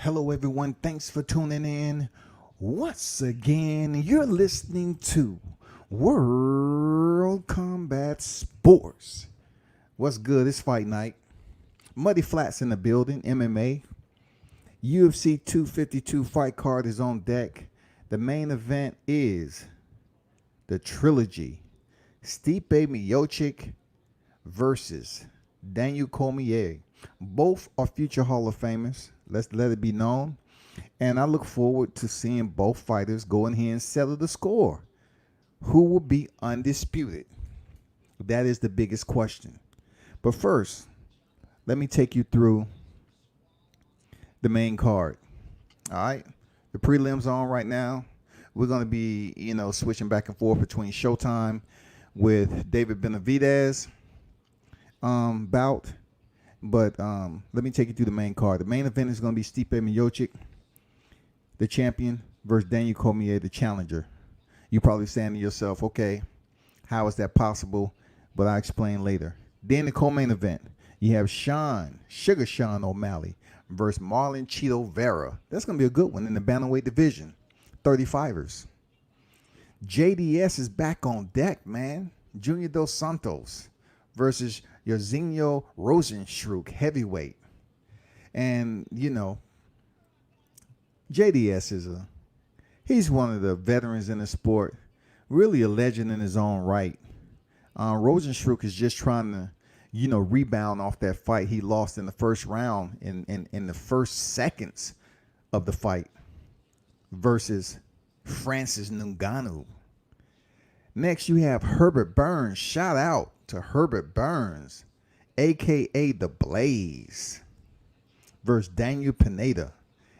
Hello, everyone. Thanks for tuning in. Once again, you're listening to World Combat Sports. What's good? It's fight night. Muddy Flats in the building, MMA. UFC 252 fight card is on deck. The main event is the Trilogy. Stipe Miocic versus Daniel Cormier. Both are future Hall of Famers. Let's let it be known. And I look forward to seeing both fighters go in here and settle the score. Who will be undisputed? That is the biggest question. But first, let me take you through the main card. All right. The prelims are on right now. We're going to be, switching back and forth between Showtime with David Benavidez bout. But let me take you through the main card. The main event is going to be Stipe Miocic, the champion, versus Daniel Cormier, the challenger. You're probably saying to yourself, okay, how is that possible? But I'll explain later. Then the co-main event, you have Sugar Sean O'Malley versus Marlon Cheeto Vera. That's going to be a good one in the bantamweight division, 35ers. JDS is back on deck, man. Junior Dos Santos versus Jairzinho Rozenstruik, heavyweight. And, JDS he's one of the veterans in the sport, really a legend in his own right. Rozenstruik is just trying to, rebound off that fight he lost in the first round in the first seconds of the fight versus Francis Ngannou. Next, you have Herbert Burns. Shout out to Herbert Burns, a.k.a. The Blaze, versus Daniel Pineda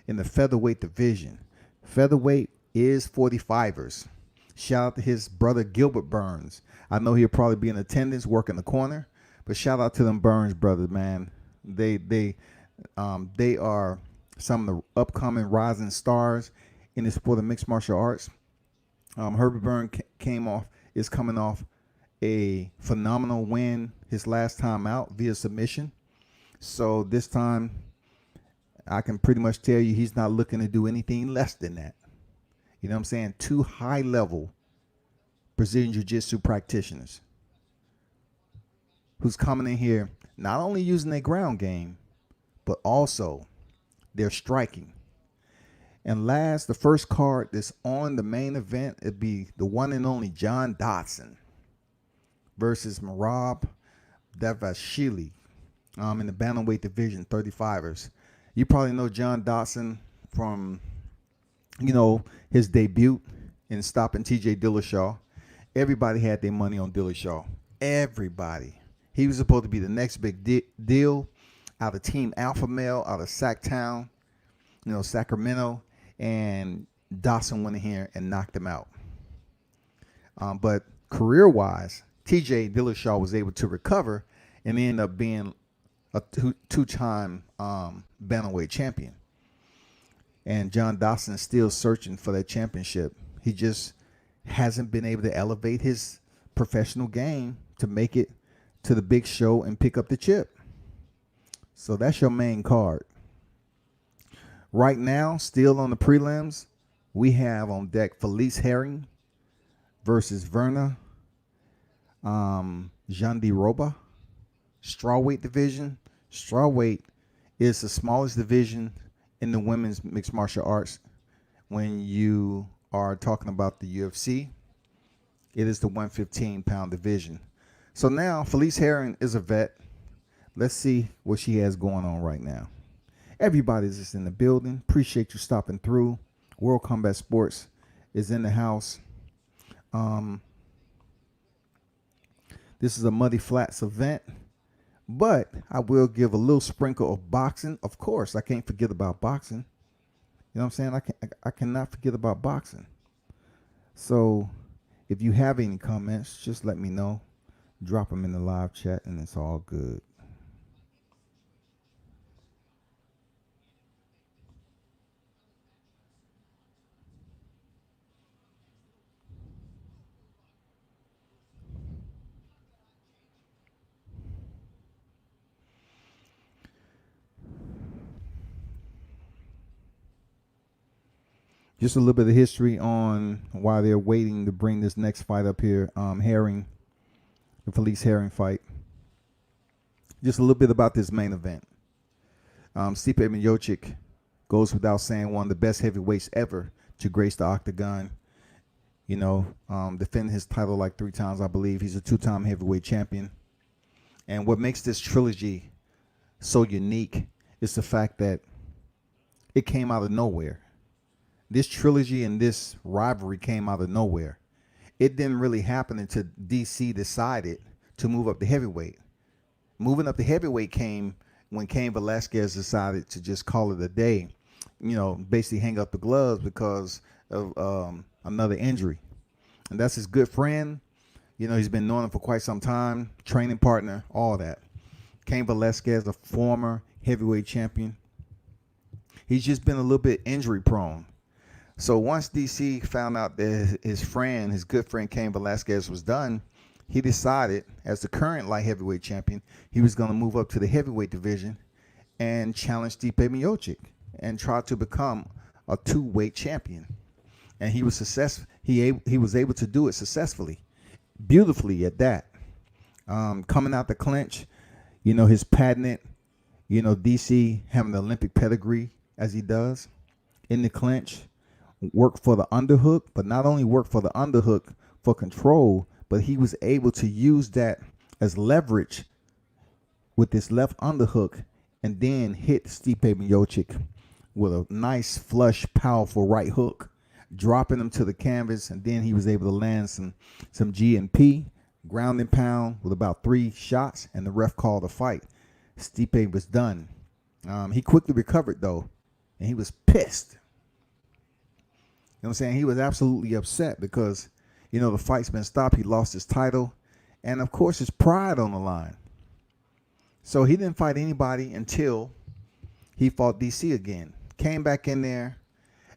in the featherweight division. Featherweight is 45ers. Shout out to his brother Gilbert Burns. I know he'll probably be in attendance working the corner, but shout out to them Burns brothers, man. They are some of the upcoming rising stars in the sport of mixed martial arts. Herbert Burns is coming off a phenomenal win his last time out via submission. So this time, I can pretty much tell you he's not looking to do anything less than that. You know what I'm saying? Two high-level Brazilian Jiu-Jitsu practitioners who's coming in here not only using their ground game, but also their striking. And last, the first card that's on the main event, it'd be the one and only John Dodson versus Merab Dvalishvili in the bantamweight division, 35ers. You probably know John Dodson from, his debut in stopping TJ Dillashaw. Everybody had their money on Dillashaw. Everybody. He was supposed to be the next big deal out of Team Alpha Male, out of Sacktown, Sacramento. And Dodson went in here and knocked him out. But career-wise, TJ Dillashaw was able to recover and end up being a two-time bantamweight champion. And John Dodson is still searching for that championship. He just hasn't been able to elevate his professional game to make it to the big show and pick up the chip. So that's your main card. Right now, still on the prelims, we have on deck Felice Herrig versus Virna, Jandiroba, Strawweight division. Strawweight is the smallest division in the women's mixed martial arts. When you are talking about the UFC, it is the 115-pound division. So now Felice Herrig is a vet. Let's see what she has going on right now. Everybody's just in the building. Appreciate you stopping through. World Combat Sports is in the house. This is a Muddy Flats event, but I will give a little sprinkle of boxing. Of course, I can't forget about boxing. You know what I'm saying? I cannot forget about boxing. So if you have any comments, just let me know. Drop them in the live chat, and it's all good. Just a little bit of history on why they're waiting to bring this next fight up here. Herring, the Felice Herring fight. Just a little bit about this main event. Stipe Miocic goes without saying, one of the best heavyweights ever to grace the octagon. Defending his title like 3 times, I believe. He's a 2-time heavyweight champion. And what makes this trilogy so unique is the fact that it came out of nowhere. This trilogy and this rivalry came out of nowhere. It didn't really happen until DC decided to move up to heavyweight. Moving up to heavyweight came when Cain Velasquez decided to just call it a day, basically hang up the gloves because of another injury. And that's his good friend. He's been knowing him for quite some time, training partner, all that. Cain Velasquez, a former heavyweight champion. He's just been a little bit injury prone. So once DC found out that his good friend Cain Velasquez was done, he decided, as the current light heavyweight champion, he was going to move up to the heavyweight division and challenge Stipe Miocic and try to become a 2-weight champion. And he was successful. He was able to do it successfully, beautifully at that. Coming out the clinch, his patented, DC having the Olympic pedigree as he does in the clinch. Work for the underhook, but not only work for the underhook for control, but he was able to use that as leverage with this left underhook and then hit Stipe Miocic with a nice, flush, powerful right hook, dropping him to the canvas, and then he was able to land some GMP, ground and pound, with about 3 shots, and the ref called a fight. Stipe was done. He quickly recovered, though, and he was pissed. You know what I'm saying? He was absolutely upset because, the fight's been stopped. He lost his title. And, of course, his pride on the line. So he didn't fight anybody until he fought DC again. Came back in there,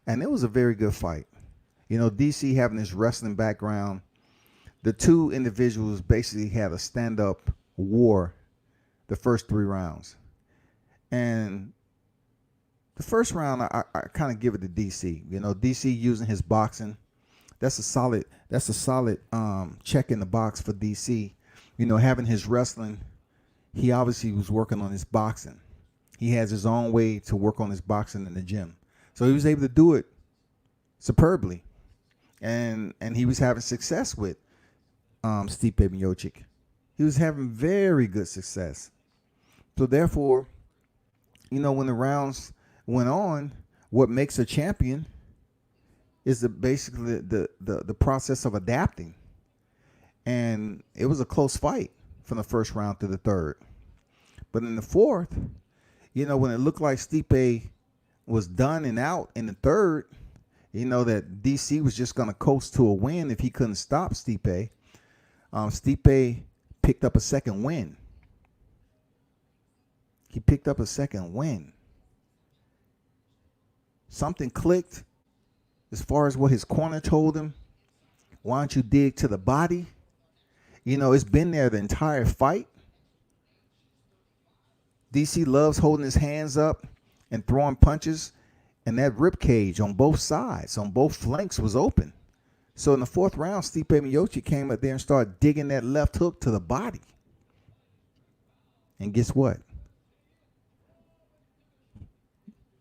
and it was a very good fight. DC having his wrestling background. The two individuals basically had a stand-up war the first 3 rounds. And the first round, I kind of give it to DC. DC using his boxing. That's a solid check in the box for DC. Having his wrestling, he obviously was working on his boxing. He has his own way to work on his boxing in the gym. So he was able to do it superbly. And he was having success with Stipe Miocic. He was having very good success. So therefore, when the rounds went on, what makes a champion is basically the process of adapting. And it was a close fight from the first round to the third. But in the fourth, when it looked like Stipe was done and out in the third, that DC was just going to coast to a win if he couldn't stop Stipe. Stipe picked up a second win. He picked up a second win. Something clicked as far as what his corner told him. Why don't you dig to the body? It's been there the entire fight. DC loves holding his hands up and throwing punches, and that rib cage on both sides, on both flanks, was open. So in the fourth round, Stipe Miocic came up there and started digging that left hook to the body. And guess what?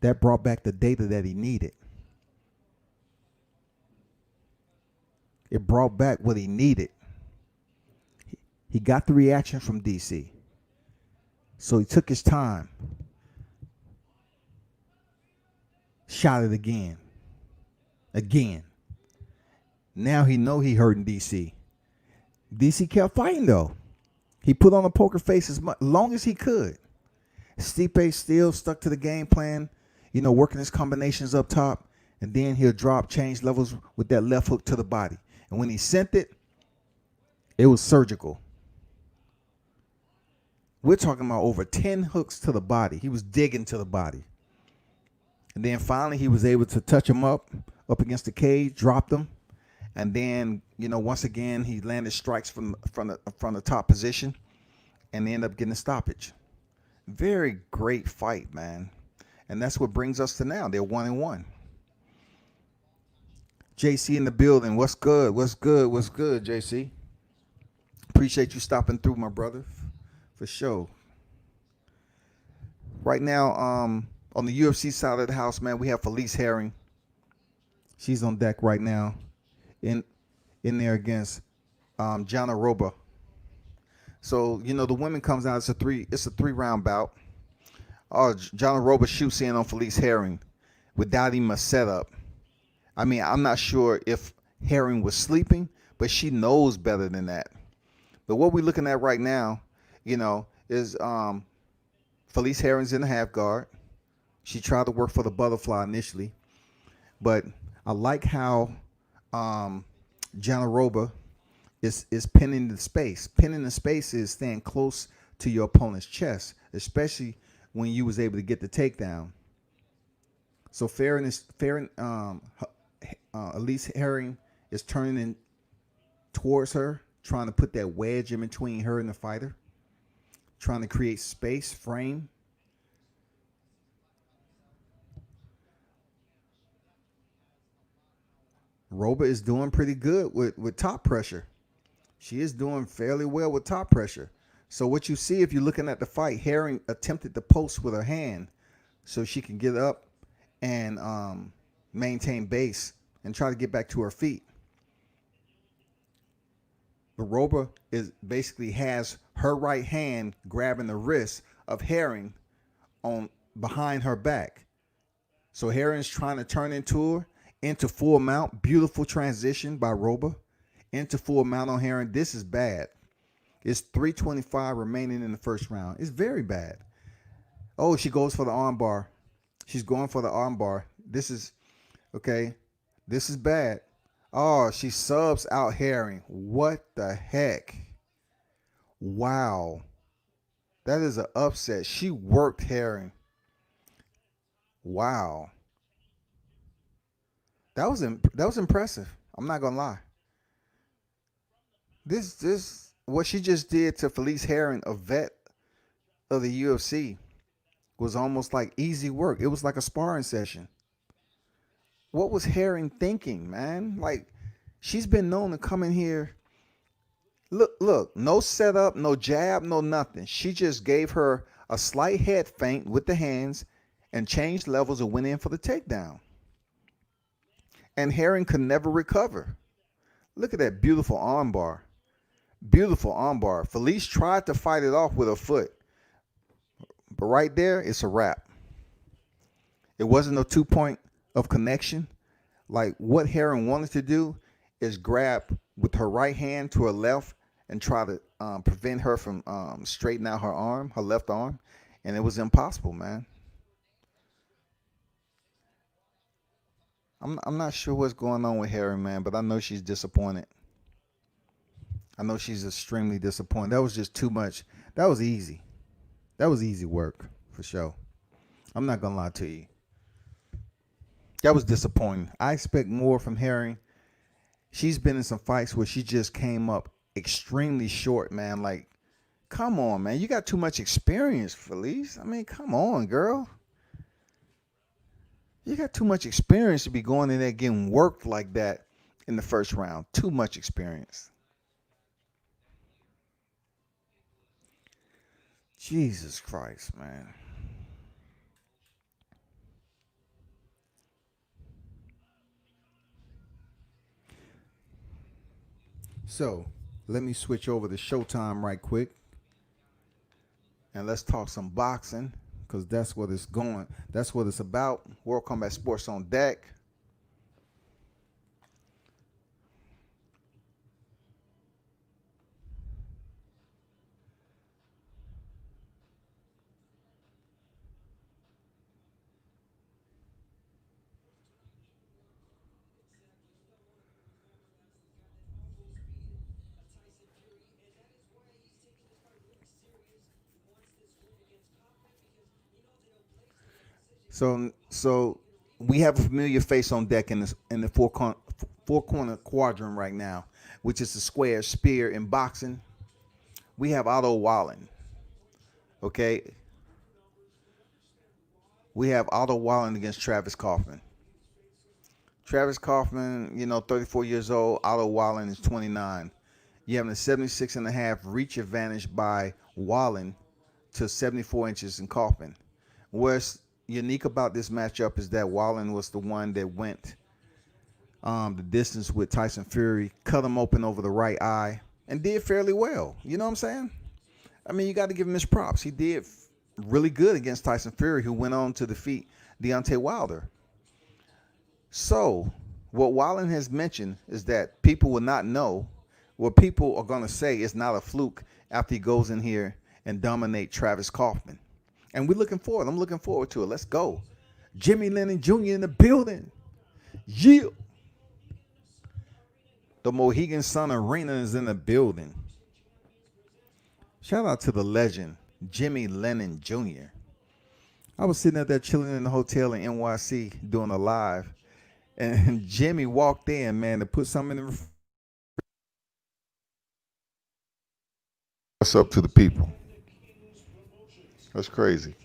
That brought back the data that he needed. It brought back what he needed. He got the reaction from DC. So he took his time. Shot it again. Again. Now he know he hurting DC. DC kept fighting though. He put on a poker face as long as he could. Stipe still stuck to the game plan, working his combinations up top, and then he'll change levels with that left hook to the body. And when he sent it, it was surgical. We're talking about over 10 hooks to the body. He was digging to the body. And then finally he was able to touch him up against the cage, dropped him. And then, once again, he landed strikes from the top position and they ended up getting a stoppage. Very great fight, man. And that's what brings us to now. They're 1-1. JC in the building. What's good? What's good? What's good, JC? Appreciate you stopping through, my brother. For sure. Right now, on the UFC side of the house, man, we have Felice Herring. She's on deck right now, in there against Jandiroba. So the women comes out. It's a 3-round bout. Oh, Jandiroba shoots in on Felice Herring without even a setup. I mean, I'm not sure if Herring was sleeping, but she knows better than that. But what we're looking at right now, is Felice Herring's in the half guard. She tried to work for the butterfly initially, but I like how Jandiroba is pinning the space. Pinning the space is staying close to your opponent's chest, especially when you was able to get the takedown. So Felice Herring is turning in towards her, trying to put that wedge in between her and the fighter, trying to create space, frame. Roba is doing pretty good with top pressure. She is doing fairly well with top pressure. So what you see if you're looking at the fight, Herring attempted to post with her hand so she can get up and maintain base and try to get back to her feet. But Roba basically has her right hand grabbing the wrist of Herring on behind her back. So Herring's trying to turn into full mount. Beautiful transition by Roba into full mount on Herring. This is bad. It's 3:25 remaining in the first round. It's very bad. Oh, she goes for the arm bar. She's going for the arm bar. This is okay. This is bad. Oh, she subs out Herring. What the heck? Wow. That is an upset. She worked Herring. Wow. That was impressive. I'm not gonna lie. This what she just did to Felice Herring, a vet of the UFC, was almost like easy work. It was like a sparring session. What was Herring thinking, man? Like, she's been known to come in here. Look, no setup, no jab, no nothing. She just gave her a slight head feint with the hands and changed levels and went in for the takedown. And Herring could never recover. Look at that beautiful armbar. Beautiful armbar. Felice tried to fight it off with her foot. But right there, it's a wrap. It wasn't a 2-point of connection. Like what Herring wanted to do is grab with her right hand to her left and try to prevent her from straightening out her arm, her left arm. And it was impossible, man. I'm not sure what's going on with Herring, man, but I know she's disappointed. I know she's extremely disappointed. That was just too much. That was easy. That was easy work, for sure. I'm not going to lie to you. That was disappointing. I expect more from Herring. She's been in some fights where she just came up extremely short, man. Like, come on, man. You got too much experience, Felice. I mean, come on, girl. You got too much experience to be going in there getting worked like that in the first round. Too much experience. Jesus Christ, man. So, let me switch over to Showtime right quick. And let's talk some boxing, because that's what it's going. That's what it's about. World Combat Sports on deck. So we have a familiar face on deck in the four corner quadrant right now, which is the square spear in boxing. We have Otto Wallen. Okay, we have Otto Wallen against Travis Kaufman. Travis Kaufman, 34 years old. Otto Wallen is 29. You having a 76.5 reach advantage by Wallen to 74 inches in Kaufman. What's unique about this matchup is that Wallen was the one that went the distance with Tyson Fury, cut him open over the right eye, and did fairly well. You know what I'm saying? I mean, you got to give him his props. He did really good against Tyson Fury, who went on to defeat Deontay Wilder. So, what Wallen has mentioned is that people will not know. What people are going to say is not a fluke after he goes in here and dominate Travis Kaufman. And we're looking forward. I'm looking forward to it. Let's go. Jimmy Lennon Jr. in the building. Yeah. The Mohegan Sun Arena is in the building. Shout out to the legend, Jimmy Lennon Jr. I was sitting out there chilling in the hotel in NYC doing a live. And Jimmy walked in, man, to put something in the... What's up to the people? That's crazy.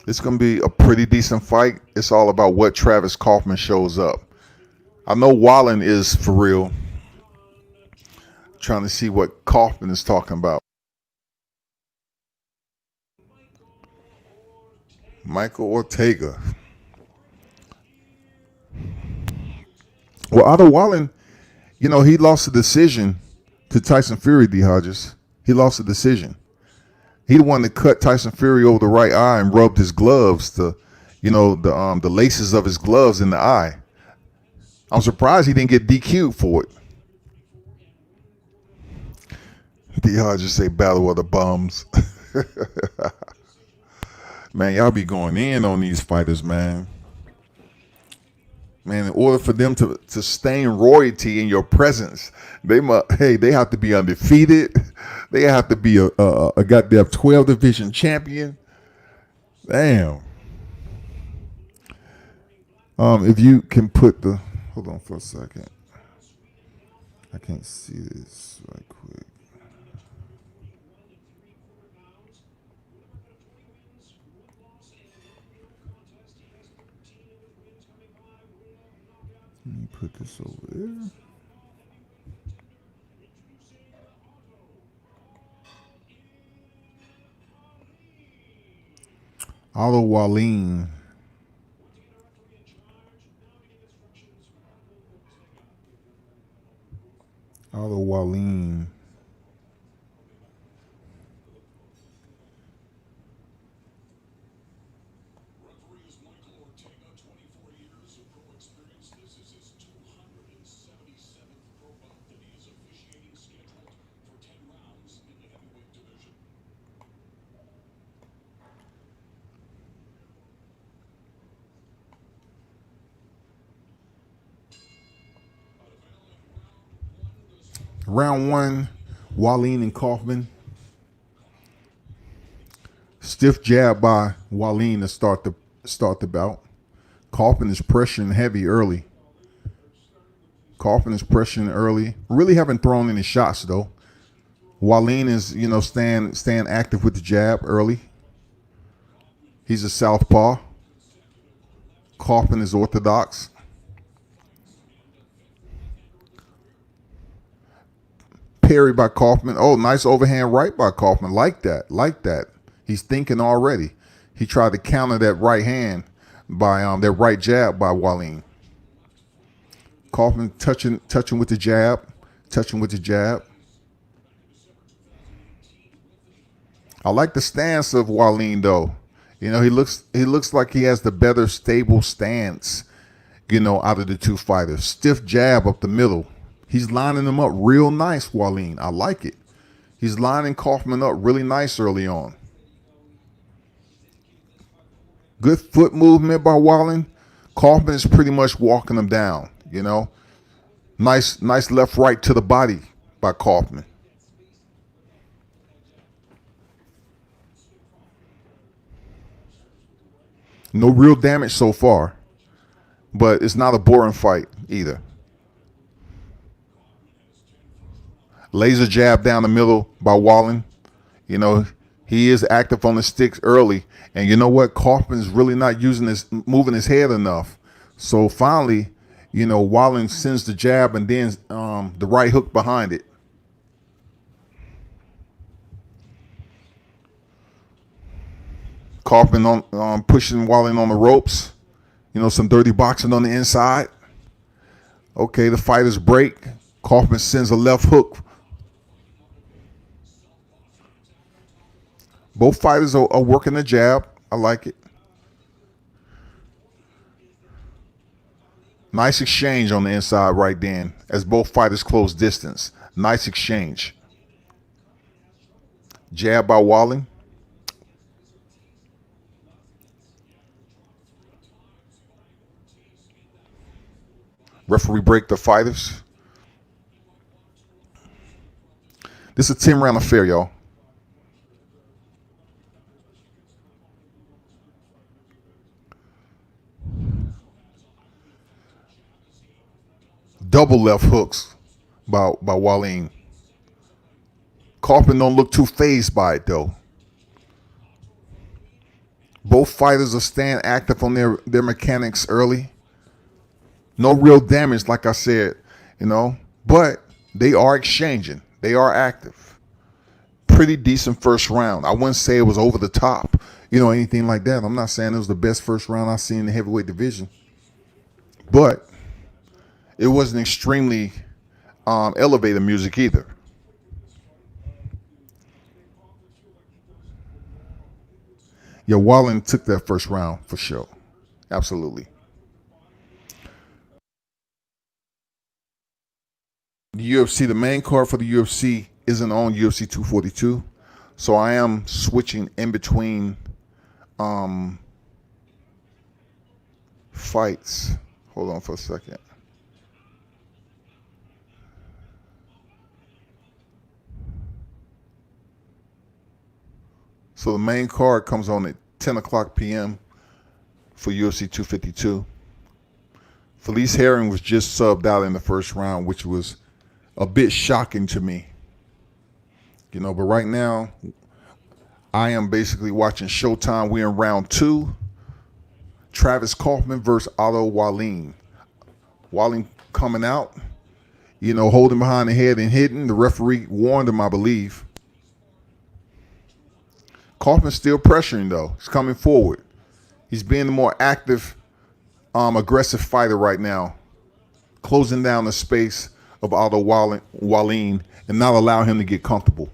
It's going to be a pretty decent fight. It's all about what Travis Kaufman shows up. I know Wallen is for real. Trying to see what Kaufman is talking about. Michael Ortega. Well, Otto Wallen, he lost the decision to Tyson Fury, D. Hodges. He lost the decision. He the one that cut Tyson Fury over the right eye and rubbed his gloves, the laces of his gloves in the eye. I'm surprised he didn't get DQ'd for it. D. Hodges say battle of the bums. Man, y'all be going in on these fighters, man. Man, in order for them to sustain royalty in your presence, they have to be undefeated. They have to be a goddamn 12 division champion. Damn. If you can put the, hold on for a second. I can't see this right quick. Let me put this over there. Otto Wallen. Otto Wallen. Round one, Wallen and Kaufman. Stiff jab by Wallen to start the bout. Kaufman is pressuring heavy early. Really haven't thrown any shots though. Wallen is, staying active with the jab early. He's a southpaw. Kaufman is orthodox. Parry by Kaufman. Oh, nice overhand right by Kaufman. Like that. He's thinking already. He tried to counter that right hand by that right jab by Wallen. Kaufman touching with the jab. I like the stance of Wallen though. He looks like he has the better stable stance, out of the two fighters. Stiff jab up the middle. He's lining them up real nice, Wallen. I like it. He's lining Kaufman up really nice early on. Good foot movement by Wallen. Kaufman is pretty much walking him down, Nice left right to the body by Kaufman. No real damage so far, but it's not a boring fight either. Laser jab down the middle by Wallen. He is active on the sticks early. And you know what? Kaufman's really not moving his head enough. So finally, Walling sends the jab and then the right hook behind it. Kaufman on pushing Walling on the ropes. Some dirty boxing on the inside. Okay, the fighters break. Kaufman sends a left hook. Both fighters are working the jab. I like it. Nice exchange on the inside right then as both fighters close distance. Nice exchange. Jab by Walling. Referee break the fighters. This is a 10-round affair, y'all. Double left hooks by Walling. Kaufman don't look too fazed by it, though. Both fighters are staying active on their mechanics early. No real damage, like I said, but they are exchanging. They are active. Pretty decent first round. I wouldn't say it was over the top, anything like that. I'm not saying it was the best first round I've seen in the heavyweight division, but it wasn't extremely elevator music either. Yeah, Walling took that first round for sure. Absolutely. The UFC, the main card for the UFC isn't on UFC 242, so I am switching in between fights. Hold on for a second. So the main card comes on at 10 o'clock p.m. for UFC 252. Felice Herrig was just subbed out in the first round, which was a bit shocking to me. But right now, I am basically watching Showtime. We're in round 2. Travis Kaufman versus Otto Walling. Walling coming out, holding behind the head and hitting. The referee warned him, I believe. Kaufman's still pressuring, though. He's coming forward. He's being the more active, aggressive fighter right now, closing down the space of Otto Walling and not allow him to get comfortable.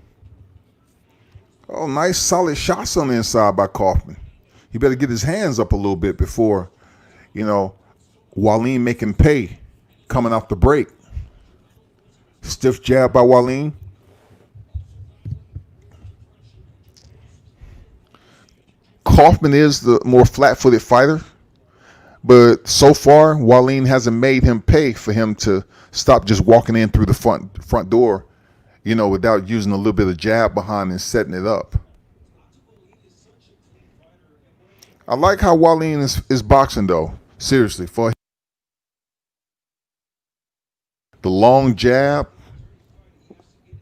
Oh, nice solid shots on the inside by Kaufman. He better get his hands up a little bit before, Walling make him pay coming off the break. Stiff jab by Walling. Kaufman is the more flat-footed fighter, but so far, Walling hasn't made him pay for him to stop just walking in through the front door, without using a little bit of jab behind and setting it up. I like how Walling is boxing, though. Seriously, for the long jab,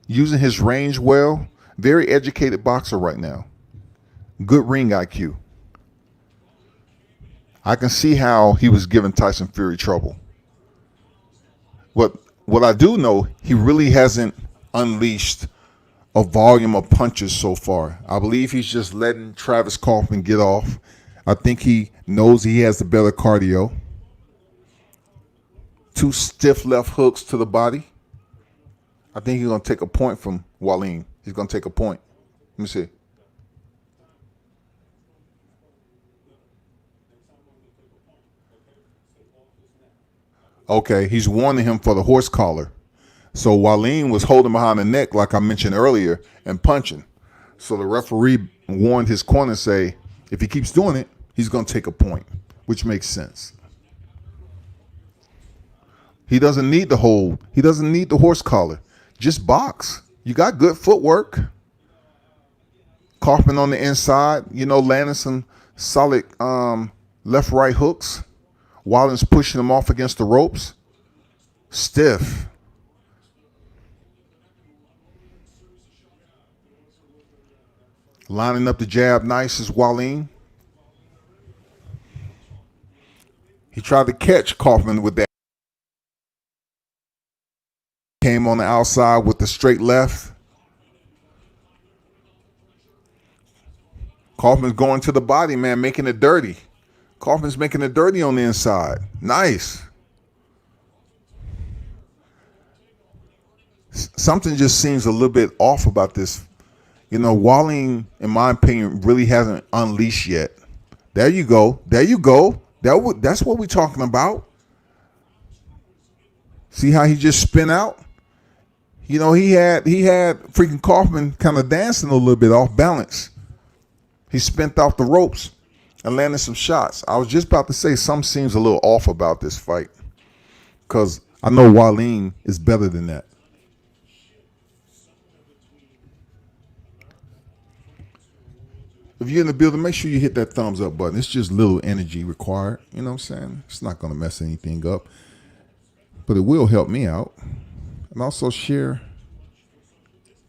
using his range well. Very educated boxer right now. Good ring IQ. I can see how he was giving Tyson Fury trouble. What I do know, he really hasn't unleashed a volume of punches so far. I believe he's just letting Travis Kaufman get off. I think he knows he has the better cardio. 2 stiff left hooks to the body. I think he's going to take a point from Walling. He's going to take a point. Let me see. Okay, he's warning him for the horse collar. So Walling was holding behind the neck, like I mentioned earlier, and punching. So the referee warned his corner, say, if he keeps doing it, he's going to take a point, which makes sense. He doesn't need the hold. He doesn't need the horse collar. Just box. You got good footwork. Kaufman on the inside, landing some solid left-right hooks. Walling's pushing him off against the ropes. Stiff. Lining up the jab nice is Walling. He tried to catch Kaufman with that. Came on the outside with the straight left. Kaufman's going to the body, man, making it dirty. Kaufman's making it dirty on the inside. Nice. Something just seems a little bit off about this. You know, Walling, in my opinion, really hasn't unleashed yet. There you go. There you go. That's what we're talking about. See how he just spin out? You know, he had freaking Kaufman kind of dancing a little bit off balance. He spent off the ropes and landed some shots. I was just about to say something seems a little off about this fight because I know Walling is better than that. If you're in the building, make sure you hit that thumbs up button. It's just little energy required. You know what I'm saying? It's not going to mess anything up, but it will help me out. And also share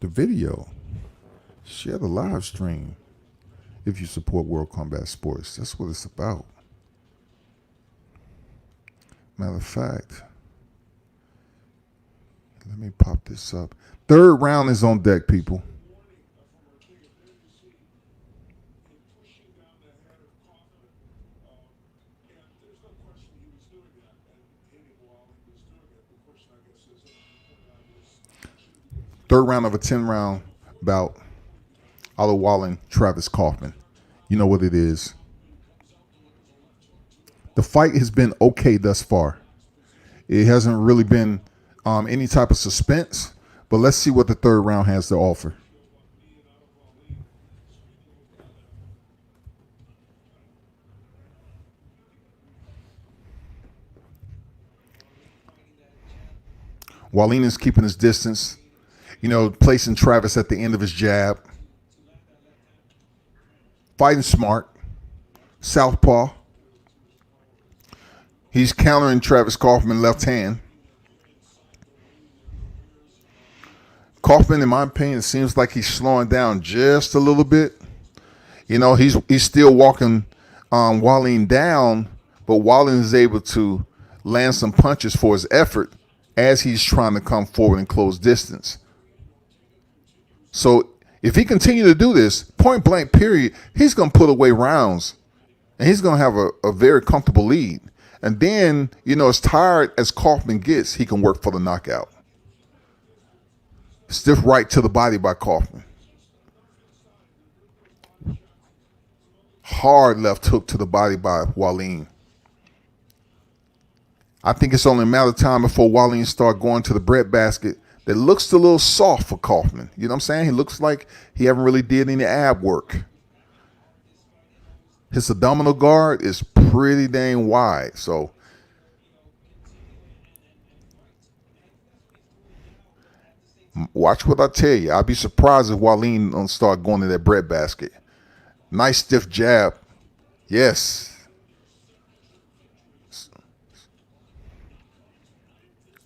the video. Share the live stream if you support World Combat Sports. That's what it's about. Matter of fact, let me pop this up. Third round is on deck, people. Third round of a 10-round bout. Otto Walling, Travis Kaufman. You know what it is. The fight has been okay thus far. It hasn't really been any type of suspense, but let's see what the third round has to offer. Walling is keeping his distance. You know, placing Travis at the end of his jab. Fighting smart. Southpaw. He's countering Travis Kaufman left hand. Kaufman, in my opinion, it seems like he's slowing down just a little bit. You know, he's still walking Walling down, but Walling is able to land some punches for his effort as he's trying to come forward and close distance. So if he continue to do this, point blank period, he's going to put away rounds. And he's going to have a very comfortable lead. And then, you know, as tired as Kaufman gets, he can work for the knockout. Stiff right to the body by Kaufman. Hard left hook to the body by Walling. I think it's only a matter of time before Walling start going to the breadbasket that looks a little soft for Kaufman. You know what I'm saying? He looks like he haven't really did any ab work. His abdominal guard is pretty dang wide. So watch what I tell you. I'd be surprised if Walling don't start going to that breadbasket. Nice stiff jab. Yes.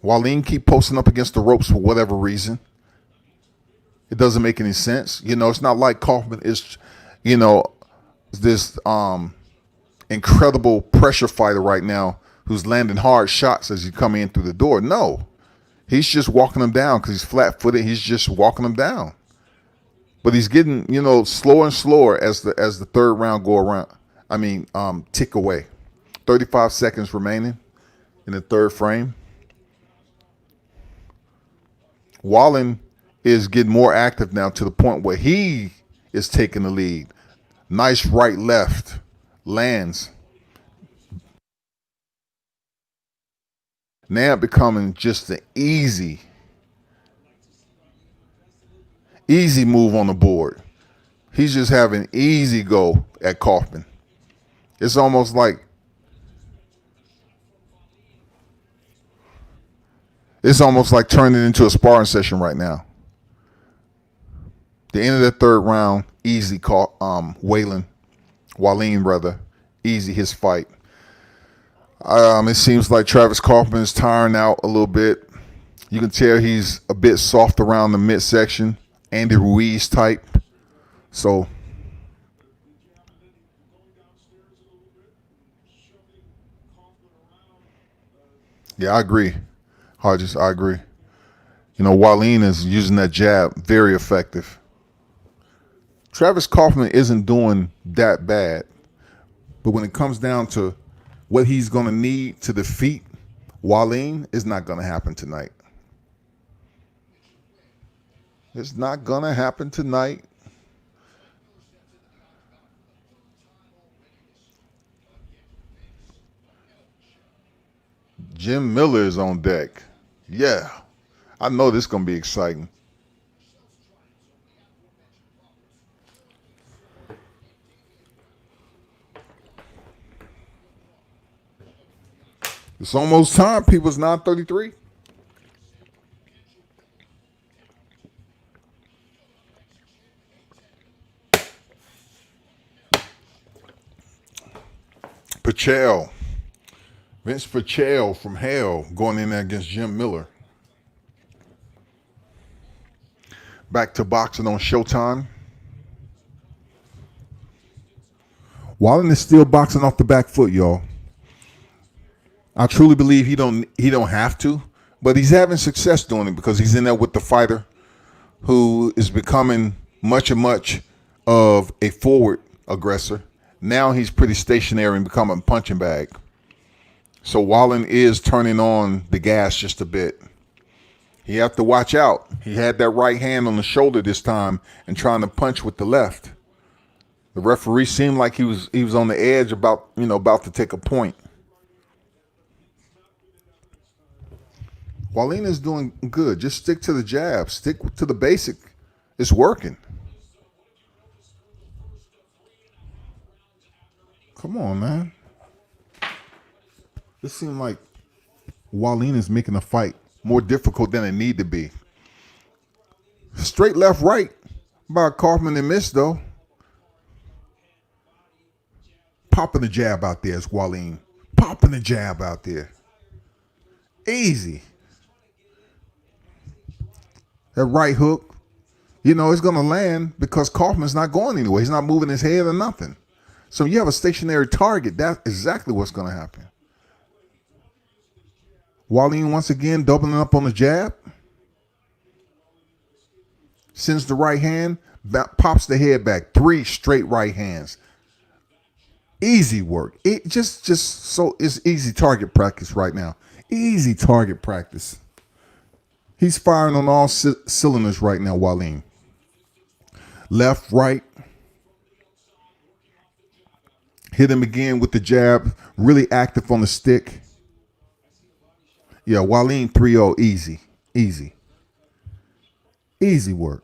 Walling keep posting up against the ropes for whatever reason. It doesn't make any sense. You know, it's not like Kaufman is, you know, this incredible pressure fighter right now who's landing hard shots as he come in through the door. No, he's just walking them down because he's flat-footed. He's just walking them down. But he's getting, you know, slower and slower as the third round go around. I mean, tick away. 35 seconds remaining in the third frame. Walling is getting more active now to the point where he is taking the lead. Nice right left lands. Now becoming just an easy move on the board. He's just having easy go at Kaufman. It's almost like turning into a sparring session right now. The end of the third round, easy Walling rather, easy his fight. It seems like Travis Kaufman is tiring out a little bit. You can tell he's a bit soft around the midsection, Andy Ruiz type. So Yeah, I agree. Hodges, I agree. You know, Wallin is using that jab very effective. Travis Kaufman isn't doing that bad. But when it comes down to what he's going to need to defeat Wallin, it's not going to happen tonight. It's not going to happen tonight. Jim Miller is on deck. Yeah, I know this is going to be exciting. It's almost time, people. It's 9:33. Pichel. Vince Pichel from hell going in there against Jim Miller. Back to boxing on Showtime. Wallin is still boxing off the back foot, y'all. I truly believe he don't have to, but he's having success doing it because he's in there with the fighter who is becoming much of a forward aggressor. Now he's pretty stationary and becoming a punching bag. So Wallin is turning on the gas just a bit. He have to watch out. He had that right hand on the shoulder this time and trying to punch with the left. The referee seemed like he was on the edge about to take a point. Wallin is doing good. Just stick to the jab. Stick to the basic. It's working. Come on, man. It seemed like Wallin is making the fight more difficult than it need to be. Straight left, right by Kaufman and missed, though. Popping the jab out there is Wallin. Popping the jab out there. Easy. That right hook, it's going to land because Kaufman's not going anywhere. He's not moving his head or nothing. So you have a stationary target. That's exactly what's going to happen. Wallin once again doubling up on the jab. Sends the right hand, pops the head back. 3 straight right hands. Easy work. It just so it's easy target practice right now. Easy target practice. He's firing on all cylinders right now, Wallin. Left, right. Hit him again with the jab. Really active on the stick. Yeah, Wallin 3-0. Easy. Easy. Easy work.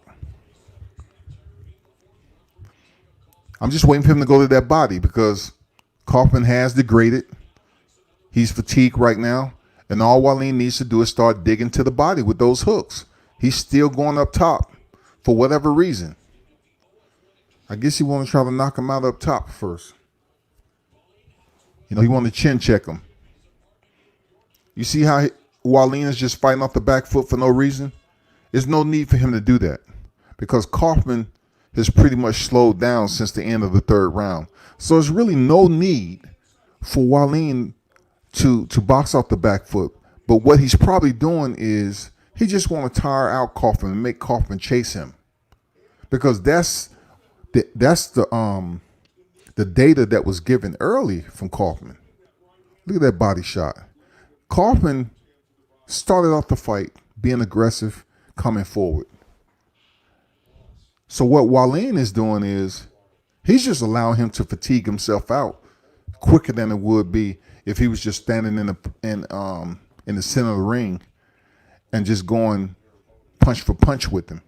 I'm just waiting for him to go to that body because Kaufman has degraded. He's fatigued right now. And all Wallin needs to do is start digging to the body with those hooks. He's still going up top for whatever reason. I guess he want to try to knock him out up top first. He want to chin check him. You see how Wallin is just fighting off the back foot for no reason? There's no need for him to do that because Kaufman has pretty much slowed down since the end of the 3rd round. So there's really no need for Wallin to box off the back foot. But what he's probably doing is he just want to tire out Kaufman and make Kaufman chase him. Because that's the data that was given early from Kaufman. Look at that body shot. Kaufman started off the fight being aggressive, coming forward. So what Wallin is doing is he's just allowing him to fatigue himself out quicker than it would be if he was just standing in the center of the ring and just going punch for punch with him.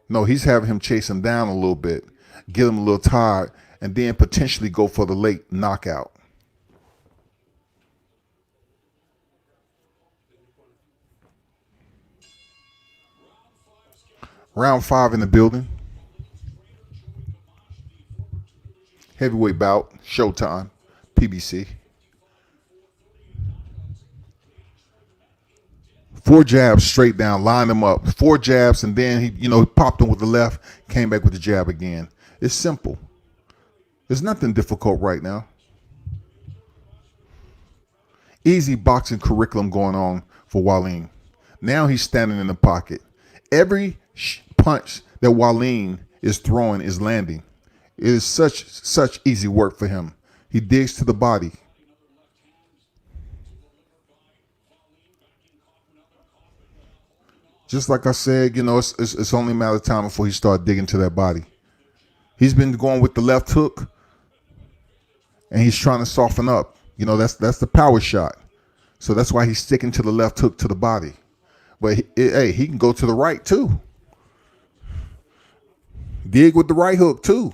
No, he's having him chase him down a little bit, get him a little tired, and then potentially go for the late knockout. Round 5 in the building. Heavyweight bout, Showtime, PBC. 4 jabs straight down, lined him up. 4 jabs, and then he popped him with the left, came back with the jab again. It's simple. There's nothing difficult right now. Easy boxing curriculum going on for Wallin. Now he's standing in the pocket. Every punch that Wallin is throwing is landing. It is such easy work for him. He digs to the body. Just like I said, it's only a matter of time before he starts digging to that body. He's been going with the left hook, and he's trying to soften up. That's the power shot. So that's why he's sticking to the left hook to the body. But he can go to the right too. Dig with the right hook too.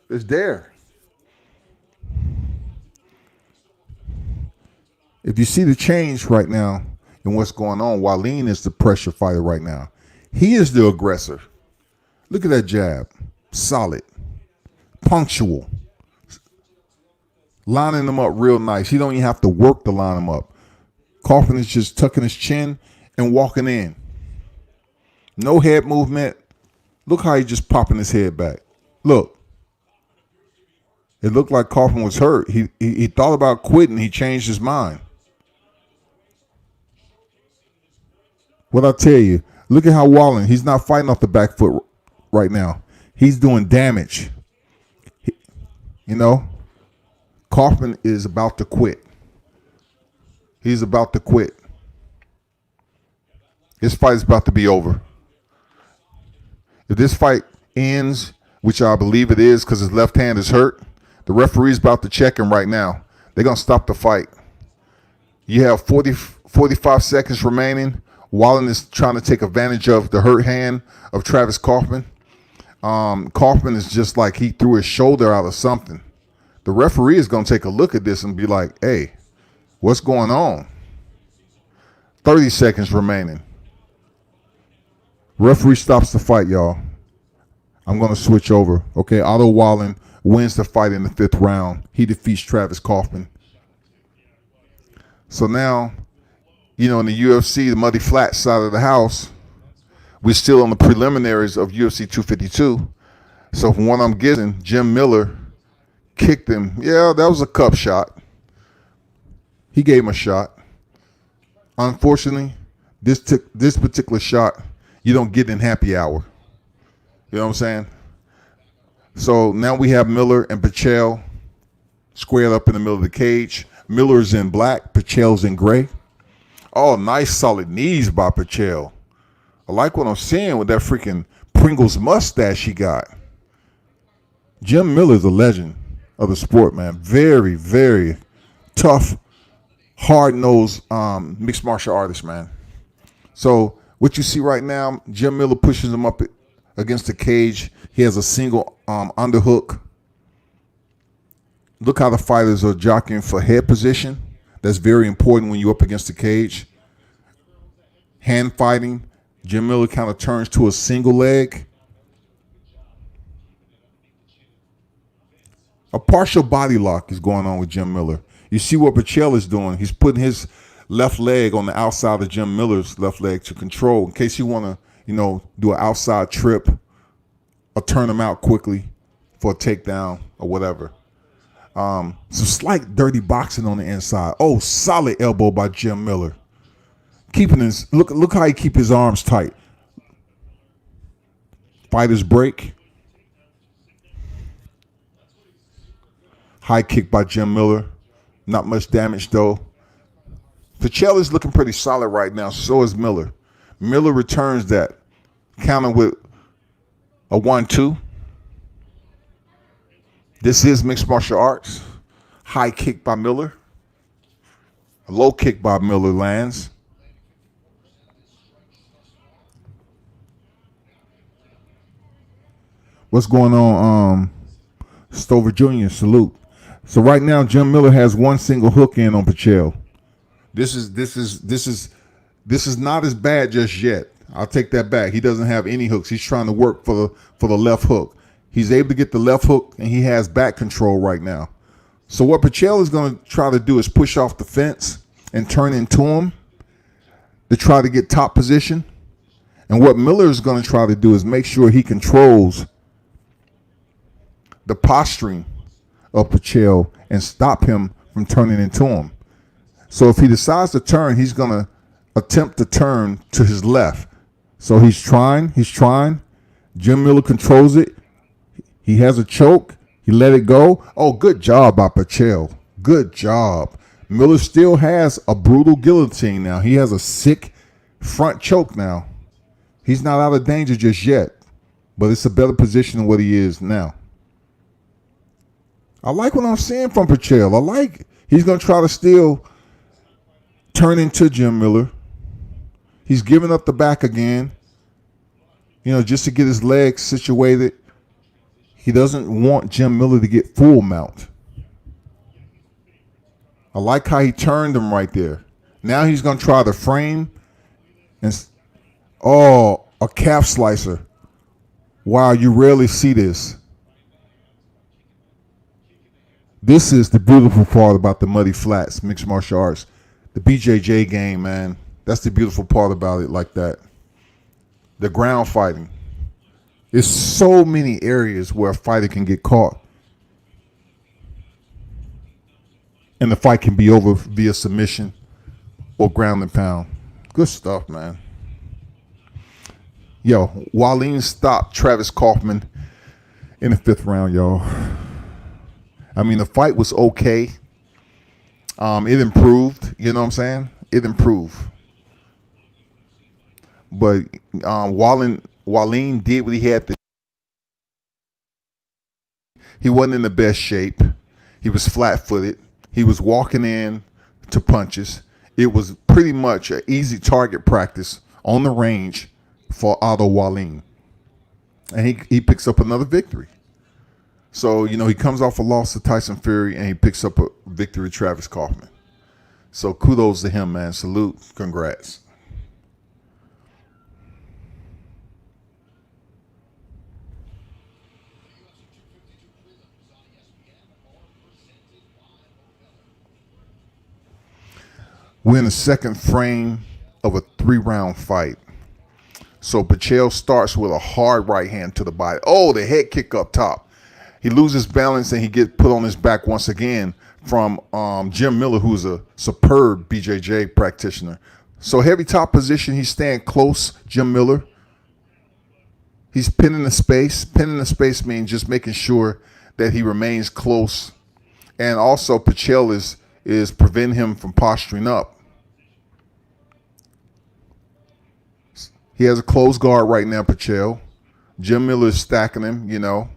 It's there. If you see the change right now in what's going on, Wallin is the pressure fighter right now. He is the aggressor. Look at that jab. Solid. Punctual. Lining them up real nice. He don't even have to work to line them up. Kaufman is just tucking his chin and walking in. No head movement. Look how he just popping his head back. Look. It looked like Kaufman was hurt. He thought about quitting. He changed his mind. What I tell you, look at how Wallin, he's not fighting off the back foot right now. He's doing damage. Kaufman is about to quit. He's about to quit. This fight is about to be over. If this fight ends, which I believe it is because his left hand is hurt, the referee's about to check him right now. They're going to stop the fight. You have 45 seconds remaining. Wallin is trying to take advantage of the hurt hand of Travis Kaufman. Kaufman is just like he threw his shoulder out of something. The referee is going to take a look at this and be like, hey, what's going on? 30 seconds remaining. Referee stops the fight, y'all. I'm going to switch over. Okay, Otto Wallin wins the fight in the 5th round. He defeats Travis Kaufman. So now, in the UFC, the Muddy Flat side of the house, we're still on the preliminaries of UFC 252. So from what I'm getting, Jim Miller kicked him. Yeah, that was a cup shot. He gave him a shot. Unfortunately, this particular shot, you don't get in happy hour. You know what I'm saying? So now we have Miller and Pichel squared up in the middle of the cage. Miller's in black, Pichel's in gray. Oh, nice solid knees by Pichel. I like what I'm seeing with that freaking Pringles mustache he got. Jim Miller's a legend of the sport, man. Very, very tough, hard-nosed mixed martial artist, man. So what you see right now, Jim Miller pushes him up against the cage. He has a single underhook. Look how the fighters are jockeying for head position. That's very important when you're up against the cage. Hand fighting. Jim Miller kind of turns to a single leg. A partial body lock is going on with Jim Miller. You see what Pichel is doing. He's putting his left leg on the outside of Jim Miller's left leg to control in case you want to, do an outside trip or turn him out quickly for a takedown or whatever. Some slight dirty boxing on the inside. Oh, solid elbow by Jim Miller. Keeping his look how he keep his arms tight. Fighters break. High kick by Jim Miller. Not much damage though. Pichel is looking pretty solid right now. So is Miller. Miller returns that counter with a 1-2. This is mixed martial arts. High kick by Miller. A low kick by Miller lands. What's going on? Stover Jr., salute. So right now, Jim Miller has one single hook in on Pichel. This is not as bad just yet. I'll take that back. He doesn't have any hooks. He's trying to work for the left hook. He's able to get the left hook, and he has back control right now. So what Pichel is going to try to do is push off the fence and turn into him to try to get top position. And what Miller is going to try to do is make sure he controls the posturing of Pichel and stop him from turning into him. So if he decides to turn, he's going to attempt to turn to his left. So he's trying. Jim Miller controls it. He has a choke. He let it go. Oh, good job by Pichel. Good job. Miller still has a brutal guillotine now. He has a sick front choke now. He's not out of danger just yet, but it's a better position than what he is now. I like what I'm seeing from Pichel. He's going to try to still turn into Jim Miller. He's giving up the back again, just to get his legs situated. He doesn't want Jim Miller to get full mount. I like how he turned him right there. Now he's going to try the frame. A calf slicer. Wow, you rarely see this. This is the beautiful part about the Muddy Flats, mixed martial arts. The BJJ game, man. That's the beautiful part about it like that. The ground fighting. There's so many areas where a fighter can get caught. And the fight can be over via submission or ground and pound. Good stuff, man. Yo, Wallin stopped Travis Kaufman in the 5th round, y'all. I mean, the fight was okay. It improved. You know what I'm saying? It improved. But Wallin did what he had to. He wasn't in the best shape. He was flat-footed. He was walking in to punches. It was pretty much an easy target practice on the range for Otto Wallin. And he picks up another victory. So, he comes off a loss to Tyson Fury, and he picks up a victory to Travis Kaufman. So kudos to him, man. Salute. Congrats. We're in the second frame of a 3-round fight. So Pichel starts with a hard right hand to the body. Oh, the head kick up top. He loses balance and he gets put on his back once again from Jim Miller, who's a superb BJJ practitioner. So heavy top position. He's staying close, Jim Miller. He's pinning the space. Pinning the space means just making sure that he remains close. And also Pichel is preventing him from posturing up. He has a closed guard right now, Pichel. Jim Miller is stacking him, And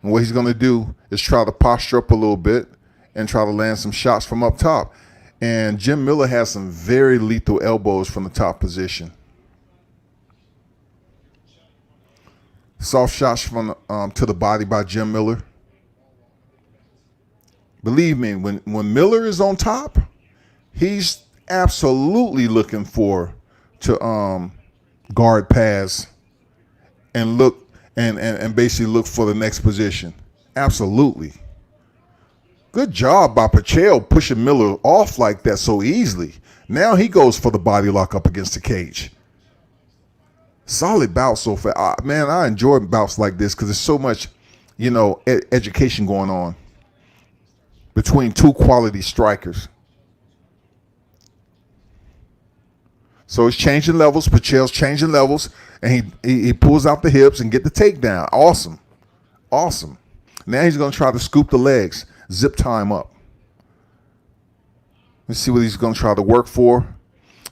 what he's going to do is try to posture up a little bit and try to land some shots from up top. And Jim Miller has some very lethal elbows from the top position. Soft shots from to the body by Jim Miller. Believe me, when Miller is on top, he's absolutely looking to guard pass and look and basically look for the next position. Absolutely. Good job by Pichel pushing Miller off like that so easily. Now he goes for the body lock up against the cage. Solid bout so far. Man, I enjoy bouts like this because there's so much, education going on between two quality strikers. So he's changing levels. Pichel's changing levels, and he pulls out the hips and get the takedown. Awesome. Awesome. Now he's going to try to scoop the legs, zip time up. Let's see what he's going to try to work for.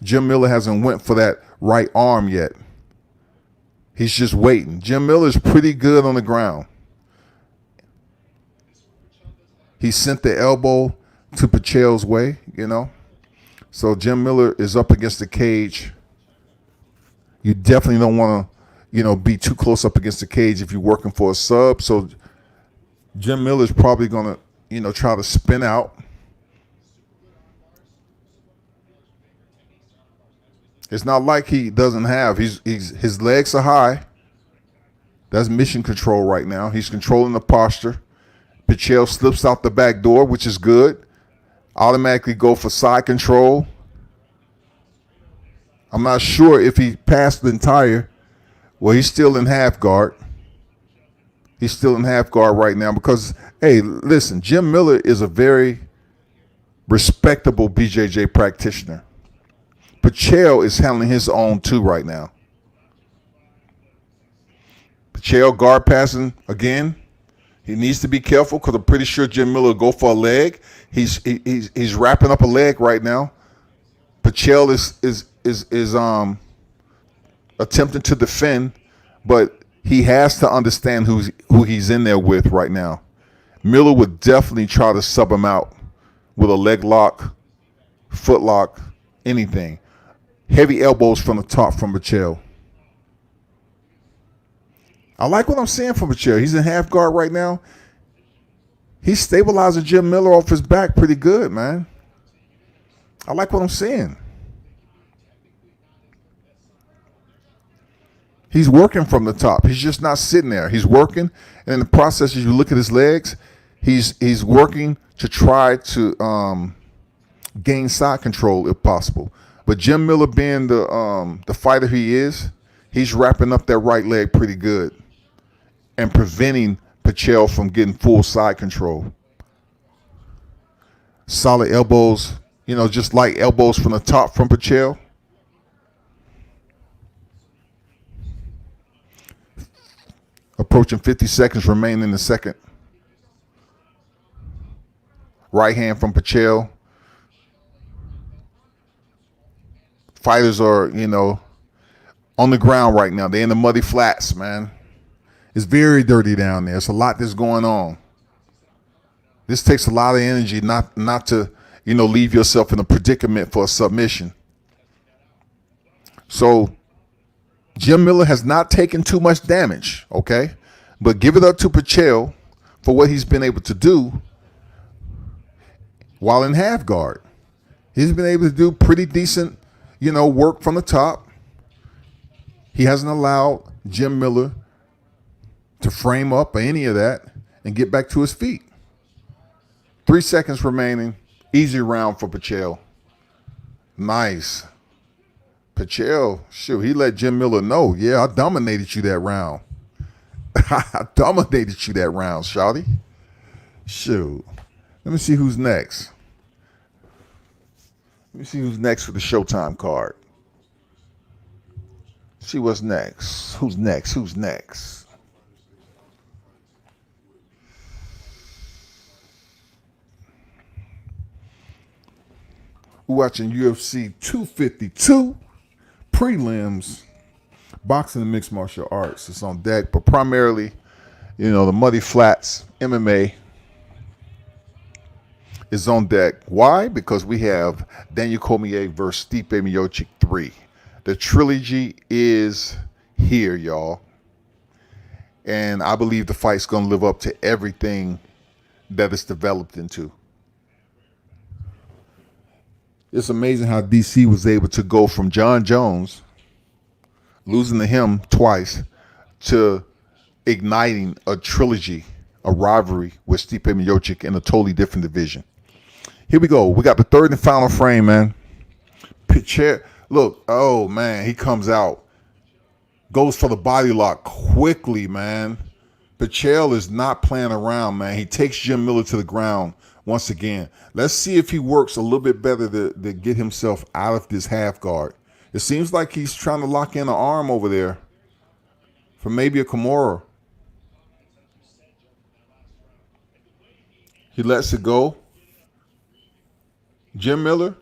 Jim Miller hasn't went for that right arm yet. He's just waiting. Jim Miller's pretty good on the ground. He sent the elbow to Pichel's way, So Jim Miller is up against the cage. You definitely don't want to, be too close up against the cage if you're working for a sub. So Jim Miller's probably going to, try to spin out. It's not like he doesn't have. His legs are high. That's mission control right now. He's controlling the posture. Pichel slips out the back door, which is good. Automatically go for side control. I'm not sure if he passed the entire. Well, he's still in half guard. He's still in half guard right now because, hey, listen, Jim Miller is a very respectable BJJ practitioner. Pichel is handling his own too right now. Pichel guard passing again. He needs to be careful because I'm pretty sure Jim Miller will go for a leg. He's wrapping up a leg right now. Pichel is attempting to defend, but he has to understand who he's in there with right now. Miller would definitely try to sub him out with a leg lock, foot lock, anything. Heavy elbows from the top from Pichel. I like what I'm seeing from Pichel. He's in half guard right now. He's stabilizing Jim Miller off his back pretty good, man. I like what I'm seeing. He's working from the top. He's just not sitting there. He's working, and in the process, as you look at his legs, he's working to try to gain side control if possible. But Jim Miller, being the fighter he is, he's wrapping up that right leg pretty good and preventing Pichel from getting full side control. Solid elbows, just light elbows from the top from Pichel. Approaching 50 seconds remaining in the second. Right hand from Pichel. Fighters are, on the ground right now. They're in the muddy flats, man. It's very dirty down there. It's a lot that's going on. This takes a lot of energy not to, leave yourself in a predicament for a submission. So Jim Miller has not taken too much damage, okay? But give it up to Pichel for what he's been able to do while in half guard. He's been able to do pretty decent, work from the top. He hasn't allowed Jim Miller to frame up or any of that and get back to his feet. 3 seconds remaining. Easy round for Pichel. Nice. Pichel, shoot, he let Jim Miller know, yeah, I dominated you that round. I dominated you that round, shawty. Shoot. Let me see who's next. Let me see who's next for the Showtime card. See what's next. Who's next? Who's next? We're watching UFC 252 prelims, boxing and mixed martial arts. It's on deck, but primarily, the muddy flats, MMA is on deck. Why? Because we have Daniel Cormier versus Stipe Miocic 3. The trilogy is here, y'all. And I believe the fight's going to live up to everything that it's developed into. It's amazing how DC was able to go from John Jones, losing to him twice, to igniting a trilogy, a rivalry with Stipe Miocic in a totally different division. Here we go. We got the third and final frame, man. Pichel, look, oh, man, he comes out. Goes for the body lock quickly, man. Pichel is not playing around, man. He takes Jim Miller to the ground once again. Let's see if he works a little bit better to get himself out of this half guard. It seems like he's trying to lock in an arm over there for maybe a Kimura. He lets it go. Jim Miller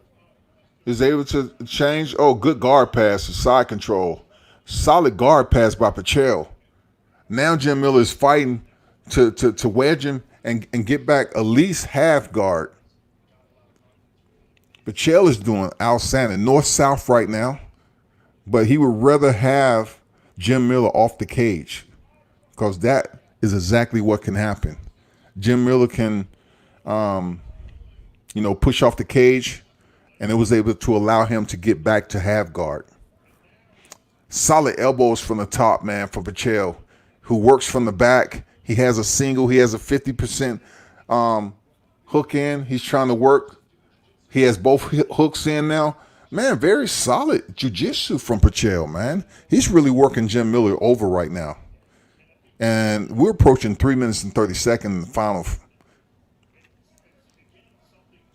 is able to change. Oh, good guard pass, side control. Solid guard pass by Pichel. Now Jim Miller is fighting to wedge him and get back at least half guard. Pichel is doing outstanding. North-south right now. But he would rather have Jim Miller off the cage, because that is exactly what can happen. Jim Miller can, push off the cage, and it was able to allow him to get back to half guard. Solid elbows from the top, man, for Pichel, who works from the back. He has a single. He has a 50% hook in. He's trying to work. He has both hooks in now. Man, very solid jiu-jitsu from Pichel, man. He's really working Jim Miller over right now. And we're approaching 3 minutes and 30 seconds in the final.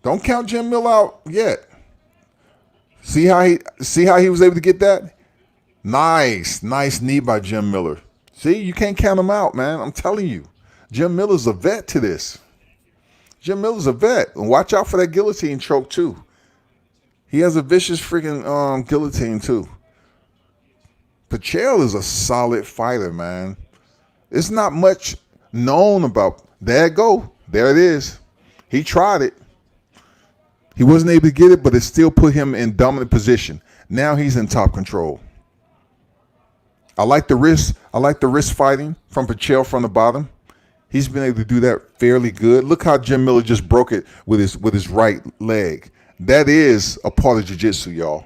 Don't count Jim Miller out yet. See how he was able to get that? Nice knee by Jim Miller. See, you can't count him out, man. I'm telling you. Jim Miller's a vet to this. Jim Miller's a vet. And watch out for that guillotine choke, too. He has a vicious freaking guillotine, too. Pichel is a solid fighter, man. It's not much known about. There it go. There it is. He tried it. He wasn't able to get it, but it still put him in dominant position. Now he's in top control. I like the wrist. I like the wrist fighting from Pichel from the bottom. He's been able to do that fairly good. Look how Jim Miller just broke it with his right leg. That is a part of jiu-jitsu, y'all.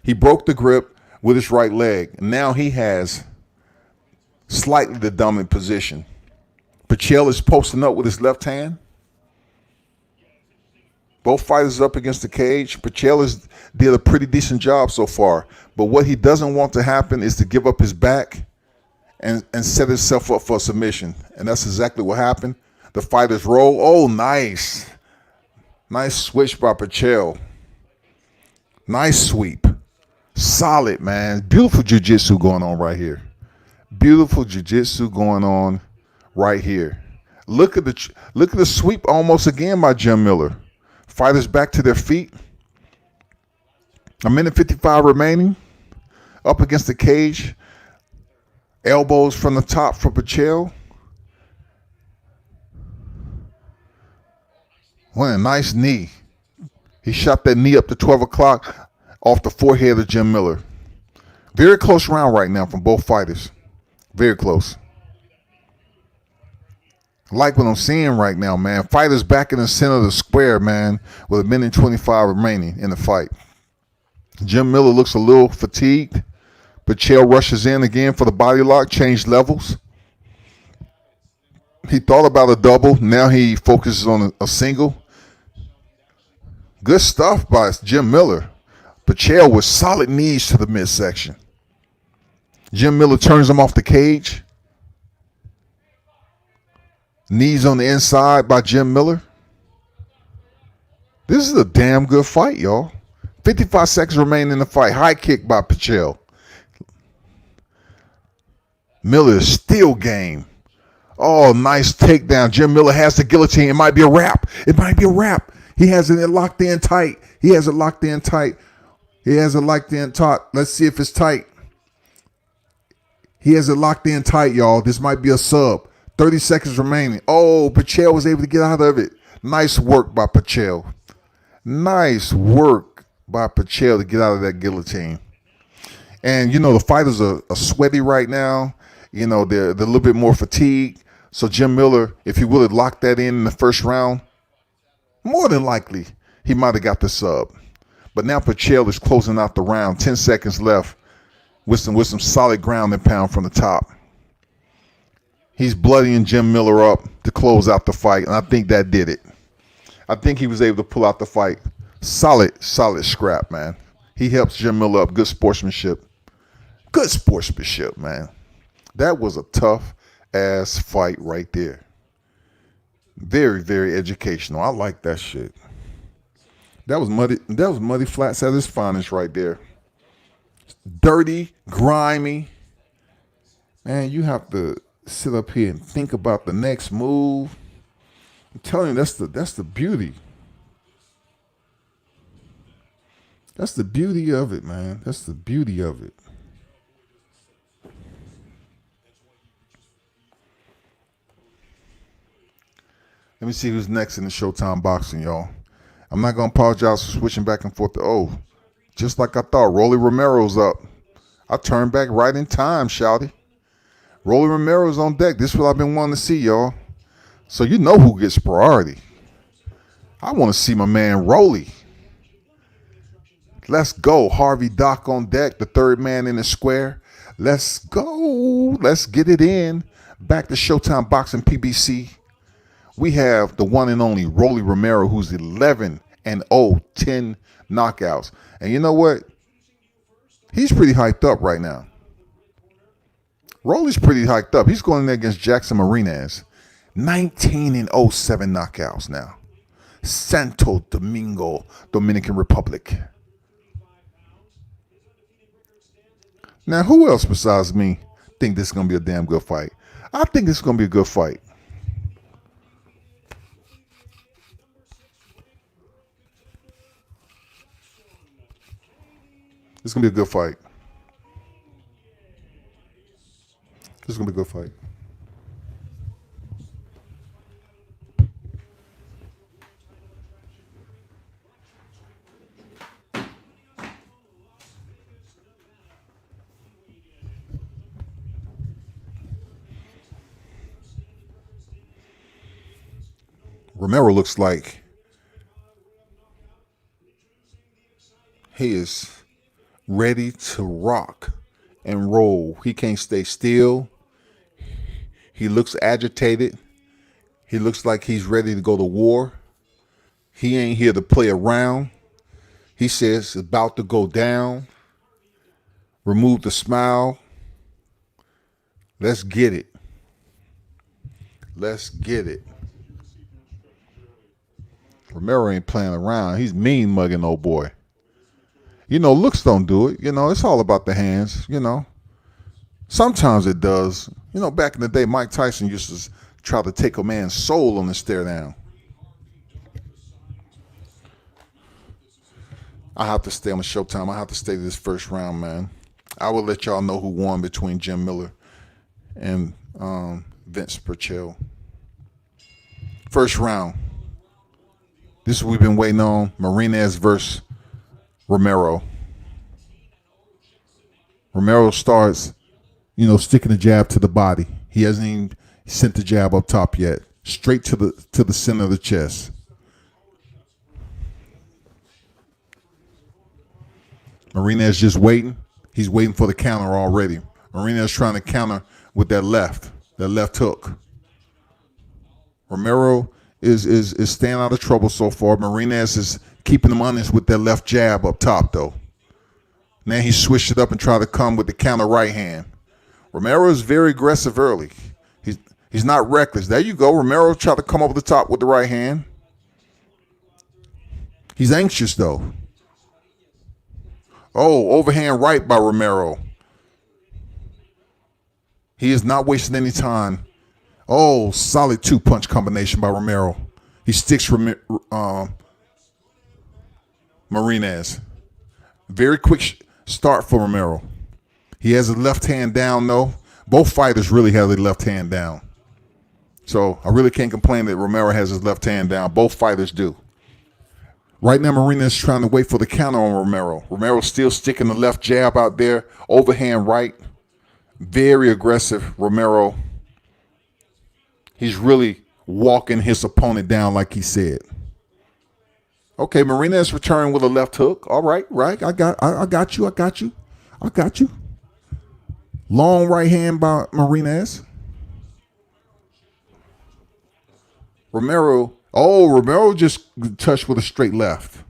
He broke the grip with his right leg. Now he has slightly the dominant position. Pichel is posting up with his left hand. Both fighters up against the cage. Pichel did a pretty decent job so far. But what he doesn't want to happen is to give up his back and set himself up for a submission. And that's exactly what happened. The fighters roll. Oh, nice. Nice switch by Pichel. Nice sweep. Solid, man. Beautiful jiu-jitsu going on right here. Beautiful jiu-jitsu going on right here. Look at the sweep almost again by Jim Miller. Fighters back to their feet. 1:55 remaining. Up against the cage. Elbows from the top for Pichel. What a nice knee. He shot that knee up to 12 o'clock off the forehead of Jim Miller. Very close round right now from both fighters. Very close. I like what I'm seeing right now, man. Fighters back in the center of the square, man, with 1:25 remaining in the fight. Jim Miller looks a little fatigued. Pichel rushes in again for the body lock, changed levels. He thought about a double. Now he focuses on a single. Good stuff by Jim Miller. Pichel with solid knees to the midsection. Jim Miller turns him off the cage. Knees on the inside by Jim Miller. This is a damn good fight, y'all. 55 seconds remain in the fight. High kick by Pichel. Miller is still game. Oh, nice takedown. Jim Miller has the guillotine. It might be a wrap. It might be a wrap. He has it locked in tight. He has it locked in tight. He has it locked in tight. Let's see if it's tight. He has it locked in tight, y'all. This might be a sub. 30 seconds remaining. Oh, Pichel was able to get out of it. Nice work by Pichel. Nice work by Pichel to get out of that guillotine. And, you know, the fighters are sweaty right now. You know, they're a little bit more fatigued. So Jim Miller, if he would have locked that in the first round, more than likely he might have got the sub. But now Pichel is closing out the round. 10 seconds left with some solid ground and pound from the top. He's bloodying Jim Miller up to close out the fight, and I think that did it. I think he was able to pull out the fight. Solid scrap, man. He helps Jim Miller up. Good sportsmanship. Good sportsmanship, man. That was a tough-ass fight right there. Very, very educational. I like that shit. That was Muddy Flats at his finest right there. Dirty, grimy. Man, you have to sit up here and think about the next move. I'm telling you, that's the beauty. That's the beauty of it, man. That's the beauty of it. Let me see who's next in the Showtime boxing, y'all. I'm not going to apologize for switching back and forth. Just like I thought, Rolly Romero's up. I turned back right in time, shouty. Rolly Romero's on deck. This is what I've been wanting to see, y'all. So you know who gets priority. I want to see my man Rolly. Let's go. Harvey Doc on deck, the third man in the square. Let's go. Let's get it in. Back to Showtime Boxing PBC. We have the one and only Rolly Romero, who's 11-0, 10 knockouts. And you know what? He's pretty hyped up right now. Rolly's pretty hyped up. He's going in there against Jackson Marinez. 19-0, 7 knockouts now. Santo Domingo, Dominican Republic. Now, who else besides me think this is going to be a damn good fight? I think this is going to be a good fight. It's going to be a good fight. This is going to be a good fight. Romero looks like he is ready to rock and roll. He can't stay still. He looks agitated. He looks like he's ready to go to war. He ain't here to play around. He says it's about to go down. Remove the smile. Let's get it. Let's get it. Romero ain't playing around. He's mean mugging old boy. You know, looks don't do it. You know, it's all about the hands, you know. Sometimes it does. You know, back in the day, Mike Tyson used to try to take a man's soul on the stare down. I have to stay on the Showtime. I have to stay to this first round, man. I will let y'all know who won between Jim Miller and Vinc Pichel. First round. This is what we've been waiting on. Marinez versus Romero. Romero starts, you know, sticking the jab to the body. He hasn't even sent the jab up top yet. Straight to the center of the chest. Marinez just waiting. He's waiting for the counter already. Marinez trying to counter with that left hook. Romero is staying out of trouble so far. Marinez is keeping him honest with that left jab up top, though. Now he switched it up and tried to come with the counter right hand. Romero is very aggressive early. He's not reckless. There you go. Romero tried to come over the top with the right hand. He's anxious, though. Oh, overhand right by Romero. He is not wasting any time. Oh, solid two-punch combination by Romero. He sticks Marinez. Very quick start for Romero. He has his left hand down, though. Both fighters really have their left hand down. So I really can't complain that Romero has his left hand down. Both fighters do. Right now, Marinez is trying to wait for the counter on Romero. Romero's still sticking the left jab out there. Overhand right. Very aggressive, Romero. He's really walking his opponent down like he said. Okay, Marinez returning with a left hook. All right, right. I got you. Long right hand by Marinez. Romero just touched with a straight left.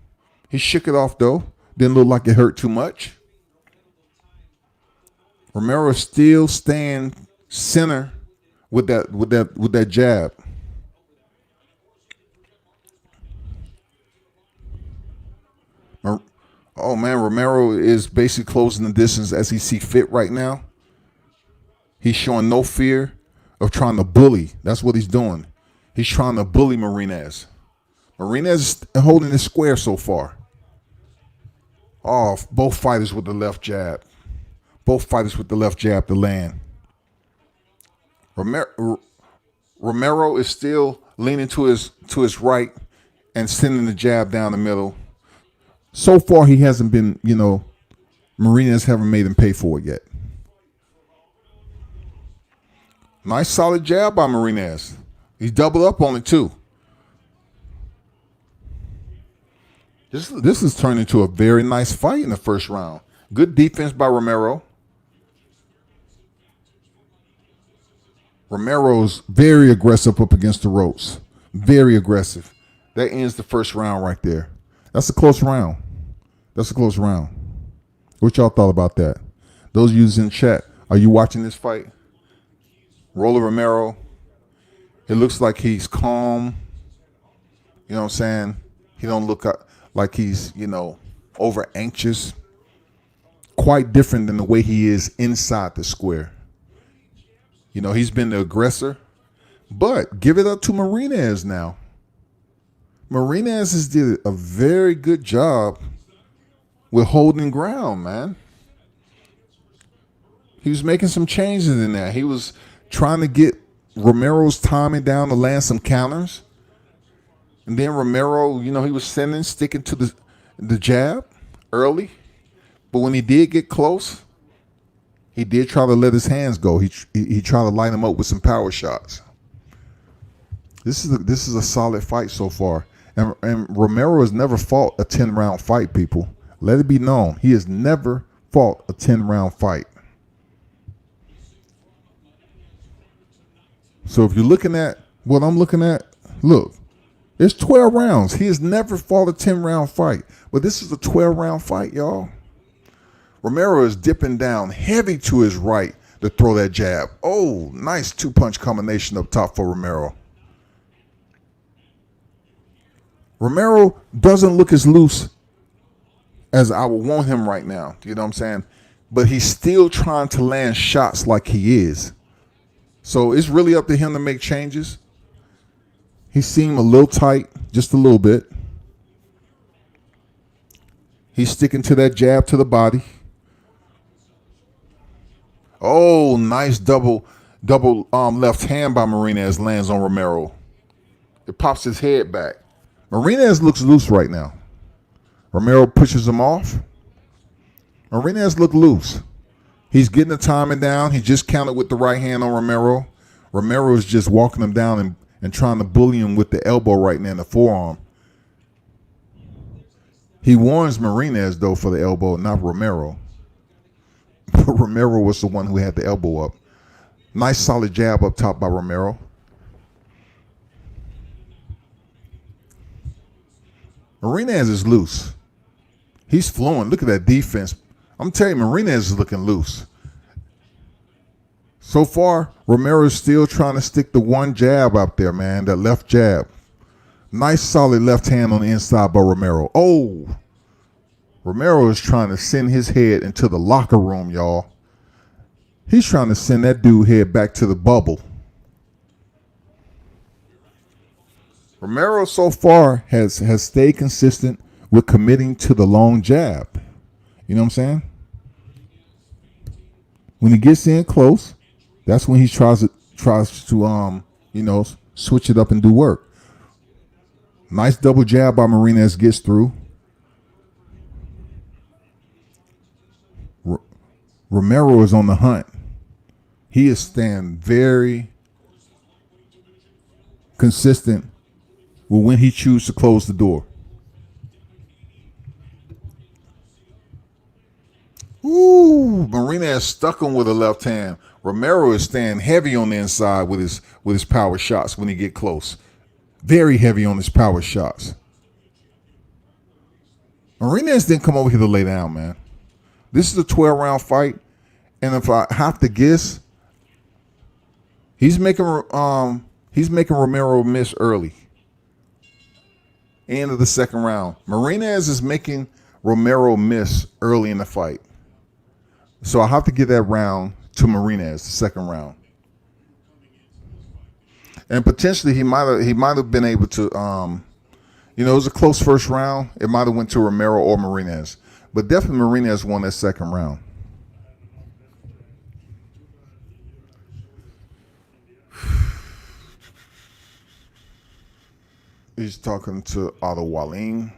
He shook it off though. Didn't look like it hurt too much. Romero still staying center with that jab. Oh man, Romero is basically closing the distance as he see fit right now. He's showing no fear of trying to bully. That's what he's doing. He's trying to bully Marinez. Marinez is holding it square so far. Oh, both fighters with the left jab. Both fighters with the left jab to land. Romero is still leaning to his right and sending the jab down the middle. So far, he hasn't been, Marinez haven't made him pay for it yet. Nice solid jab by Marinez. He doubled up on it too. This has turned into a very nice fight in the first round. Good defense by Romero. Romero's very aggressive up against the ropes. Very aggressive. That ends the first round right there. That's a close round. What y'all thought about that? Those of you in chat, are you watching this fight? Roller Romero. It looks like he's calm. You know what I'm saying? He don't look like he's, over anxious. Quite different than the way he is inside the square. He's been the aggressor. But give it up to Marinez now. Marinez has did a very good job with holding ground, man. He was making some changes in there. He was trying to get Romero's timing down to land some counters. And then Romero, he was sticking to the jab early. But when he did get close, he did try to let his hands go. He tried to line him up with some power shots. This is a solid fight so far. And Romero has never fought a 10-round fight, people. Let it be known. He has never fought a 10-round fight. So if you're looking at what I'm looking at, look, it's 12 rounds. He has never fought a 10-round fight. But this is a 12-round fight, y'all. Romero is dipping down heavy to his right to throw that jab. Oh, nice two-punch combination up top for Romero. Romero doesn't look as loose as I would want him right now. You know what I'm saying? But he's still trying to land shots like he is. So it's really up to him to make changes. He seemed a little tight, just a little bit. He's sticking to that jab to the body. Oh, nice double left hand by Marinez lands on Romero. It pops his head back. Marinez looks loose right now. Romero pushes him off. Marinez looked loose. He's getting the timing down. He just countered with the right hand on Romero. Romero is just walking him down and trying to bully him with the elbow right now in the forearm. He warns Marinez, though, for the elbow, not Romero. Romero was the one who had the elbow up. Nice solid jab up top by Romero. Marinez is loose. He's flowing. Look at that defense. I'm telling you, Marinez is looking loose. So far, Romero is still trying to stick the one jab out there, man, that left jab. Nice solid left hand on the inside by Romero. Oh, Romero is trying to send his head into the locker room, y'all. He's trying to send that dude head back to the bubble. Romero so far has stayed consistent with committing to the long jab. You know what I'm saying? When he gets in close, that's when he tries to switch it up and do work. Nice double jab by Marinez gets through. Romero is on the hunt. He is staying very consistent with when he chooses to close the door. Ooh, Marinez stuck him with a left hand. Romero is staying heavy on the inside with his power shots when he get close. Very heavy on his power shots. Marinez didn't come over here to lay down, man. This is a 12-round fight, and if I have to guess, he's making Romero miss early. End of the second round. Marinez is making Romero miss early in the fight. So I have to give that round to Marinez, the second round. And potentially he might have been able to it was a close first round. It might have went to Romero or Marinez. But definitely Marinez won that second round. He's talking to Otto Wallin.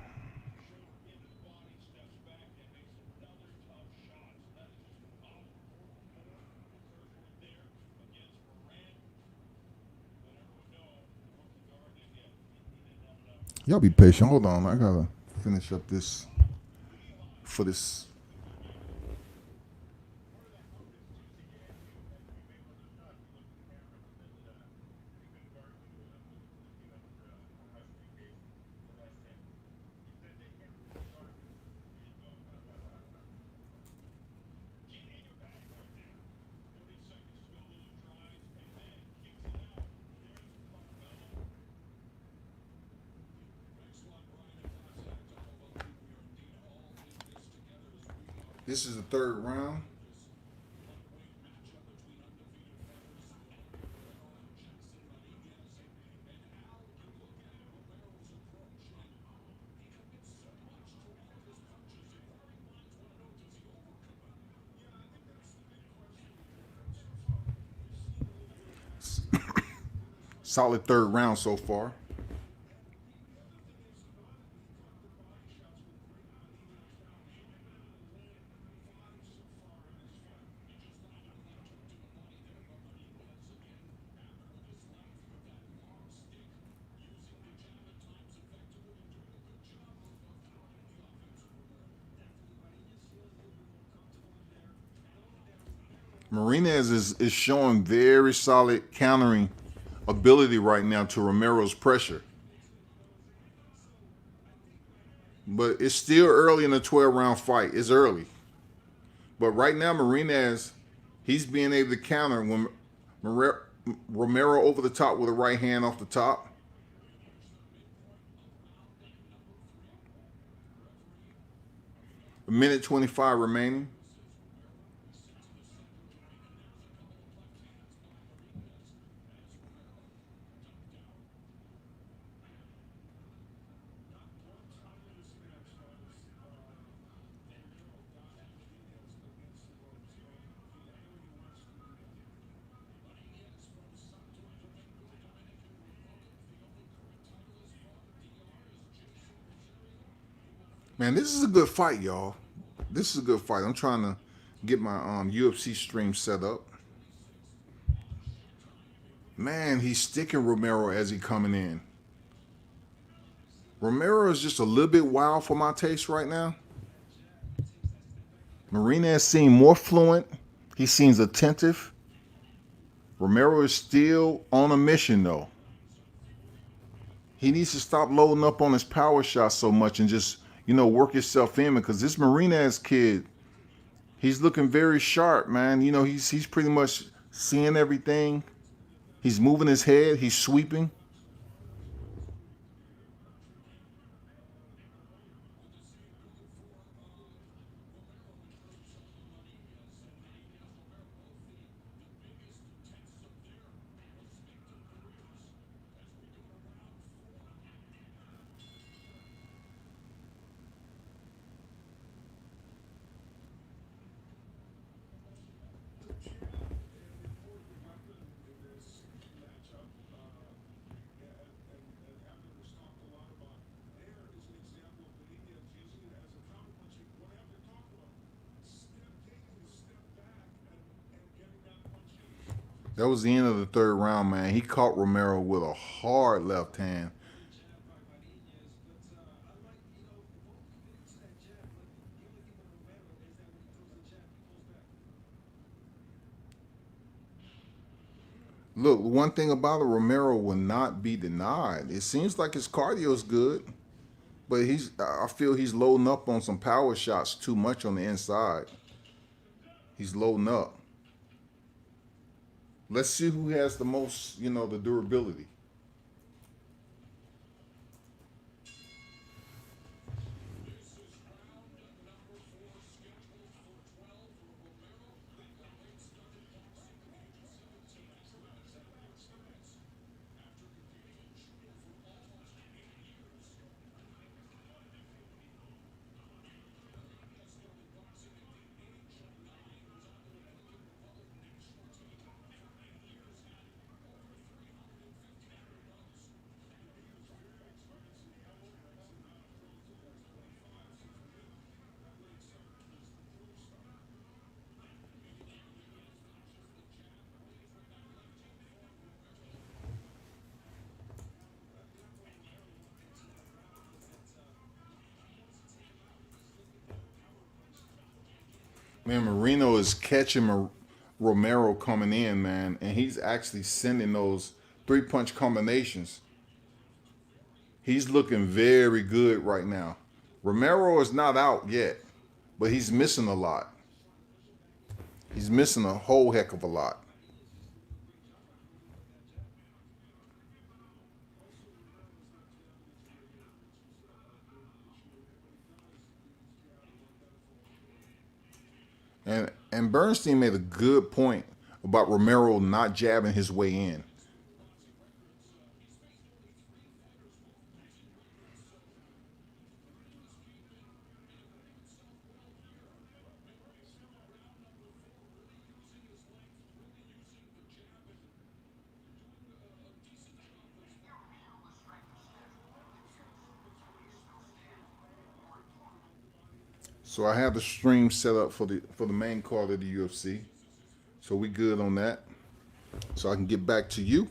Y'all be patient. Hold on. I gotta finish up this for this. This is the third round. Solid third round so far. Marinez is showing very solid countering ability right now to Romero's pressure. But it's still early in the 12-round fight. It's early. But right now, Marinez, he's being able to counter when Romero over the top with a right hand off the top. A minute 25 remaining. Man, this is a good fight, y'all. This is a good fight. I'm trying to get my UFC stream set up. Man, he's sticking Romero as he coming in. Romero is just a little bit wild for my taste right now. Marinez seems more fluent. He seems attentive. Romero is still on a mission, though. He needs to stop loading up on his power shots so much and just, work himself in, because this Marinez kid, he's looking very sharp, man. He's pretty much seeing everything. He's moving his head. He's sweeping. That was the end of the third round, man. He caught Romero with a hard left hand. Look, one thing about it, Romero will not be denied. It seems like his cardio's good, but I feel he's loading up on some power shots too much on the inside. He's loading up. Let's see who has the most, the durability. Man, Marino is catching Romero coming in, man, and he's actually sending those three-punch combinations. He's looking very good right now. Romero is not out yet, but he's missing a lot. He's missing a whole heck of a lot. And Bernstein made a good point about Romero not jabbing his way in. So I have the stream set up for the main card of the UFC. So we good on that. So I can get back to you.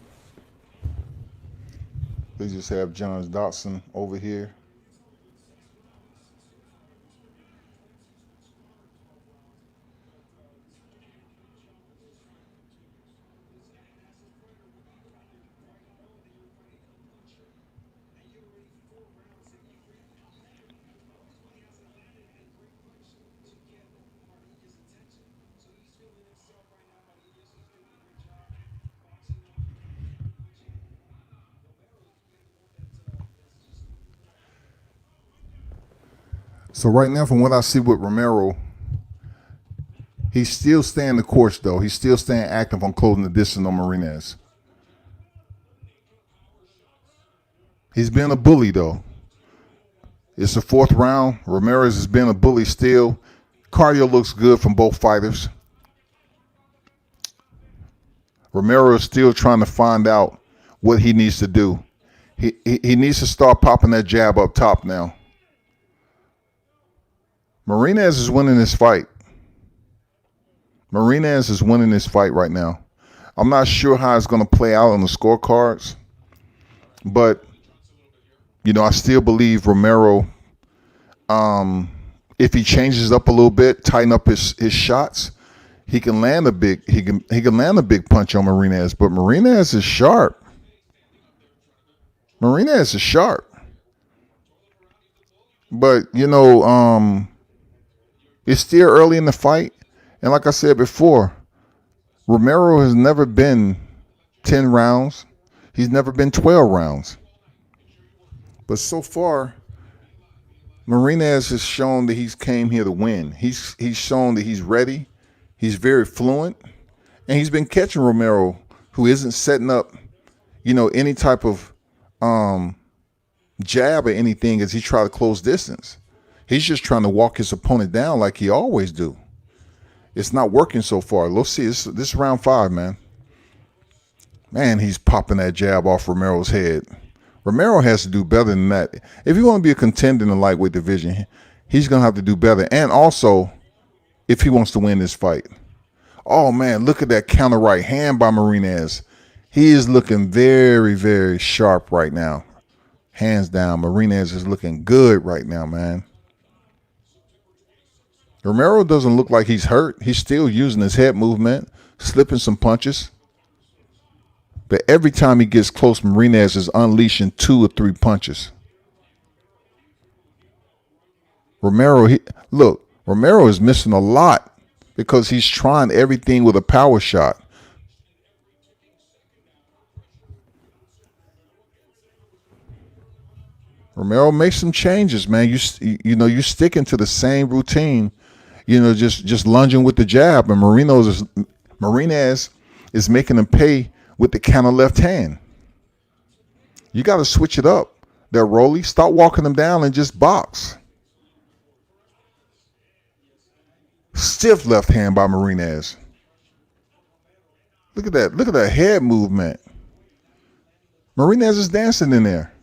They just have John Dodson over here. So right now, from what I see with Romero, he's still staying the course, though. He's still staying active on closing the distance on Marinez. He's been a bully, though. It's the fourth round. Ramirez has been a bully still. Cardio looks good from both fighters. Romero is still trying to find out what he needs to do. He needs to start popping that jab up top now. Marinez is winning this fight. Marinez is winning this fight right now. I'm not sure how it's going to play out on the scorecards, but you know, I still believe Romero, if he changes up a little bit, tighten up his shots, he can land a big land a big punch on Marinez. But Marinez is sharp. Marinez is sharp. But you know, it's still early in the fight, and like I said before, Romero has never been 10 rounds. He's never been 12 rounds. But so far, Marinez has shown that he's came here to win. He's shown that he's ready. He's very fluent, and he's been catching Romero, who isn't setting up, you know, any type of jab or anything as he try to close distance. He's just trying to walk his opponent down like he always do. It's not working so far. Let's see. This is round 5, man. Man, he's popping that jab off Romero's head. Romero has to do better than that. If you want to be a contender in the lightweight division, he's going to have to do better. And also, if he wants to win this fight. Oh, man, look at that counter right hand by Marinez. He is looking very, very sharp right now. Hands down, Marinez is looking good right now, man. Romero doesn't look like he's hurt. He's still using his head movement, slipping some punches. But every time he gets close, Marinez is unleashing 2 or 3 punches. Romero is missing a lot because he's trying everything with a power shot. Romero makes some changes, man. You know, you're sticking to the same routine. You know, just lunging with the jab, and Marinez is making him pay with the counter left hand. You got to switch it up. There, Rolly, start walking them down and just box. Stiff left hand by Marinez. Look at that. Look at that head movement. Marinez is dancing in there.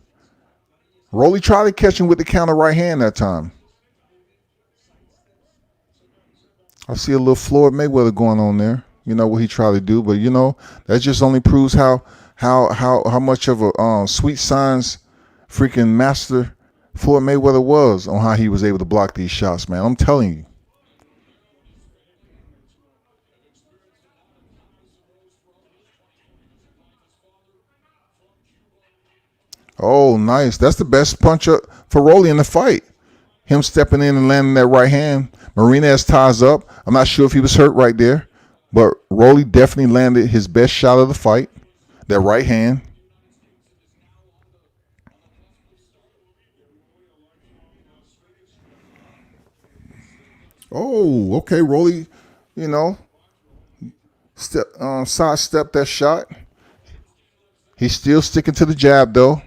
Rolly tried to catch him with the counter right hand that time. I see a little Floyd Mayweather going on there. You know what he tried to do, but you know that just only proves how much of a sweet science freaking master Floyd Mayweather was on how he was able to block these shots, man. I'm telling you. Oh, nice. That's the best puncher for Rolly in the fight. Him stepping in and landing that right hand. Marinez ties up. I'm not sure if he was hurt right there, but Rolly definitely landed his best shot of the fight. That right hand. Oh, okay. Rolly you know, sidestep that shot. He's still sticking to the jab, though.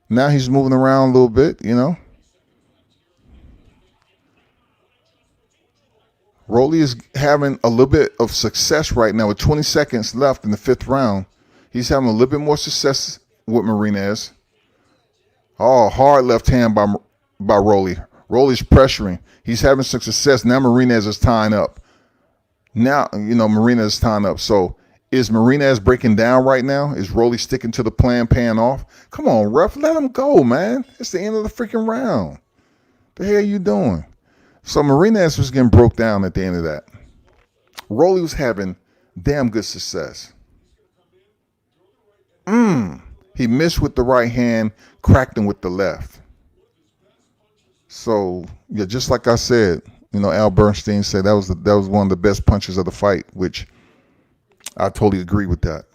Now he's moving around a little bit, you know. Rolly is having a little bit of success right now with 20 seconds left in the 5th round. He's having a little bit more success with Marinez. Oh, hard left hand by Rolly. Rolly's pressuring. He's having some success. Now Marinez is tying up. Now, you know, Marinez is tying up. So is Marinez breaking down right now? Is Rolly sticking to the plan, paying off? Come on, ref, let him go, man. It's the end of the freaking round. The hell are you doing? So Marinez was getting broke down at the end of that. Rolly was having damn good success. He missed with the right hand, cracked him with the left. So, yeah, just like I said, you know, Al Bernstein said that was one of the best punches of the fight, which I totally agree with that.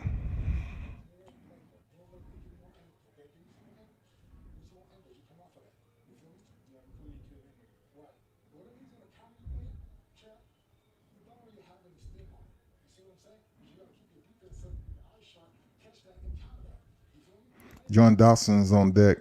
John Dodson's on deck.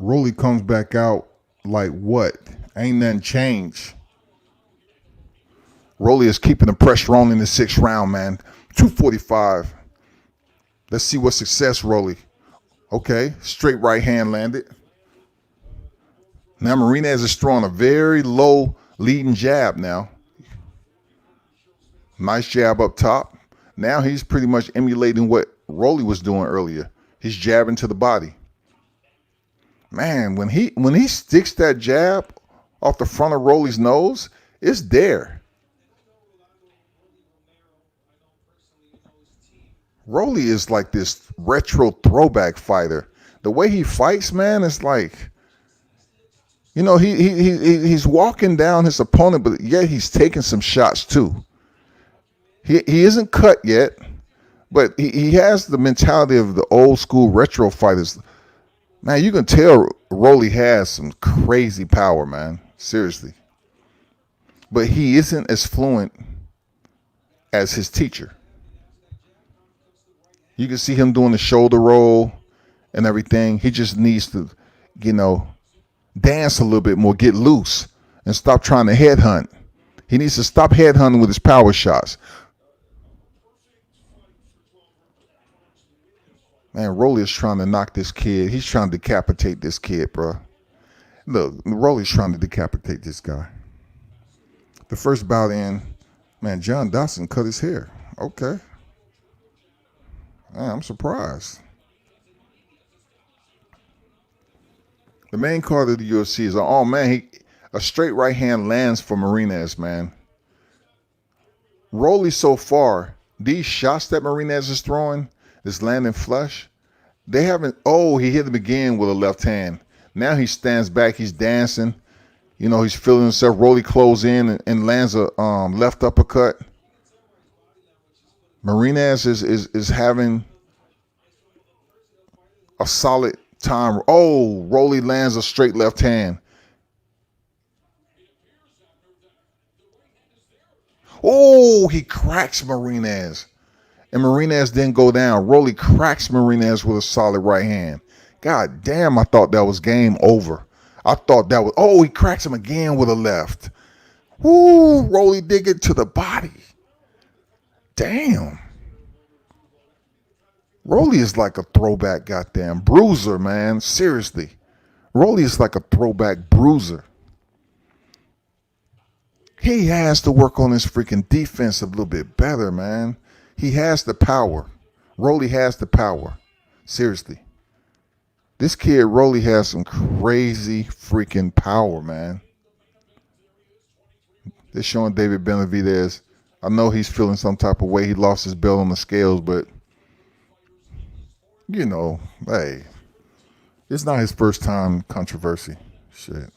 Rolly comes back out like what? Ain't nothing changed. Rolly is keeping the pressure on in the 6th round, man. 245. Let's see what success Rolly. Okay, straight right hand landed. Now Marinez is throwing a very low leading jab now. Nice jab up top. Now he's pretty much emulating what Rolly was doing earlier. He's jabbing to the body. Man, when he sticks that jab off the front of Rolly's nose, it's there. Rolly is like this retro throwback fighter. The way he fights, man, is like, you know, he's walking down his opponent, but yet he's taking some shots too. He isn't cut yet, but he has the mentality of the old school retro fighters. Man, you can tell Rolly has some crazy power, man. Seriously. But he isn't as fluent as his teacher. You can see him doing the shoulder roll and everything. He just needs to, you know, dance a little bit more, get loose, and stop trying to headhunt. He needs to stop headhunting with his power shots. Man, Rolly is trying to knock this kid. He's trying to decapitate this kid, bro. Look, Rolly's trying to decapitate this guy. The first bout in, man, John Dodson cut his hair. Okay. Man, I'm surprised. The main card of the UFC is, oh man, a straight right hand lands for Marinez, man. Rolly so far, these shots that Marinez is throwing, this landing flush, they haven't, he hit him again with a left hand. Now he stands back, he's dancing. You know, he's feeling himself. Rolly close in and lands a left uppercut. Marinez is having a solid time. Oh, Rolly lands a straight left hand. Oh, he cracks Marinez. And Marinez didn't go down. Rolly cracks Marinez with a solid right hand. God damn, I thought that was game over. I thought that was, he cracks him again with a left. Woo, Rolly did get to the body. Damn. Rolly is like a throwback goddamn bruiser, man. Seriously. Rolly is like a throwback bruiser. He has to work on his freaking defense a little bit better, man. He has the power. Rolly has the power. Seriously. This kid, Rolly, has some crazy freaking power, man. They're showing David Benavidez. I know he's feeling some type of way. He lost his belt on the scales, but, you know, hey, it's not his first time controversy. Shit.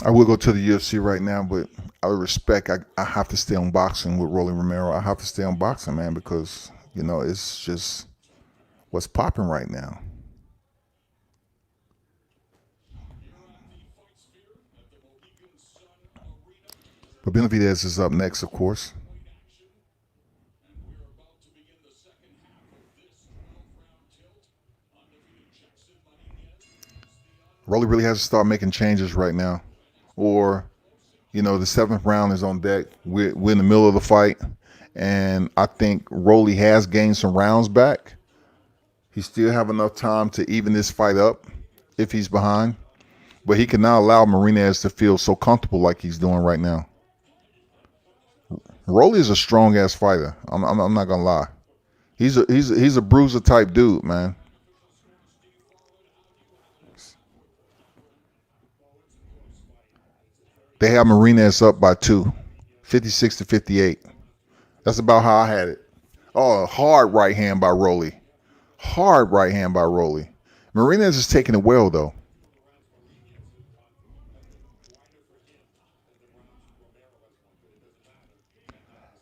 I will go to the UFC right now, but out of respect, I have to stay on boxing with Rolly Romero. I have to stay on boxing, man, because, you know, it's just what's popping right now. But Benavidez is up next, of course. Rolly really has to start making changes right now. Or, you know, the 7th round is on deck. We're in the middle of the fight. And I think Rolly has gained some rounds back. He still have enough time to even this fight up if he's behind. But he cannot allow Marinez to feel so comfortable like he's doing right now. Rolly is a strong-ass fighter. I'm not going to lie. He's a bruiser type dude, man. They have Marinez up by 2, 56-58. That's about how I had it. Oh, hard right hand by Rolly. Hard right hand by Rolly. Marinez is taking it well, though.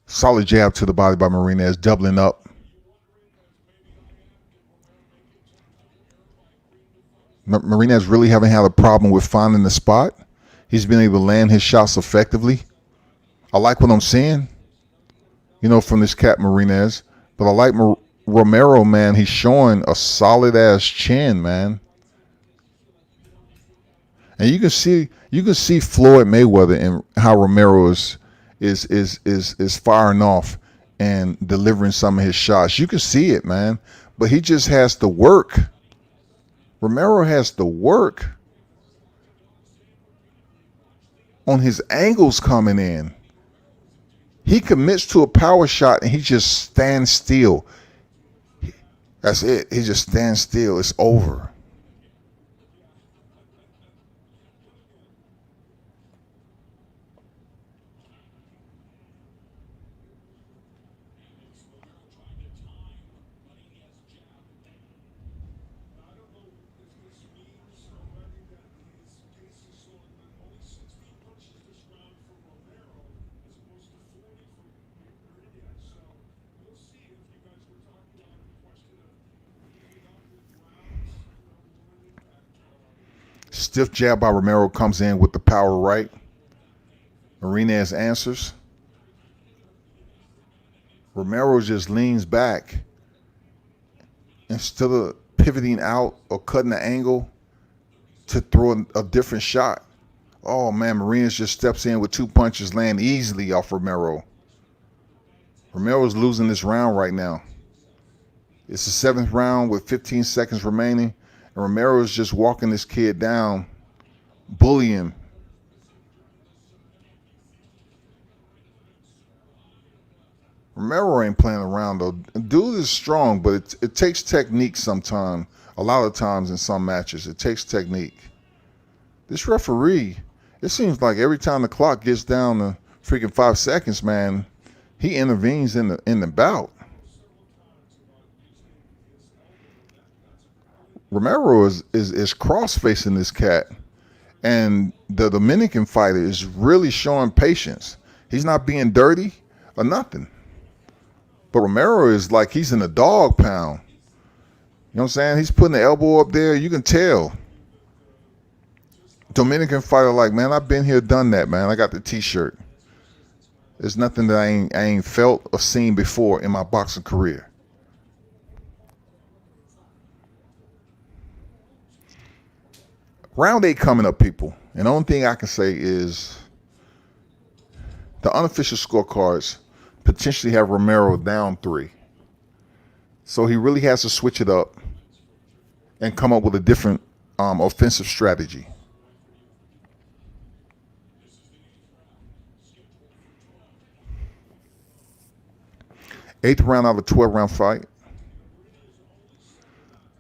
Solid jab to the body by Marinez, doubling up. Marinez really haven't had a problem with finding the spot. He's been able to land his shots effectively. I like what I'm seeing, you know, from this cat Marinez. But I like Romero, man. He's showing a solid-ass chin, man. And you can see Floyd Mayweather and how Romero is firing off and delivering some of his shots. You can see it, man. But he just has to work. Romero has to work on his angles coming in. He commits to a power shot and he just stands still. That's it. He just stands still. It's over. Stiff jab by Romero comes in with the power right. Marinez answers. Romero just leans back. Instead of pivoting out or cutting the angle to throw a different shot. Oh, man, Marinez just steps in with 2 punches, land easily off Romero. Romero's losing this round right now. It's the 7th round with 15 seconds remaining. And Romero is just walking this kid down, bullying him. Romero ain't playing around, though. Dude is strong, but it takes technique sometimes. A lot of times in some matches, it takes technique. This referee, it seems like every time the clock gets down to freaking 5 seconds, man, he intervenes in the bout. Romero is cross-facing this cat, and the Dominican fighter is really showing patience. He's not being dirty or nothing. But Romero is like he's in a dog pound. You know what I'm saying? He's putting the elbow up there. You can tell. Dominican fighter like, man, I've been here, done that, man. I got the T-shirt. There's nothing that I ain't felt or seen before in my boxing career. Round 8 coming up, people. And the only thing I can say is the unofficial scorecards potentially have Romero down 3. So he really has to switch it up and come up with a different offensive strategy. Eighth round out of a 12-round fight.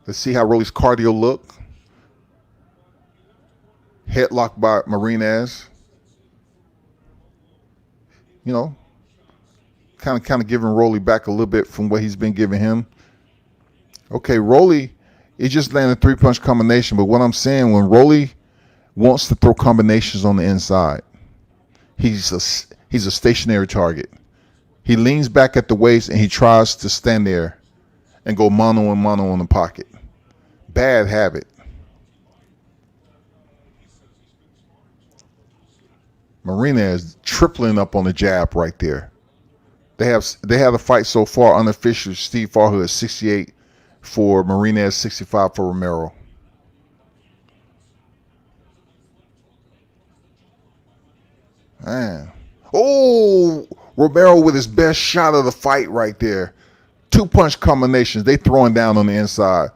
Let's see how Rolly's cardio look. Headlock by Marinez. you know, kind of giving Rolly back a little bit from what he's been giving him. Okay, Rolly, he just landed a 3-punch combination, but what I'm saying, when Rolly wants to throw combinations on the inside, he's a stationary target. He leans back at the waist and he tries to stand there and go mano and mano in the pocket. Bad habit. Marina is tripling up on the jab right there. They have a fight so far unofficial. Steve Farhood is 68 for Marina, 65 for Romero. Man. Oh, Romero with his best shot of the fight right there. 2-punch combinations. They throwing down on the inside.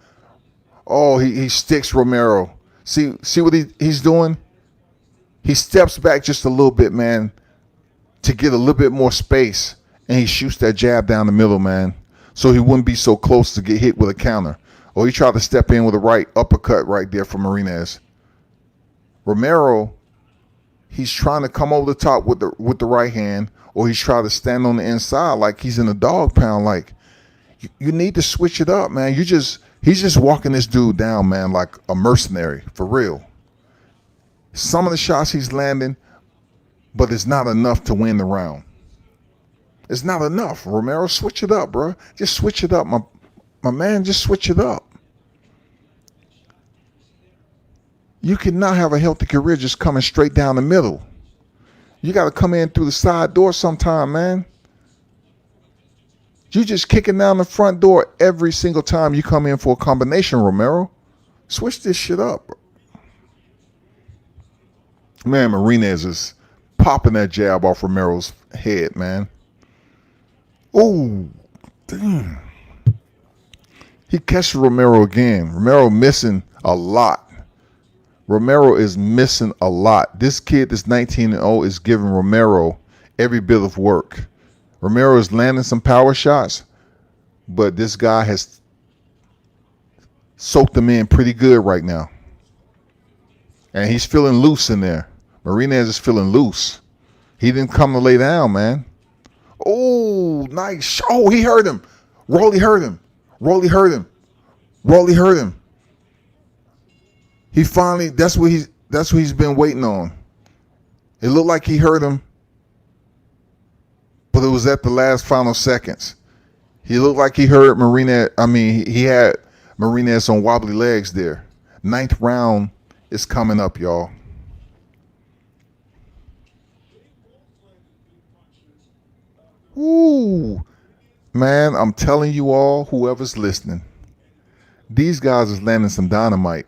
Oh, he sticks Romero. See what he's doing? He steps back just a little bit, man, to get a little bit more space, and he shoots that jab down the middle, man, so he wouldn't be so close to get hit with a counter. Or he tried to step in with a right uppercut right there for Marinez. Romero, he's trying to come over the top with the right hand, or he's trying to stand on the inside like he's in a dog pound. Like, you need to switch it up, man. He's just walking this dude down, man, like a mercenary, for real. Some of the shots he's landing, but it's not enough to win the round. It's not enough. Romero, switch it up, bro. Just switch it up, my man. Just switch it up. You cannot have a healthy career just coming straight down the middle. You got to come in through the side door sometime, man. You just kicking down the front door every single time you come in for a combination, Romero. Switch this shit up, bro. Man, Marinez is popping that jab off Romero's head, man. Oh, damn. He catches Romero again. Romero missing a lot. Romero is missing a lot. This kid that's 19-0 is giving Romero every bit of work. Romero is landing some power shots, but this guy has soaked them in pretty good right now. And he's feeling loose in there. Marinez is feeling loose. He didn't come to lay down, man. Oh, nice. Oh, he hurt him. Rolly hurt him. Rolly hurt him. Rolly hurt him. He finally, that's what he's been waiting on. It looked like he hurt him, but it was at the last final seconds. He looked like he hurt Marinez. I mean, he had Marinez on wobbly legs there. 9th round is coming up, y'all. Ooh, man, I'm telling you all, whoever's listening, these guys is landing some dynamite.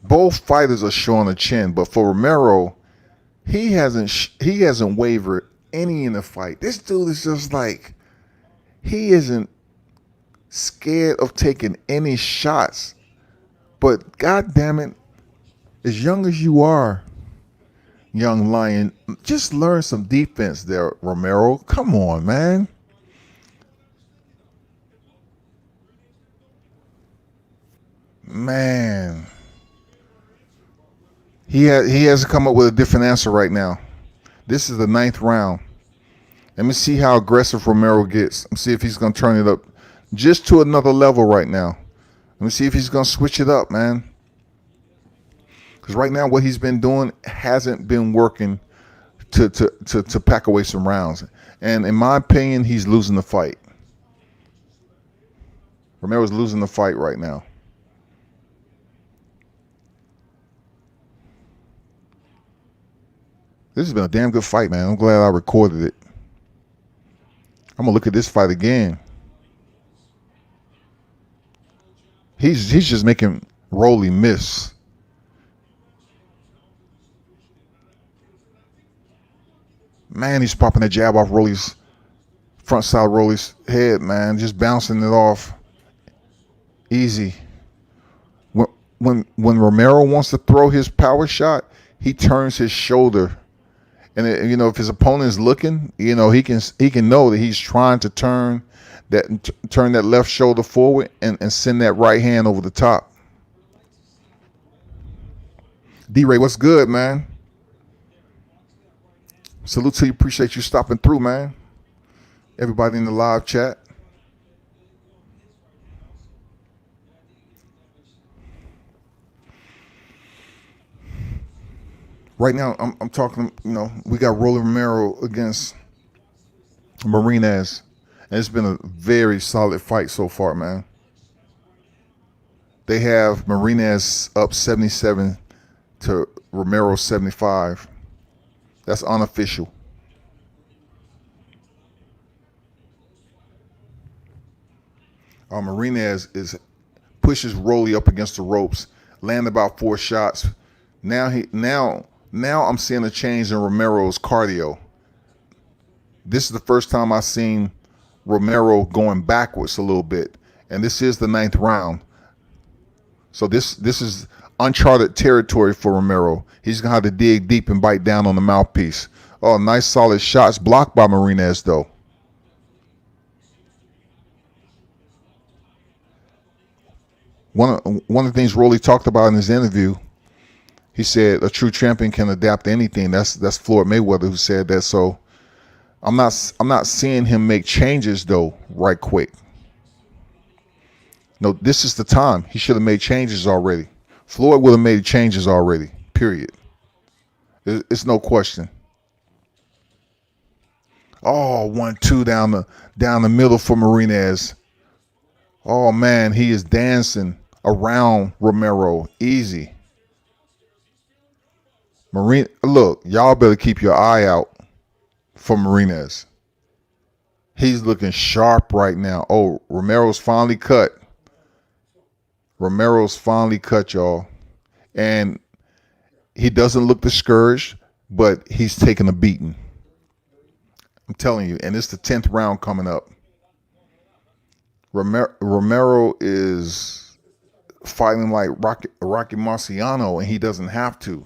Both fighters are showing a chin, but for Romero, he hasn't wavered any in the fight. This dude is just like, he isn't scared of taking any shots. But God damn it, as young as you are, young lion, just learn some defense there, Romero. Come on, man. Man. He has to come up with a different answer right now. This is the 9th round. Let me see how aggressive Romero gets. Let me see if he's going to turn it up just to another level right now. Let me see if he's going to switch it up, man. Because right now what he's been doing hasn't been working to pack away some rounds. And in my opinion, he's losing the fight. Romero's losing the fight right now. This has been a damn good fight, man. I'm glad I recorded it. I'm going to look at this fight again. He's just making Rolly miss. Man, he's popping that jab off Rolly's front side Rolly's head, man. Just bouncing it off. Easy. When Romero wants to throw his power shot, he turns his shoulder. And if his opponent is looking, he can know that he's trying to turn that left shoulder forward and send that right hand over the top. D-Ray, what's good, man? Salute to you. Appreciate you stopping through, man. Everybody in the live chat. Right now, I'm talking, we got Rolly Romero against Marinez. And it's been a very solid fight so far, man. They have Marinez up 77 to Romero 75. That's unofficial. Marinez pushes Rolly up against the ropes, land about 4 shots. Now I'm seeing a change in Romero's cardio. This is the first time I've seen Romero going backwards a little bit, and this is the 9th round. So this is uncharted territory for Romero. He's gonna have to dig deep and bite down on the mouthpiece. Oh, nice solid shots blocked by Marinez though. One of the things Rolly talked about in his interview, he said a true champion can adapt to anything. That's Floyd Mayweather who said that. So I'm not seeing him make changes though right quick. No, this is the time. He should have made changes already. Floyd would have made changes already. Period. It's no question. Oh, 1-2 down the middle for Marinez. Oh man, he is dancing around Romero. Easy. Look, y'all better keep your eye out for Marinez. He's looking sharp right now. Oh, Romero's finally cut. Romero's finally cut, y'all. And he doesn't look discouraged, but he's taking a beating. I'm telling you, and it's the 10th round coming up. Romero is fighting like Rocky Marciano, and he doesn't have to.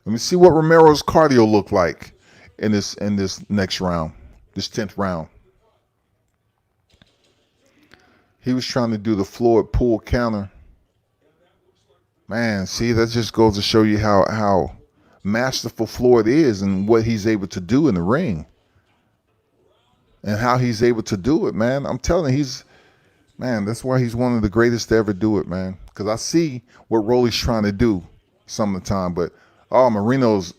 Let me see what Romero's cardio looked like in this next round, this 10th round. He was trying to do the Floyd pull counter. Man, see, that just goes to show you how masterful Floyd is and what he's able to do in the ring. And how he's able to do it, man. I'm telling you, that's why he's one of the greatest to ever do it, man. Because I see what Rolly's trying to do some of the time, but Marinez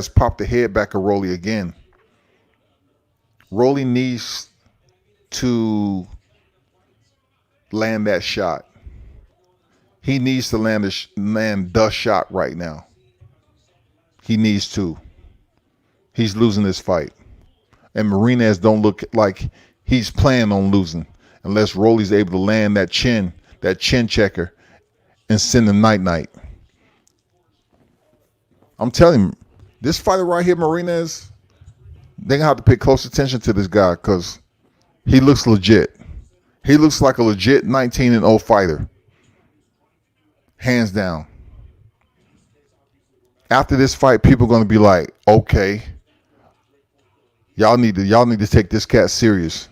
popped the head back of Rolly again. Rolly needs to land that shot. He needs to land the shot right now. He needs to. He's losing this fight. And Marinez don't look like he's planning on losing unless Rolly's able to land that chin checker and send him night-night. I'm telling you, this fighter right here, Marinez, they're going to have to pay close attention to this guy because he looks legit. He looks like a legit 19-0 fighter. Hands down. After this fight, people are going to be like, okay, y'all need to take this cat serious.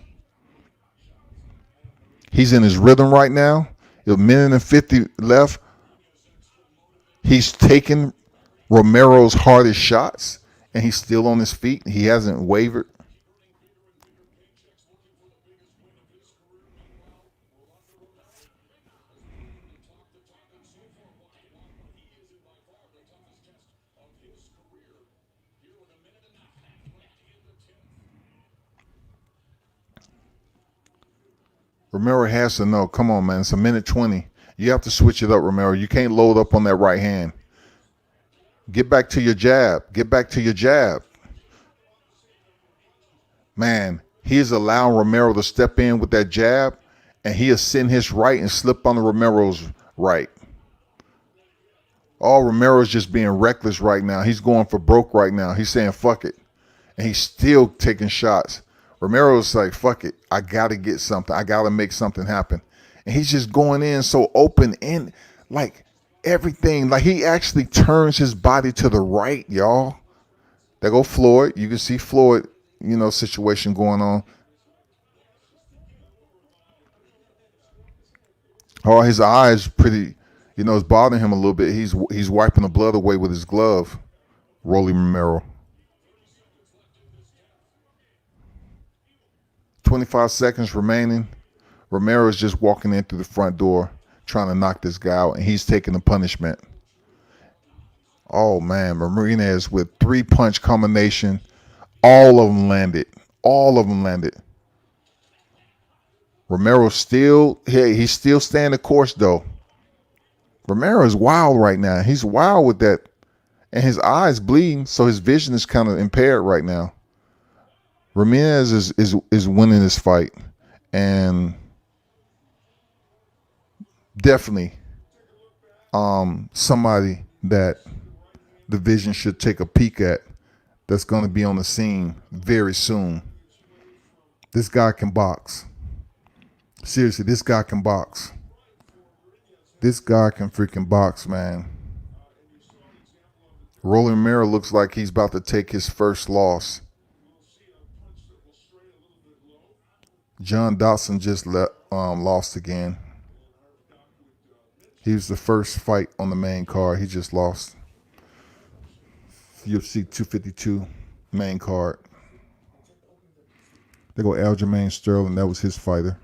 He's in his rhythm right now. A minute and 50 left. He's taking Romero's hardest shots, and he's still on his feet. He hasn't wavered. Romero has to know, come on, man, it's a minute 20. You have to switch it up, Romero. You can't load up on that right hand. Get back to your jab. Get back to your jab. Man, he is allowing Romero to step in with that jab, and he is sitting his right and slip on the Romero's right. Oh, Romero's just being reckless right now. He's going for broke right now. He's saying, fuck it. And he's still taking shots. Romero's like, fuck it. I got to get something. I got to make something happen. And he's just going in so open and like everything. Like he actually turns his body to the right, y'all. There go Floyd. You can see Floyd, situation going on. Oh, his eyes pretty, it's bothering him a little bit. He's wiping the blood away with his glove. Rolly Romero. 25 seconds remaining. Romero is just walking in through the front door, trying to knock this guy out, and he's taking the punishment. Oh man, Marinez with 3-punch combination. All of them landed. All of them landed. Romero he's still staying the course though. Romero is wild right now. He's wild with that. And his eyes bleeding, so his vision is kind of impaired right now. Ramirez is winning this fight. And definitely somebody that the vision should take a peek at, that's going to be on the scene very soon. This guy can box. Seriously, this guy can box. This guy can freaking box, man. Rolly Romero looks like he's about to take his first loss. John Dodson just lost again. He was the first fight on the main card. He just lost. UFC 252 main card. They go Aljamain Sterling. That was his fighter.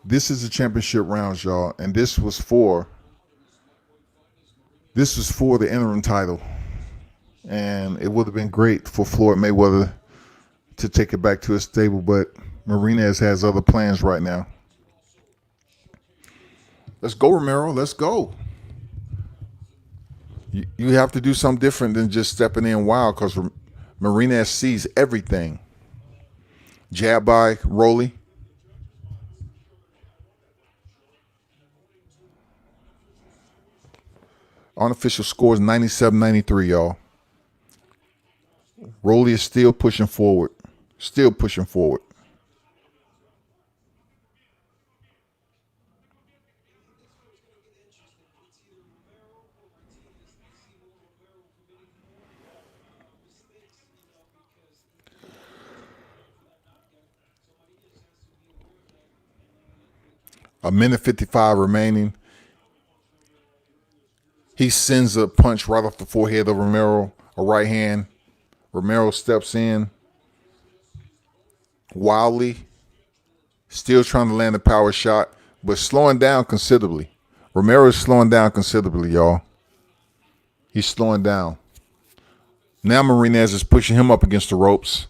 This is the championship rounds, y'all, and this was for the interim title, and it would have been great for Floyd Mayweather to take it back to his stable, but Marinez has other plans right now. Let's go, Romero. Let's go. You have to do something different than just stepping in wild, because Marinez sees everything. Jab by Rolly. Unofficial score is 97-93, y'all. Rolly is still pushing forward. Still pushing forward. A minute 55 remaining. He sends a punch right off the forehead of Romero, a right hand. Romero steps in wildly, still trying to land a power shot, but slowing down considerably. Romero is slowing down considerably, y'all. He's slowing down. Now Marinez is pushing him up against the ropes.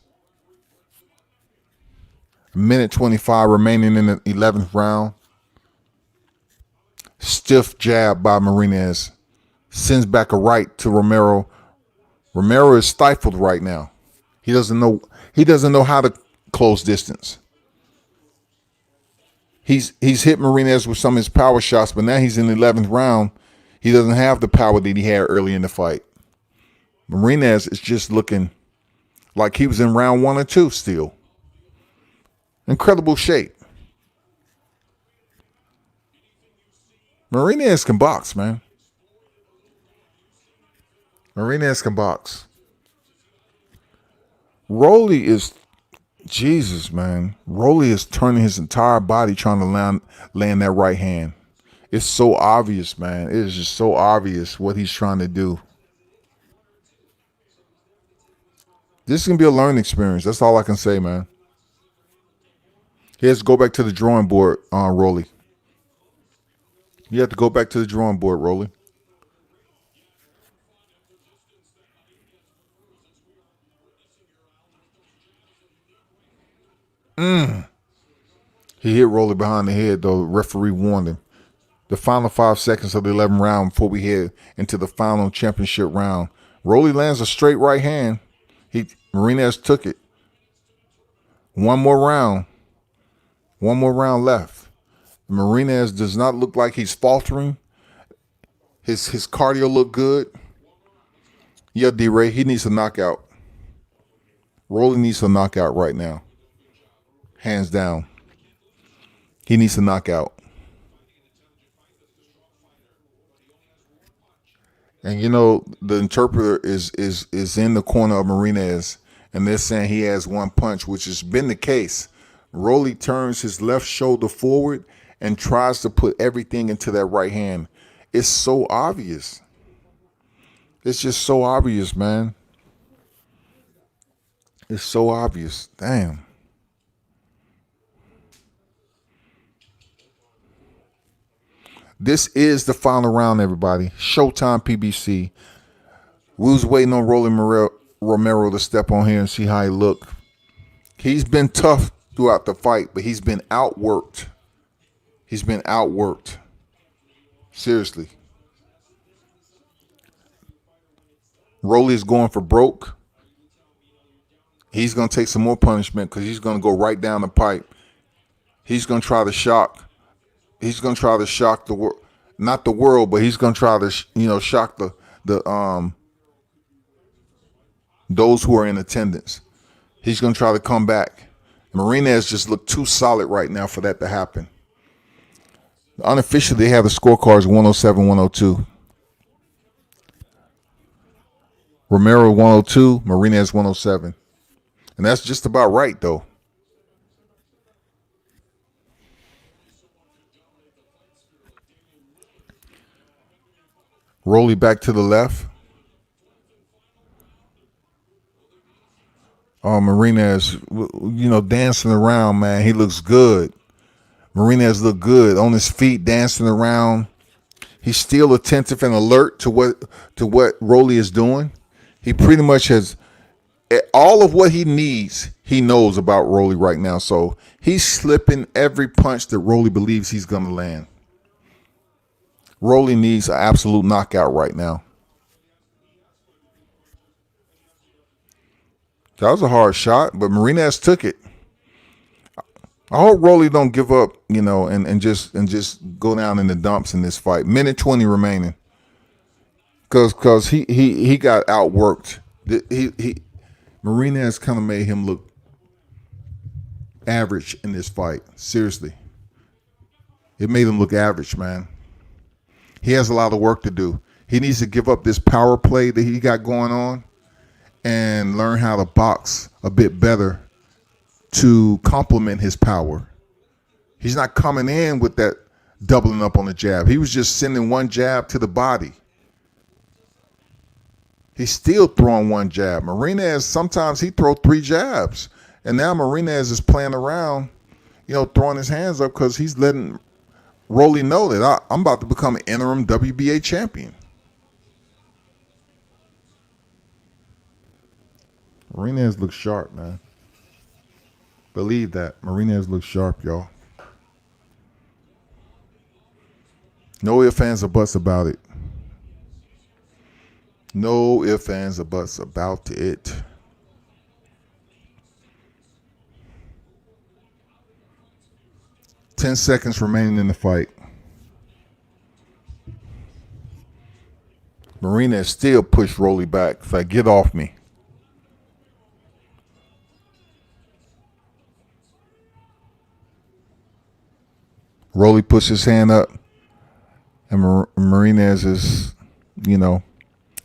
A minute 25 remaining in the 11th round. Stiff jab by Marinez. Sends back a right to Romero. Romero is stifled right now. He doesn't know how to close distance. He's hit Marinez with some of his power shots, but now he's in the 11th round. He doesn't have the power that he had early in the fight. Marinez is just looking like he was in round 1 or 2 still. Incredible shape. Marinez can box, man. Marinez can box. Rolly is, Jesus, man. Rolly is turning his entire body trying to land that right hand. It's so obvious, man. It is just so obvious what he's trying to do. This is going to be a learning experience. That's all I can say, man. He has to go back to the drawing board, Rolly. You have to go back to the drawing board, Rolly. He hit Rolly behind the head, though. The referee warned him. The final 5 seconds of the 11th round before we head into the final championship round. Rolly lands a straight right hand. Marinez took it. One more round. One more round left. Marinez does not look like he's faltering. His cardio look good. Yeah, D-Ray, he needs a knockout. Rolly needs a knockout right now. Hands down. He needs a knockout. And you know, the interpreter is in the corner of Marinez, and they're saying he has one punch, which has been the case. Rolly turns his left shoulder forward and tries to put everything into that right hand. It's so obvious. It's just so obvious, man. It's so obvious. Damn. This is the final round, everybody. Showtime PBC. We was waiting on Romero to step on here and see how he looked. He's been tough throughout the fight, but he's been outworked. He's been outworked. Seriously. Rolly's going for broke. He's going to take some more punishment because he's going to go right down the pipe. He's going to try to shock. He's going to try to shock the world. Not the world, but he's going to try to, shock the those who are in attendance. He's going to try to come back. Marinez just looked too solid right now for that to happen. Unofficially, they have the scorecards 107, 102. Romero 102, Marinez 107. And that's just about right, though. Rolly back to the left. Oh, Marinez, dancing around, man. He looks good. Marinez looked good on his feet, dancing around. He's still attentive and alert to what Rolly is doing. He pretty much has all of what he needs. He knows about Rolly right now, so he's slipping every punch that Rolly believes he's gonna land. Rolly needs an absolute knockout right now. That was a hard shot, but Marinez took it. I hope Rolly don't give up, and just go down in the dumps in this fight. Minute 20 remaining. Cause he got outworked. Marinez kind of made him look average in this fight. Seriously. It made him look average, man. He has a lot of work to do. He needs to give up this power play that he got going on and learn how to box a bit better to complement his power. He's not coming in with that doubling up on the jab. He was just sending one jab to the body. He's still throwing one jab. Marinez, sometimes he throw 3 jabs. And now Marinez is playing around, throwing his hands up because he's letting Rolly know that I'm about to become an interim WBA champion. Marinez looks sharp, man. Believe that. Marinez looks sharp, y'all. No ifs, ands, or buts about it. No ifs, ands, or buts about it. Ten seconds remaining in the fight. Marinez still pushed Rolly back. It's like, get off me. Rolly puts his hand up, and Marinez is, it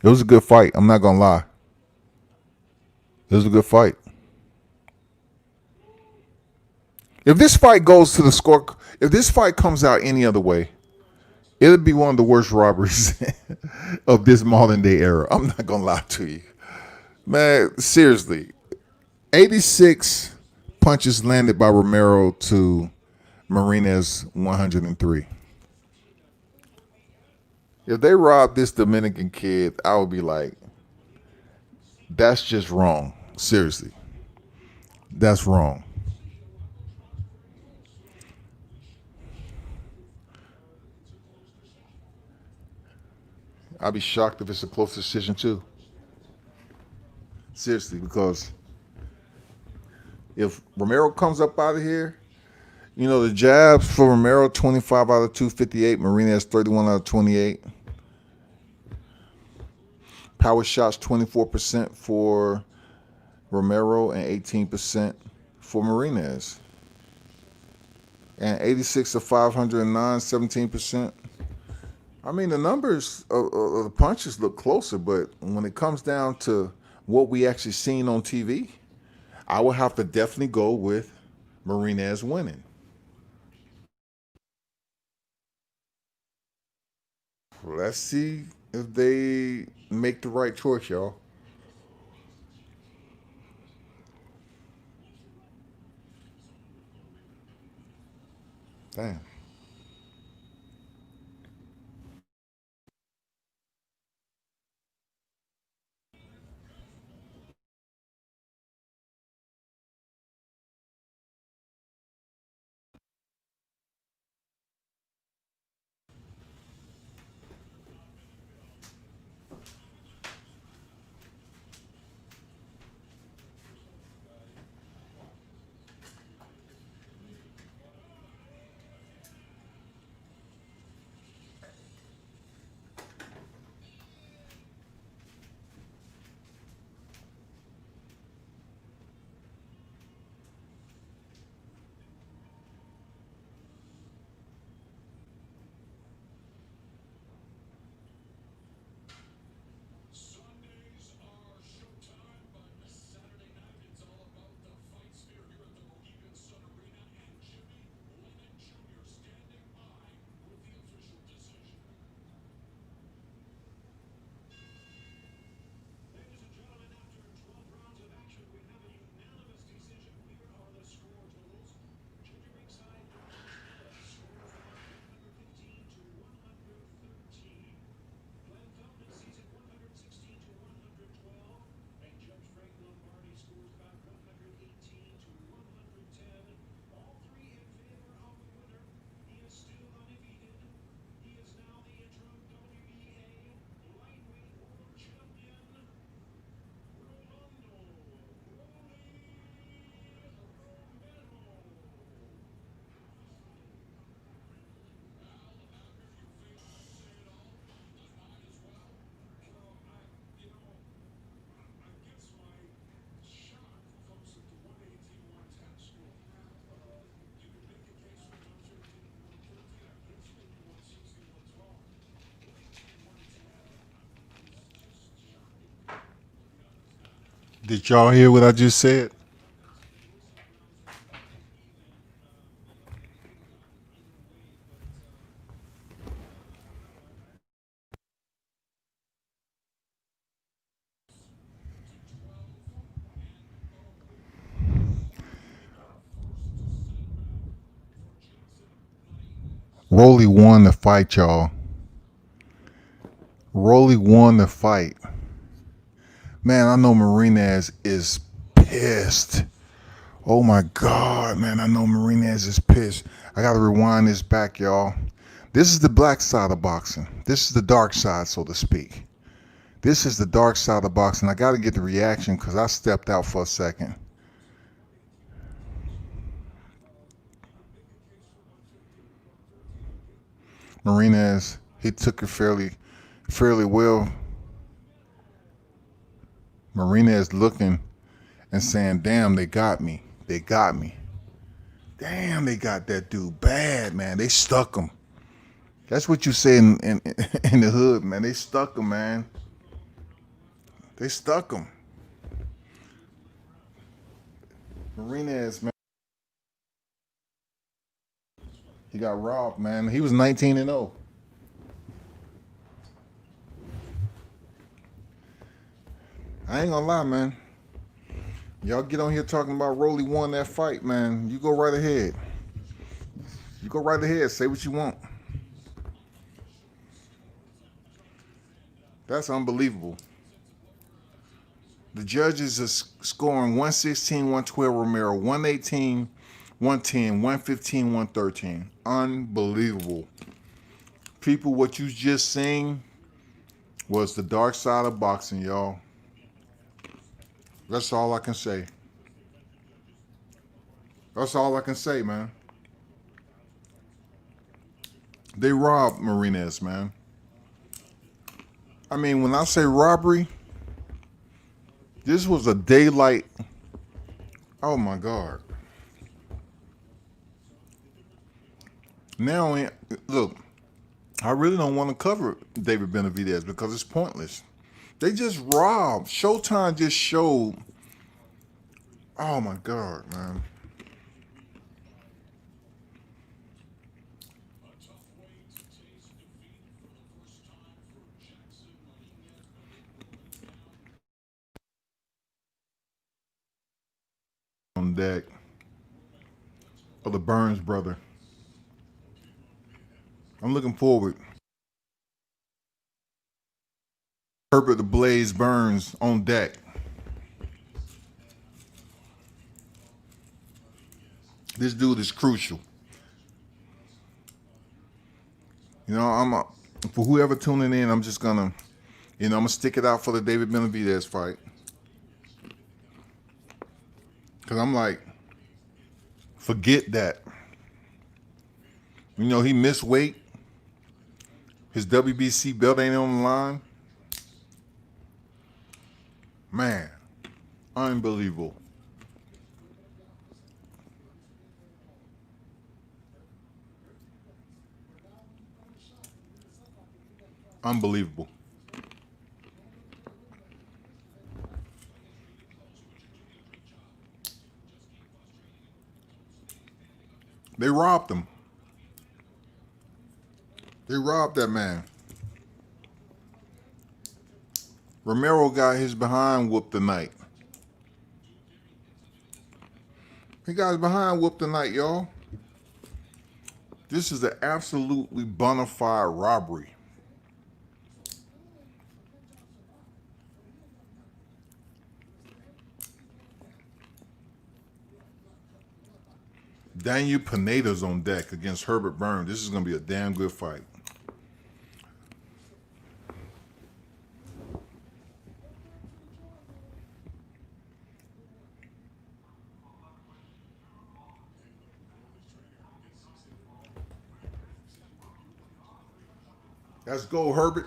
was a good fight. I'm not going to lie. It was a good fight. If this fight goes to the score, if this fight comes out any other way, it'll be one of the worst robberies of this modern day era. I'm not going to lie to you. Man, seriously. 86 punches landed by Romero to Marinez 103. If they robbed this Dominican kid, I would be like, that's just wrong. Seriously. That's wrong. I'd be shocked if it's a close decision too. Seriously, because if Romero comes up out of here, the jabs for Romero, 25 out of 258. Marinez, 31 out of 28. Power shots, 24% for Romero and 18% for Marinez. And 86 of 509, 17%. I mean, the numbers of the punches look closer, but when it comes down to what we actually seen on TV, I would have to definitely go with Marinez winning. Let's see if they make the right choice, y'all. Damn. Did y'all hear what I just said? Rolly won the fight, y'all. Rolly won the fight. Man, I know Marinez is pissed. Oh my God, man, I know Marinez is pissed. I gotta rewind this back, y'all. This is the black side of boxing. This is the dark side, so to speak. This is the dark side of boxing. I gotta get the reaction because I stepped out for a second. Marinez, he took it fairly well. Marinez looking and saying, damn, they got me. They got me. Damn, they got that dude bad, man. They stuck him. That's what you say in the hood, man. They stuck him, man. They stuck him. Marinez, man. He got robbed, man. He was 19-0. I ain't gonna lie, man. Y'all get on here talking about Rolly won that fight, man. You go right ahead. You go right ahead. Say what you want. That's unbelievable. The judges are scoring 116, 112 Romero, 118, 110, 115, 113. Unbelievable. People, what you just seen was the dark side of boxing, y'all. That's all I can say. That's all I can say, man. They robbed Marinez, man. I mean, when I say robbery, this was a daylight. Oh my God. Now, look, I really don't want to cover David Benavidez because it's pointless. They just robbed. Showtime just showed. Oh my God, man. On deck of the Burns brother. I'm looking forward. Herbert the Blaze Burns on deck. This dude is crucial. You know, for whoever tuning in, I'm just gonna, I'm gonna stick it out for the David Benavidez fight. Cause I'm like, forget that. You know, he missed weight. His WBC belt ain't on the line. Man, unbelievable. Unbelievable. They robbed him. They robbed that man. Romero got his behind whooped tonight. He got his behind whooped tonight, y'all. This is an absolutely bona fide robbery. Daniel Pineda's on deck against Herbert Burns. This is going to be a damn good fight. Let's go, Herbert.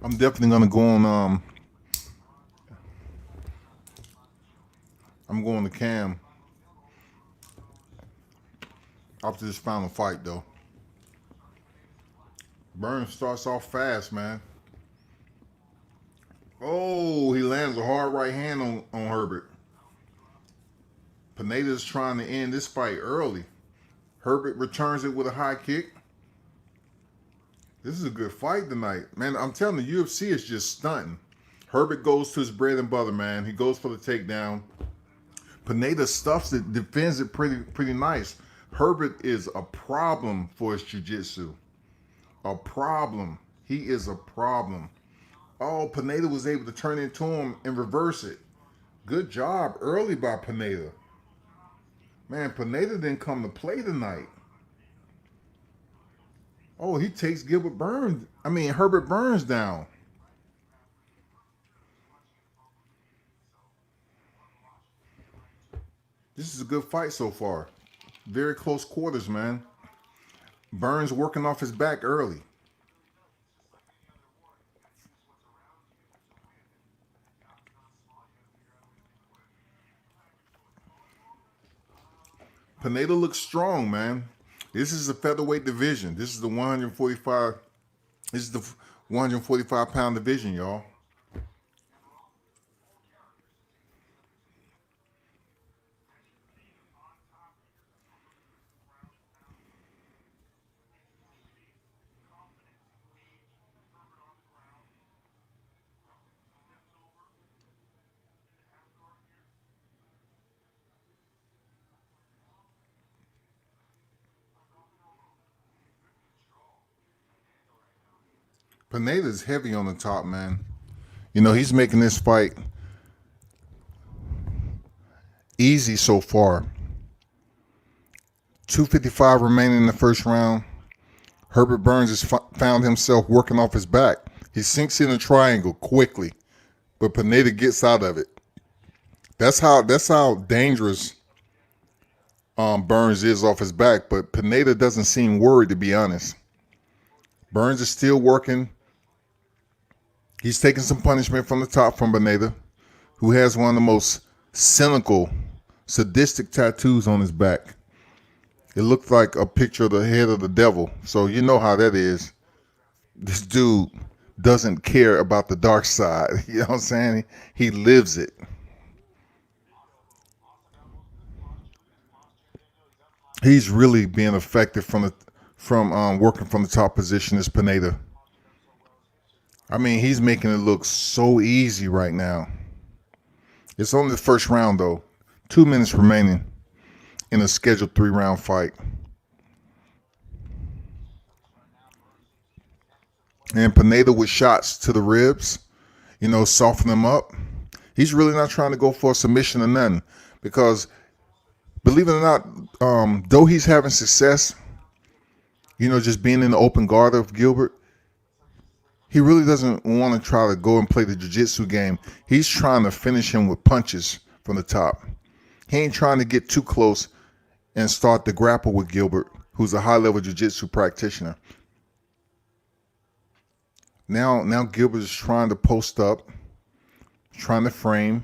I'm definitely gonna go on. I'm going to Cam after this final fight, though. Burns starts off fast, man. Oh, he lands a hard right hand on Herbert. Pineda's trying to end this fight early. Herbert returns it with a high kick. This is a good fight tonight. Man, I'm telling you, UFC is just stunting. Herbert goes to his bread and butter, man. He goes for the takedown. Pineda stuffs it, defends it pretty nice. Herbert is a problem for his jiu-jitsu. A problem. He is a problem. Oh, Pineda was able to turn into him and reverse it. Good job early by Pineda. Man, Pineda didn't come to play tonight. Oh, he takes Herbert Burns down. This is a good fight so far. Very close quarters, man. Burns working off his back early. Pineda looks strong, man. This is the featherweight division. This is the 145. This is the 145-pound division, y'all. Pineda's heavy on the top, man. You know, he's making this fight easy so far. 2:55 remaining in the first round. Herbert Burns has found himself working off his back. He sinks in a triangle quickly, but Pineda gets out of it. That's how dangerous Burns is off his back, but Pineda doesn't seem worried, to be honest. Burns is still working. He's taking some punishment from the top from Pineda, who has one of the most cynical, sadistic tattoos on his back. It looked like a picture of the head of the devil, so you know how that is. This dude doesn't care about the dark side. You know what I'm saying? He lives it. He's really being effective from working from the top position as Pineda. I mean, he's making it look so easy right now. It's only the first round, though. 2 minutes remaining in a scheduled 3-round fight. And Pineda with shots to the ribs, you know, soften them up. He's really not trying to go for a submission or nothing, because believe it or not, though he's having success, you know, just being in the open guard of Gilbert, he really doesn't want to try to go and play the jiu-jitsu game. He's trying to finish him with punches from the top. He ain't trying to get too close and start the grapple with Gilbert, who's a high-level jiu-jitsu practitioner. Now Gilbert is trying to post up, trying to frame.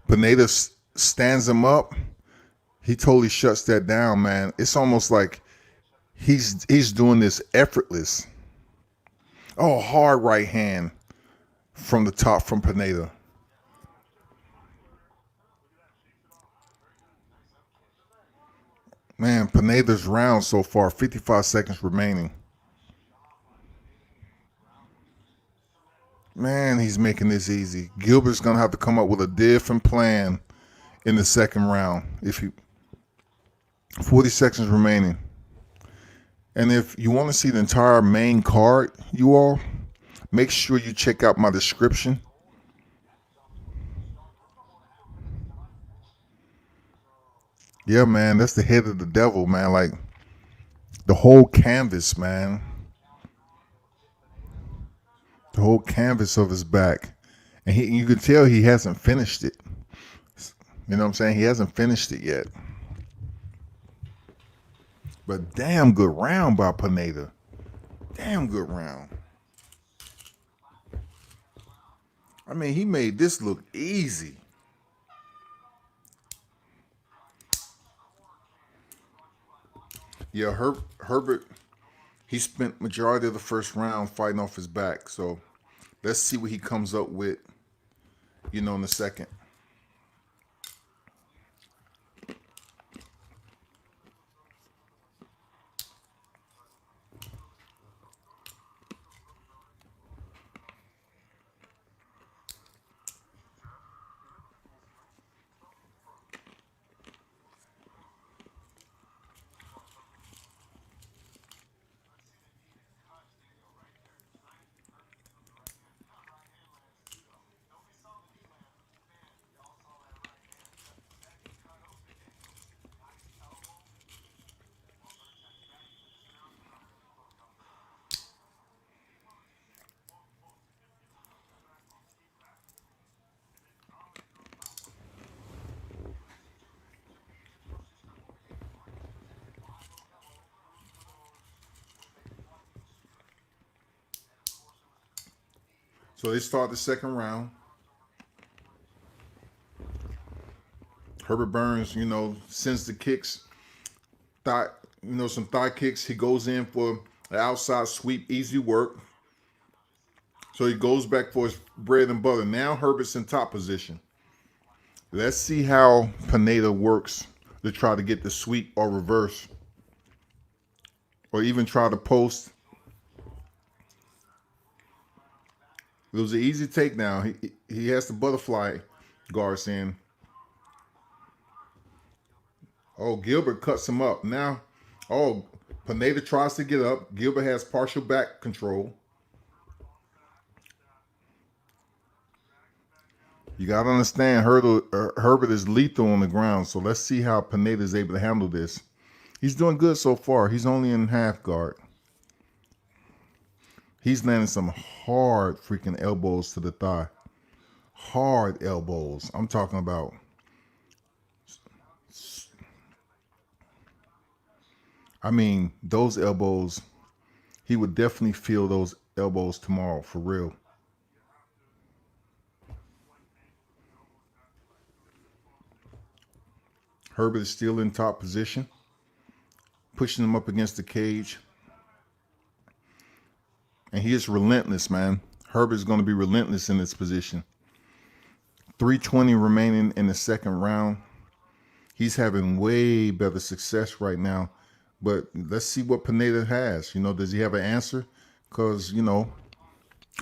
Pineda stands him up. He totally shuts that down, man. It's almost like he's doing this effortless. Oh, hard right hand from the top from Pineda. Man, Pineda's round so far, 55 seconds remaining. Man, he's making this easy. Gilbert's going to have to come up with a different plan in the second round. 40 seconds remaining. And if you want to see the entire main card, you all, make sure you check out my description. Yeah, man, that's the head of the devil, man. Like, the whole canvas, man. The whole canvas of his back. And you can tell he hasn't finished it. You know what I'm saying? He hasn't finished it yet. But damn good round by Pineda. Damn good round. I mean, he made this look easy. Yeah, Herbert, he spent majority of the first round fighting off his back. So let's see what he comes up with, you know, in the second. So they start the second round. Herbert Burns, you know, sends the kicks, some thigh kicks. He goes in for the outside sweep, easy work. So he goes back for his bread and butter. Now Herbert's in top position. Let's see how Pineda works to try to get the sweep or reverse, or even try to post. It was an easy takedown. He has the butterfly guards in. Oh, Gilbert cuts him up. Now, Pineda tries to get up. Gilbert has partial back control. You got to understand, Herbert is lethal on the ground. So let's see how Pineda is able to handle this. He's doing good so far. He's only in half guard. He's landing some hard freaking elbows to the thigh. Hard elbows. I'm talking about. I mean, those elbows, he would definitely feel those elbows tomorrow, for real. Herbert is still in top position, pushing him up against the cage. And he is relentless, man. Herbert is going to be relentless in this position. 3:20 remaining in the second round. He's having way better success right now. But let's see what Pineda has. You know, does he have an answer? Because, you know,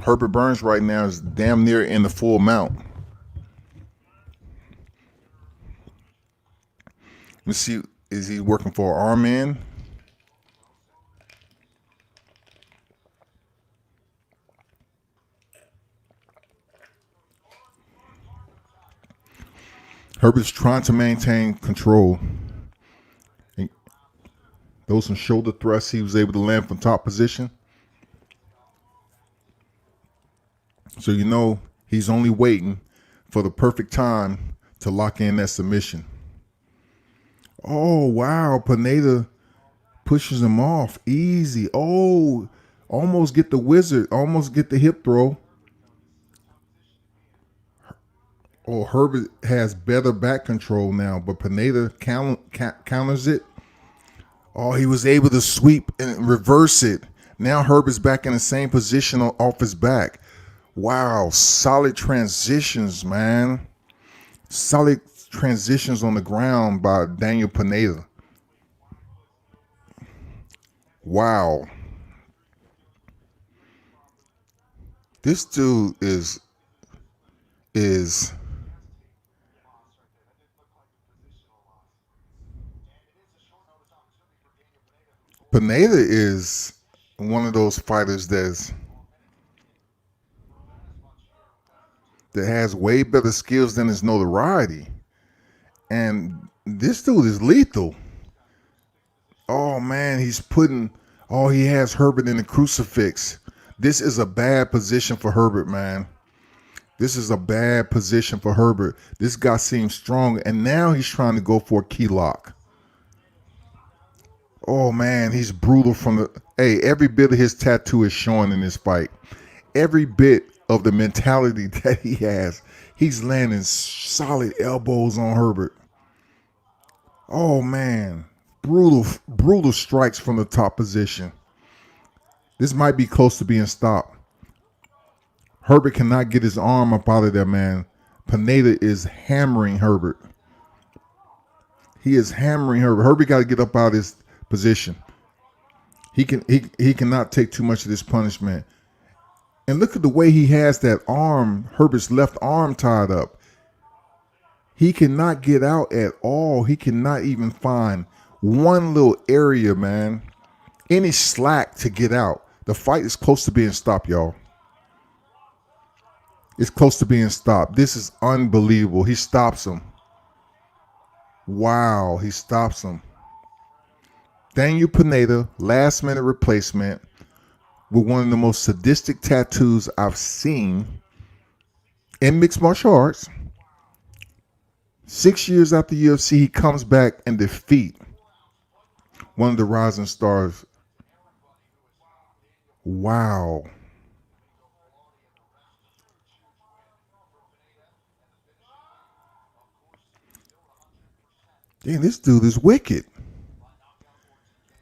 Herbert Burns right now is damn near in the full mount. Let's see, is he working for an arm in? Herbert's trying to maintain control. Those some shoulder thrusts he was able to land from top position. So you know he's only waiting for the perfect time to lock in that submission. Oh, wow. Pineda pushes him off. Easy. Oh, almost get the wizard. Almost get the hip throw. Oh, Herbert has better back control now, but Pineda counters it. Oh, he was able to sweep and reverse it. Now Herbert's back in the same position off his back. Wow, solid transitions, man. Solid transitions on the ground by Daniel Pineda. Wow. This dude is Pineda is one of those fighters that has way better skills than his notoriety. And this dude is lethal. Oh, man, he has Herbert in the crucifix. This is a bad position for Herbert, man. This is a bad position for Herbert. This guy seems strong, and now he's trying to go for a key lock. Oh, man, he's brutal from the... Hey, every bit of his tattoo is showing in this fight. Every bit of the mentality that he has. He's landing solid elbows on Herbert. Oh, man. Brutal strikes from the top position. This might be close to being stopped. Herbert cannot get his arm up out of there, man. Pineda is hammering Herbert. He is hammering Herbert. Herbert got to get up out of his position. He cannot take too much of this punishment. And look at the way he has that arm, Herbert's left arm tied up. He cannot get out at all. He cannot even find one little area, man. Any slack to get out. The fight is close to being stopped, y'all. It's close to being stopped. This is unbelievable. He stops him. Wow, he stops him. Daniel Pineda, last minute replacement with one of the most sadistic tattoos I've seen in mixed martial arts. 6 years after UFC, he comes back and defeat one of the rising stars. Wow. Damn, this dude is wicked.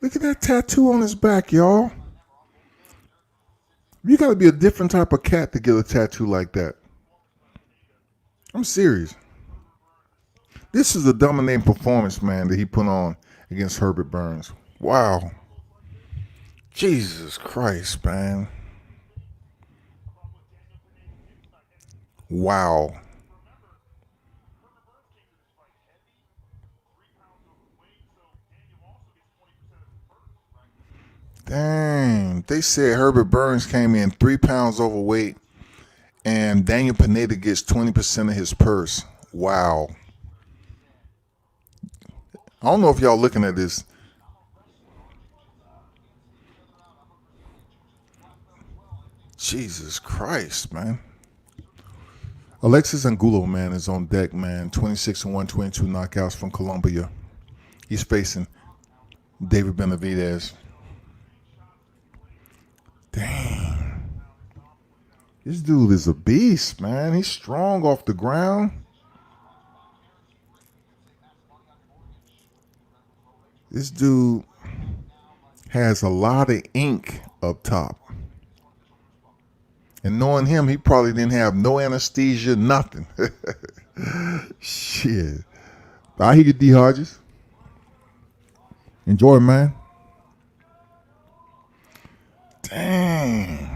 Look at that tattoo on his back, y'all. You got to be a different type of cat to get a tattoo like that. I'm serious. This is a dominating performance, man, that he put on against Herbert Burns. Wow. Jesus Christ, man. Wow. Dang. They said Herbert Burns came in 3 pounds overweight and Daniel Pineda gets 20% of his purse. Wow. I don't know if y'all looking at this. Jesus Christ, man. Alexis Angulo, man, is on deck, man. 26-1, 22 knockouts from Colombia. He's facing David Benavidez. Dang. This dude is a beast, man. He's strong off the ground. This dude has a lot of ink up top. And knowing him, he probably didn't have no anesthesia, nothing. Shit. I hear you, D. Hodges. Enjoy, man. Dang.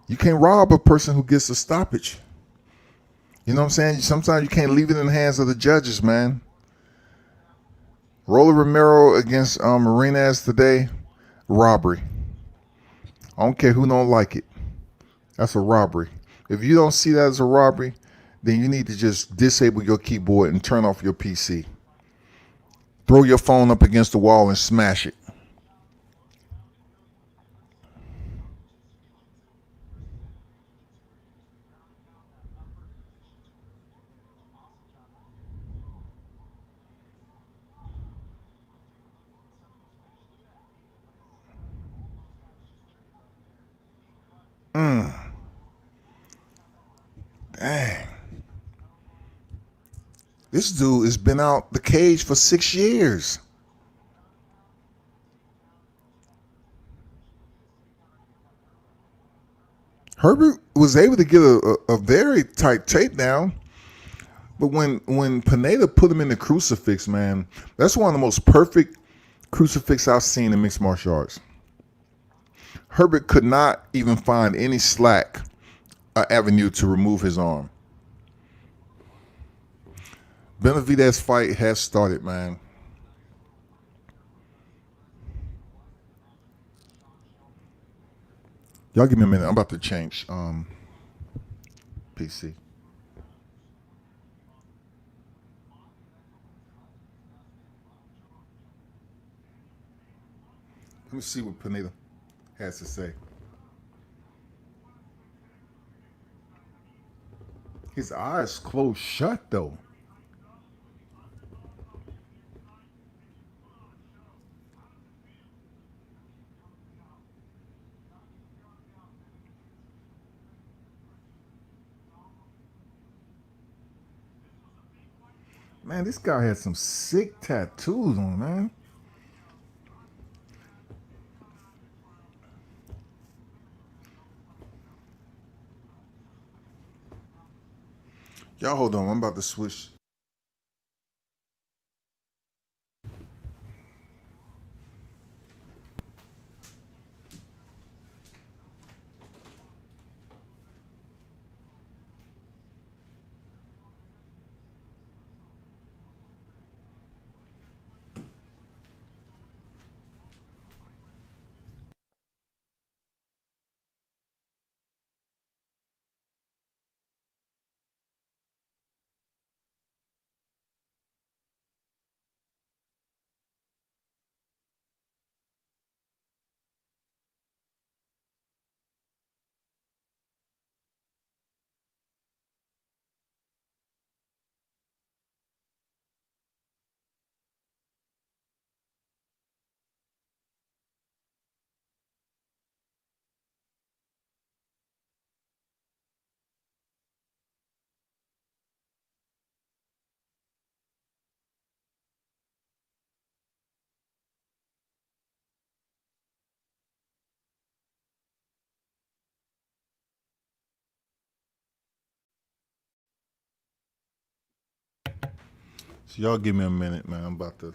You can't rob a person who gets a stoppage. You know what I'm saying? Sometimes you can't leave it in the hands of the judges, man. Roller Romero against Marinez today, robbery. I don't care who don't like it. That's a robbery. If you don't see that as a robbery, then you need to just disable your keyboard and turn off your PC. Throw your phone up against the wall and smash it. Dang. This dude has been out the cage for 6 years. Herbert was able to get a very tight takedown, but when Pineda put him in the crucifix, man, that's one of the most perfect crucifix I've seen in mixed martial arts. Herbert could not even find any slack avenue to remove his arm. Benavidez fight has started, man. Y'all give me a minute. I'm about to change PC. Let me see what Pineda has to say. His eyes closed shut, though. Man, this guy had some sick tattoos on, man. Y'all hold on. I'm about to switch. So y'all give me a minute, man. I'm about to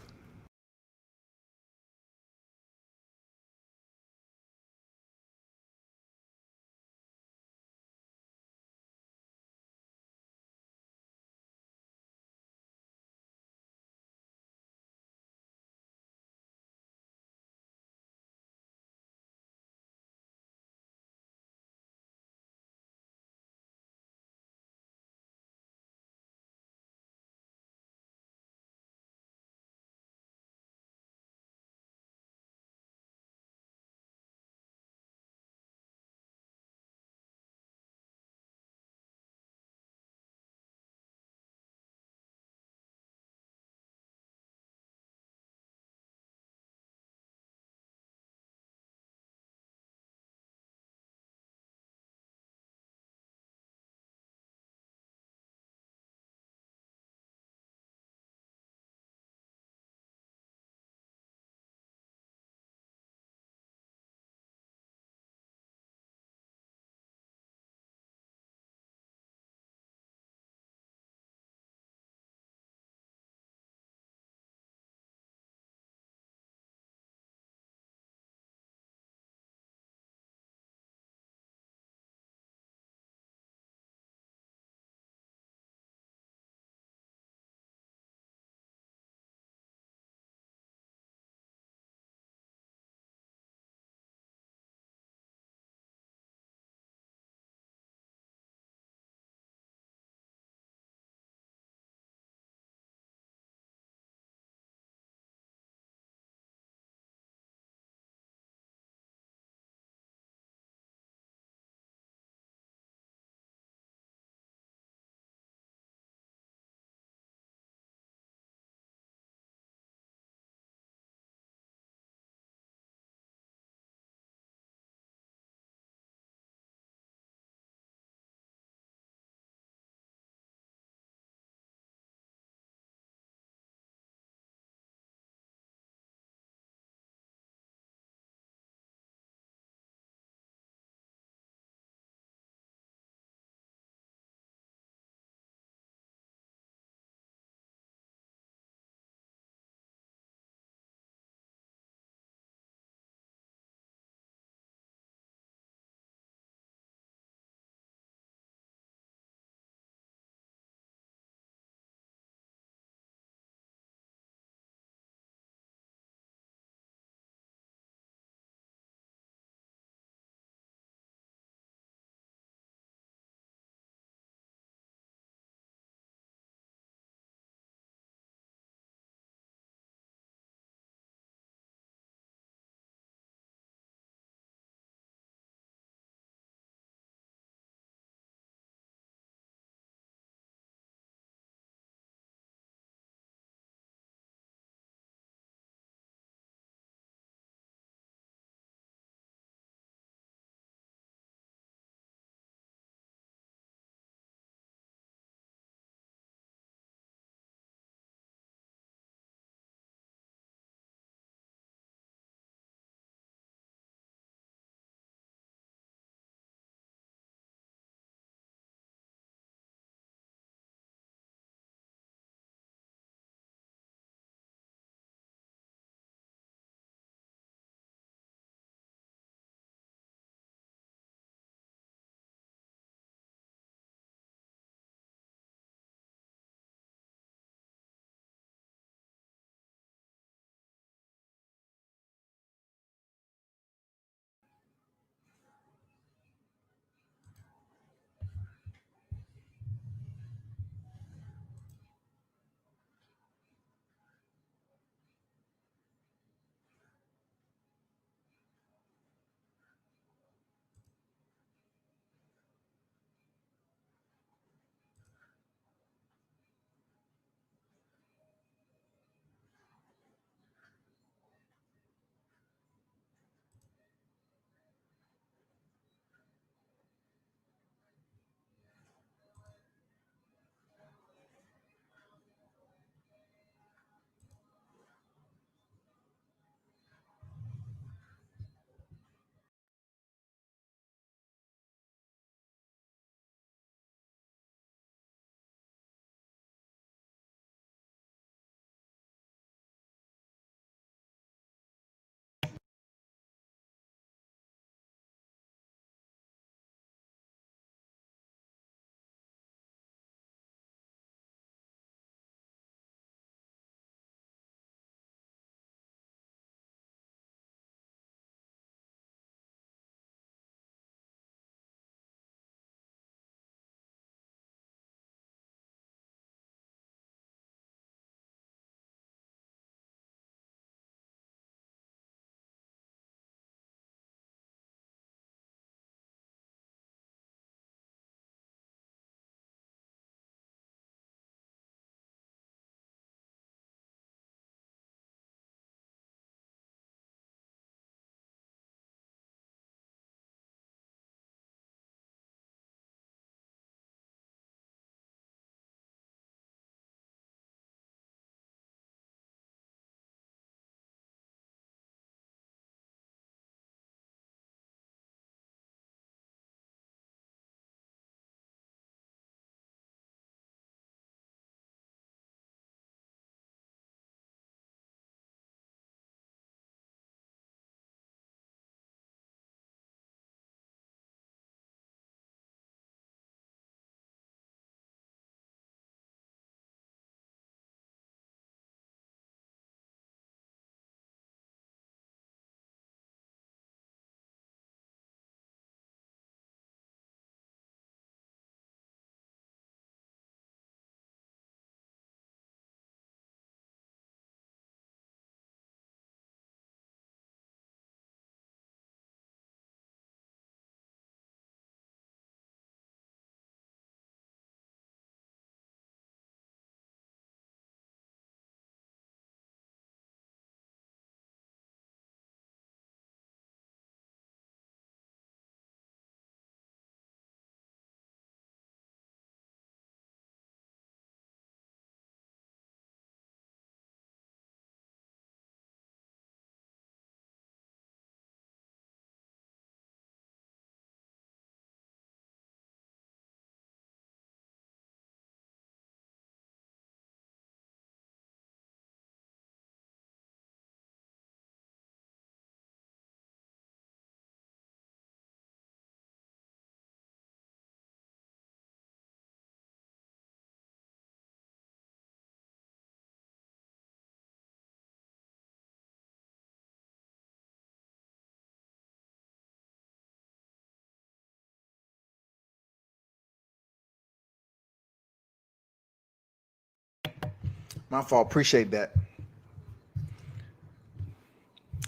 My fault. Appreciate that.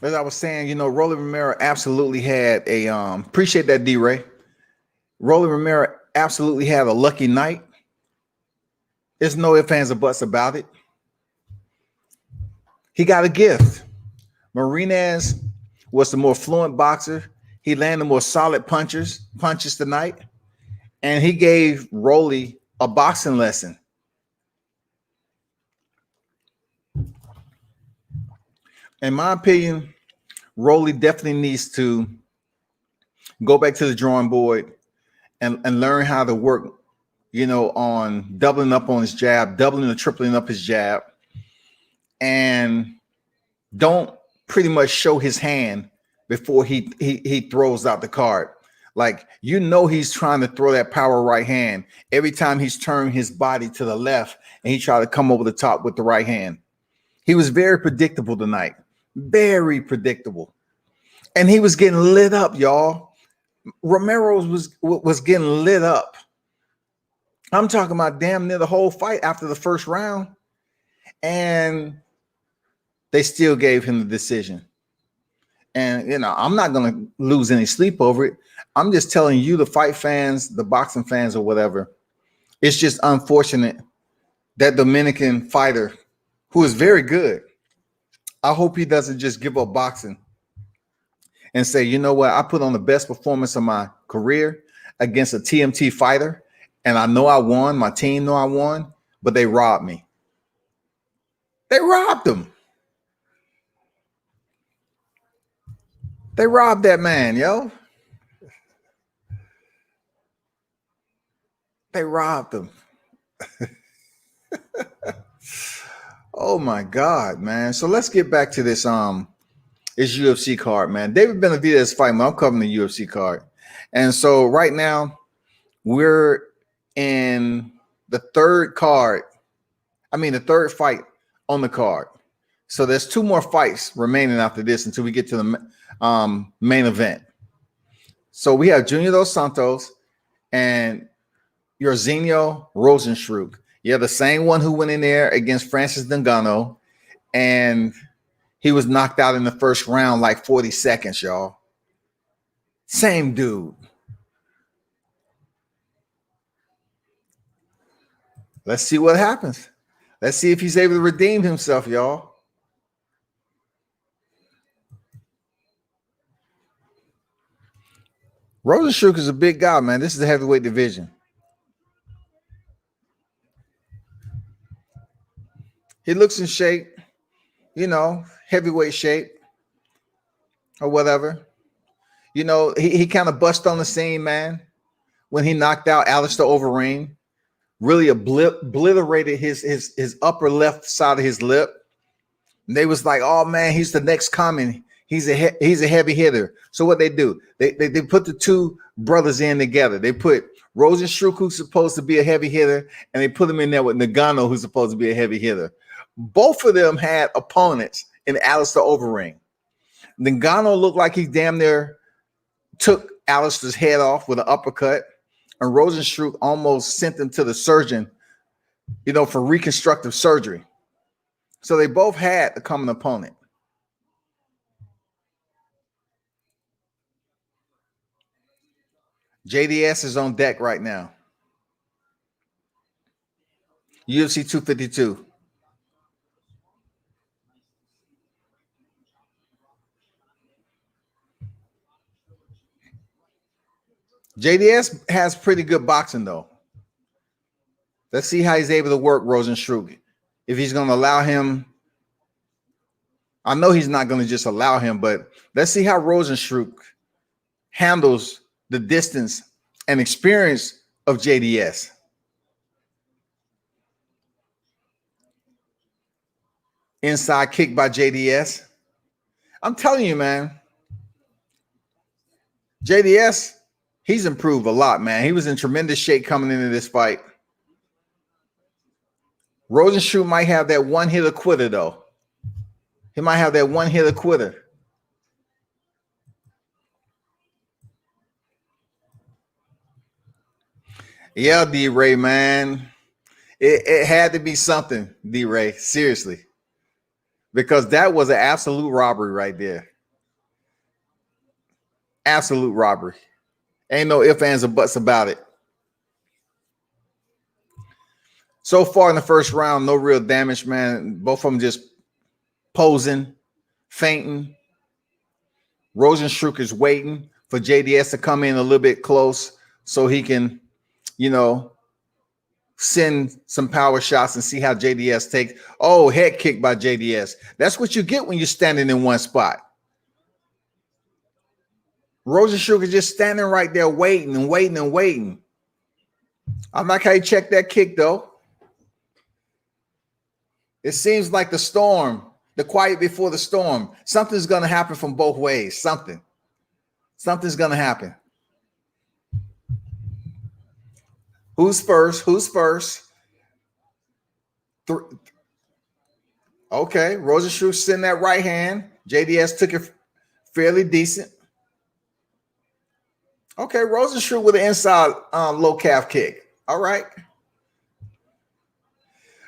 As I was saying, Rolly Romero absolutely had a appreciate that, D-Ray. Rolly Romero absolutely had a lucky night. There's no ifs, ands, or buts about it. He got a gift. Marinez was the more fluent boxer. He landed more solid punches tonight. And he gave Rolly a boxing lesson. In my opinion, Rolly definitely needs to go back to the drawing board and learn how to work, on doubling up on his jab, doubling or tripling up his jab, and don't pretty much show his hand before he throws out the card. Like, he's trying to throw that power right hand every time he's turned his body to the left and he tried to come over the top with the right hand. He was very predictable tonight. Very predictable. And he was getting lit up, y'all. Romero was getting lit up. I'm talking about damn near the whole fight after the first round. And they still gave him the decision. And, I'm not going to lose any sleep over it. I'm just telling you, the fight fans, the boxing fans or whatever, it's just unfortunate that Dominican fighter, who is very good, I hope he doesn't just give up boxing and say, you know what, I put on the best performance of my career against a TMT fighter, and I know I won, my team know I won, but they robbed me. They robbed him. They robbed that man, yo. They robbed him. Oh my God, man. So let's get back to this UFC card, man. David Benavidez fight, man. I'm covering the UFC card. And so right now we're in the third fight on the card. So there's two more fights remaining after this until we get to the main event. So we have Junior Dos Santos and Jairzinho Rozenstruik. Yeah, the same one who went in there against Francis Ngannou, and he was knocked out in the first round like 40 seconds, y'all. Same dude. Let's see what happens. Let's see if he's able to redeem himself, y'all. Rozenstruik is a big guy, man. This is the heavyweight division. He looks in shape, heavyweight shape or whatever. He kind of bust on the scene, man, when he knocked out Alistair Overeem. Really obliterated his upper left side of his lip. And they was like, oh, man, he's the next coming. He's a heavy hitter. So what they do, they put the two brothers in together. They put Rozenstruik, who's supposed to be a heavy hitter, and they put him in there with Ngannou, who's supposed to be a heavy hitter. Both of them had opponents in Alistair Overeem. Ngannou looked like he damn near took Alistair's head off with an uppercut, and Rozenstruik almost sent him to the surgeon, for reconstructive surgery. So they both had a common opponent. JDS is on deck right now. UFC 252. JDS has pretty good boxing, though. Let's see how he's able to work Rozenstruik. If he's going to allow him, I know he's not going to just allow him, but let's see how Rozenstruik handles the distance and experience of JDS. Inside kick by JDS. I'm telling you, man, JDS, he's improved a lot, man. He was in tremendous shape coming into this fight. Rozenstruik might have that one-hitter quitter, though. He might have that one-hitter quitter. Yeah, D-Ray, man. It had to be something, D-Ray, seriously. Because that was an absolute robbery right there. Absolute robbery. Ain't no ifs, ands, or buts about it. So far in the first round, no real damage, man. Both of them just posing, fainting. Rozenstruik is waiting for JDS to come in a little bit close so he can, send some power shots and see how JDS takes. Oh, head kick by JDS. That's what you get when you're standing in one spot. Rozenstruik is just standing right there waiting and waiting and waiting. I like how he checked that kick, though. It seems like the storm, the quiet before the storm. Something's going to happen from both ways. Something's going to happen. Who's first? Okay, Rozenstruik sent that right hand. JDS took it fairly decent. Okay, Rozenstruik with an inside low calf kick. All right.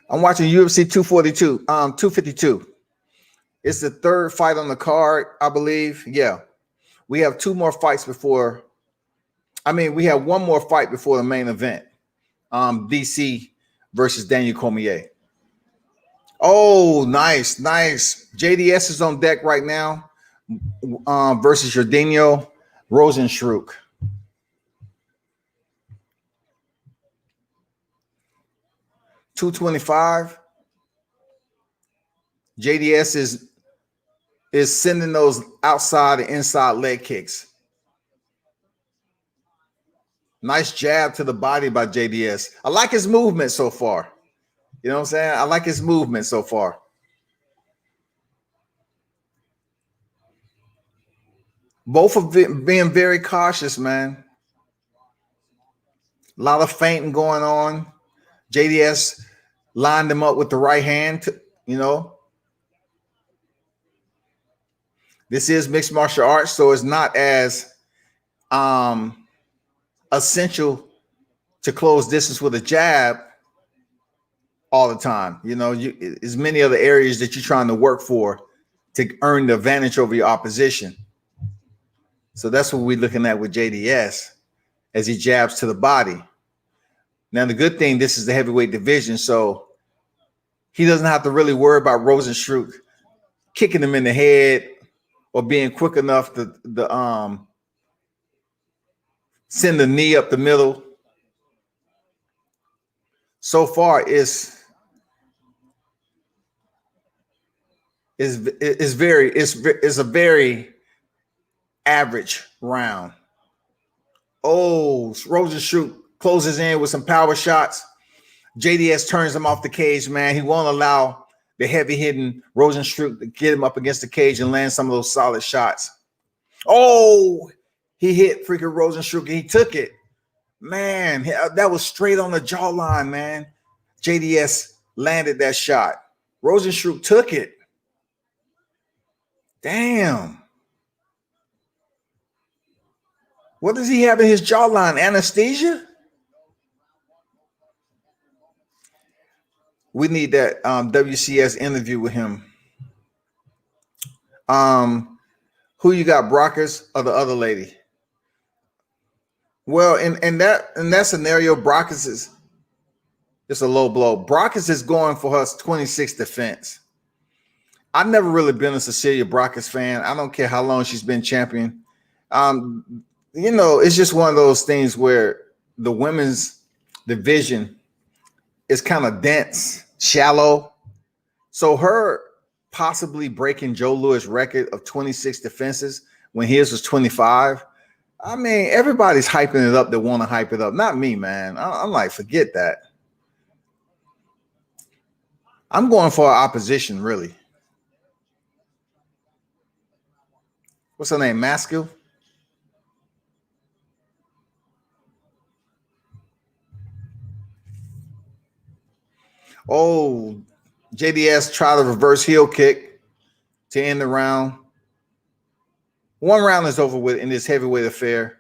I'm watching UFC 252. It's the third fight on the card, I believe. Yeah. We have two more fights before. We have one more fight before the main event. DC versus Daniel Cormier. Oh, nice. JDS is on deck right now versus Jairzinho Rozenstruik. $225. JDS is sending those outside and inside leg kicks. Nice jab to the body by JDS. I like his movement so far. You know what I'm saying? I like his movement so far. Both of them being very cautious, man. A lot of feinting going on. JDS lined him up with the right hand, This is mixed martial arts, so it's not as essential to close distance with a jab all the time. There's many other areas that you're trying to work for to earn the advantage over your opposition. So that's what we're looking at with JDS as he jabs to the body. Now, the good thing, this is the heavyweight division, so he doesn't have to really worry about Rozenstruik kicking him in the head or being quick enough to send the knee up the middle. So far, it's a very average round. Oh, Rozenstruik closes in with some power shots. JDS turns him off the cage, man. He won't allow the heavy-hitting Rozenstruik to get him up against the cage and land some of those solid shots. Oh, he hit freaking Rozenstruik and he took it. Man, that was straight on the jawline, man. JDS landed that shot. Rozenstruik took it. Damn. What does he have in his jawline? Anesthesia? We need that WCS interview with him. Who you got, Brockers or the other lady? Well, in that scenario, Brockers is just a low blow. Brockers is going for her 26th defense. I've never really been a Cecilia Brockers fan. I don't care how long she's been champion. It's just one of those things where the women's division is kind of dense, shallow. So her possibly breaking Joe Louis' record of 26 defenses when his was 25. Everybody's hyping it up that want to hype it up. Not me, man. I'm like, forget that. I'm going for opposition, really. What's her name? Maskell? Oh, JDS tried a reverse heel kick to end the round. One round is over with in this heavyweight affair.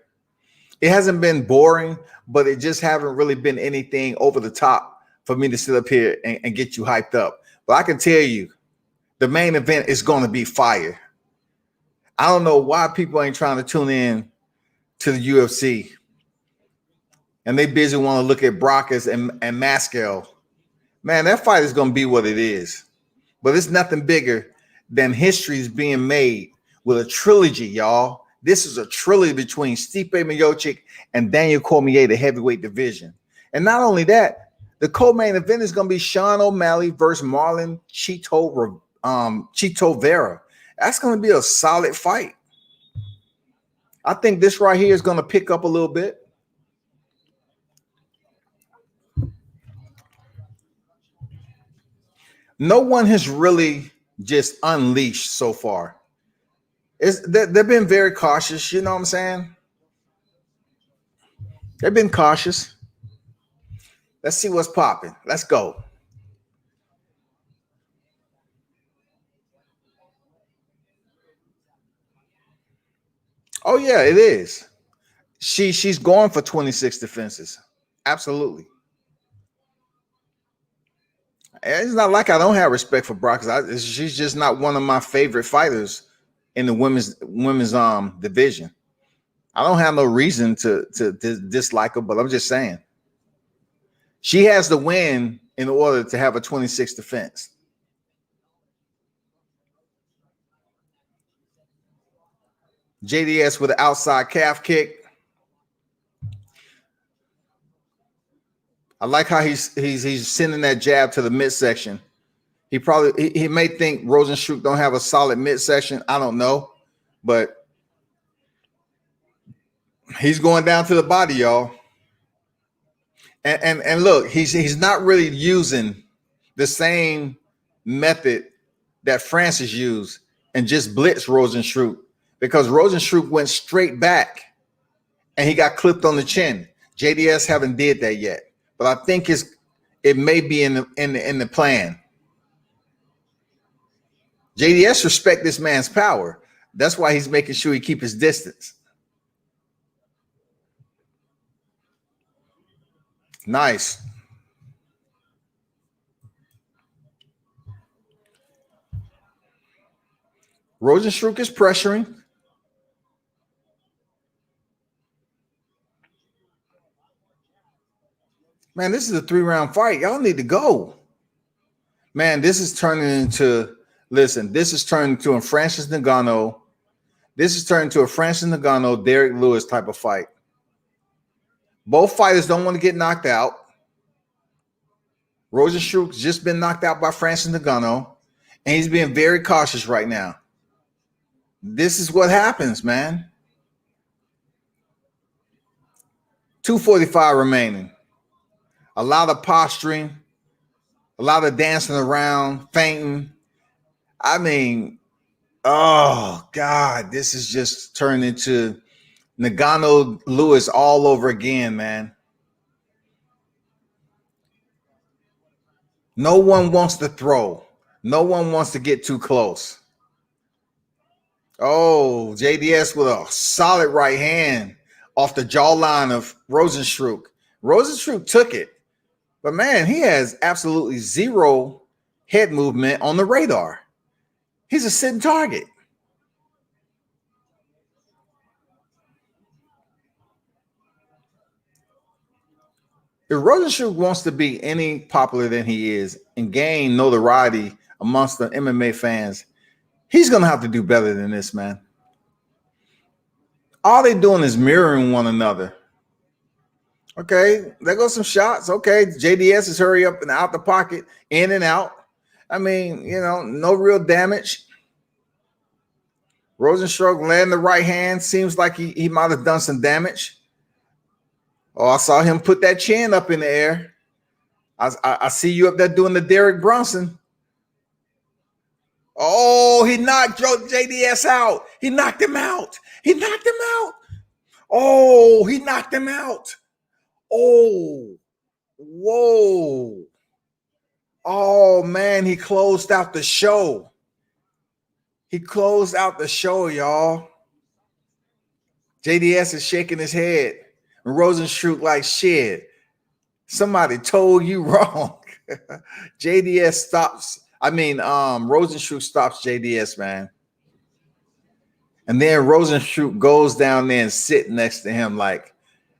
It hasn't been boring, but it just haven't really been anything over the top for me to sit up here and get you hyped up. But I can tell you, the main event is going to be fire. I don't know why people ain't trying to tune in to the UFC. And they busy want to look at Brockus and Mascal. Man, that fight is going to be what it is. But it's nothing bigger than history's being made with a trilogy, y'all. This is a trilogy between Stipe Miocic and Daniel Cormier, the heavyweight division. And not only that, the co-main event is going to be Sean O'Malley versus Marlon Chito Vera. That's going to be a solid fight. I think this right here is going to pick up a little bit. No one has really just unleashed so far. They've been very cautious. You know what I'm saying? They've been cautious. Let's see what's popping. Let's go. Oh, yeah, it is. She's going for 26 defenses. Absolutely. It's not like I don't have respect for Brock. She's just not one of my favorite fighters in the women's division. I don't have no reason to dislike her, but I'm just saying she has to win in order to have a 26 defense. JDS with an outside calf kick. I like how he's sending that jab to the midsection. He may think Rozenstruik don't have a solid midsection. I don't know, but he's going down to the body, y'all. And look, he's not really using the same method that Francis used and just blitz Rozenstruik, because Rozenstruik went straight back and he got clipped on the chin. JDS haven't did that yet. But I think it may be in the plan. JDS respect this man's power. That's why he's making sure he keep his distance. Nice. Rozenstruik is pressuring. Man, this is a 3-round fight. Y'all need to go. Man, this is turning into, listen, this is turning into a Francis Ngannou. This is turning to a Francis Ngannou, Derek Lewis type of fight. Both fighters don't want to get knocked out. Rozenstruik's just been knocked out by Francis Ngannou, and he's being very cautious right now. This is what happens, man. 2:45 remaining. A lot of posturing, a lot of dancing around, fainting. I mean, oh, God, this is just turned into Ngannou Lewis all over again, man. No one wants to throw. No one wants to get too close. Oh, JDS with a solid right hand off the jawline of Rozenstruik. Rozenstruik took it. But, man, he has absolutely zero head movement on the radar. He's a sitting target. If Rozenstruik wants to be any popular than he is and gain notoriety amongst the MMA fans, he's going to have to do better than this, man. All they're doing is mirroring one another. Okay, there goes some shots. Okay, JDS is hurry up and out the pocket, in and out. I mean, you know, no real damage. Rozenstruik landing the right hand. Seems like he might have done some damage. Oh, I saw him put that chin up in the air. I see you up there doing the Derek Brunson. Oh, he knocked JDS out. He knocked him out. He knocked him out. Oh, he knocked him out. Oh, whoa. Oh, man, he closed out the show. He closed out the show, y'all. JDS is shaking his head. And Rozenstruik like, shit, Somebody told you wrong. JDS stops. Rozenstruik stops JDS, man. And then Rozenstruik goes down there and sit next to him like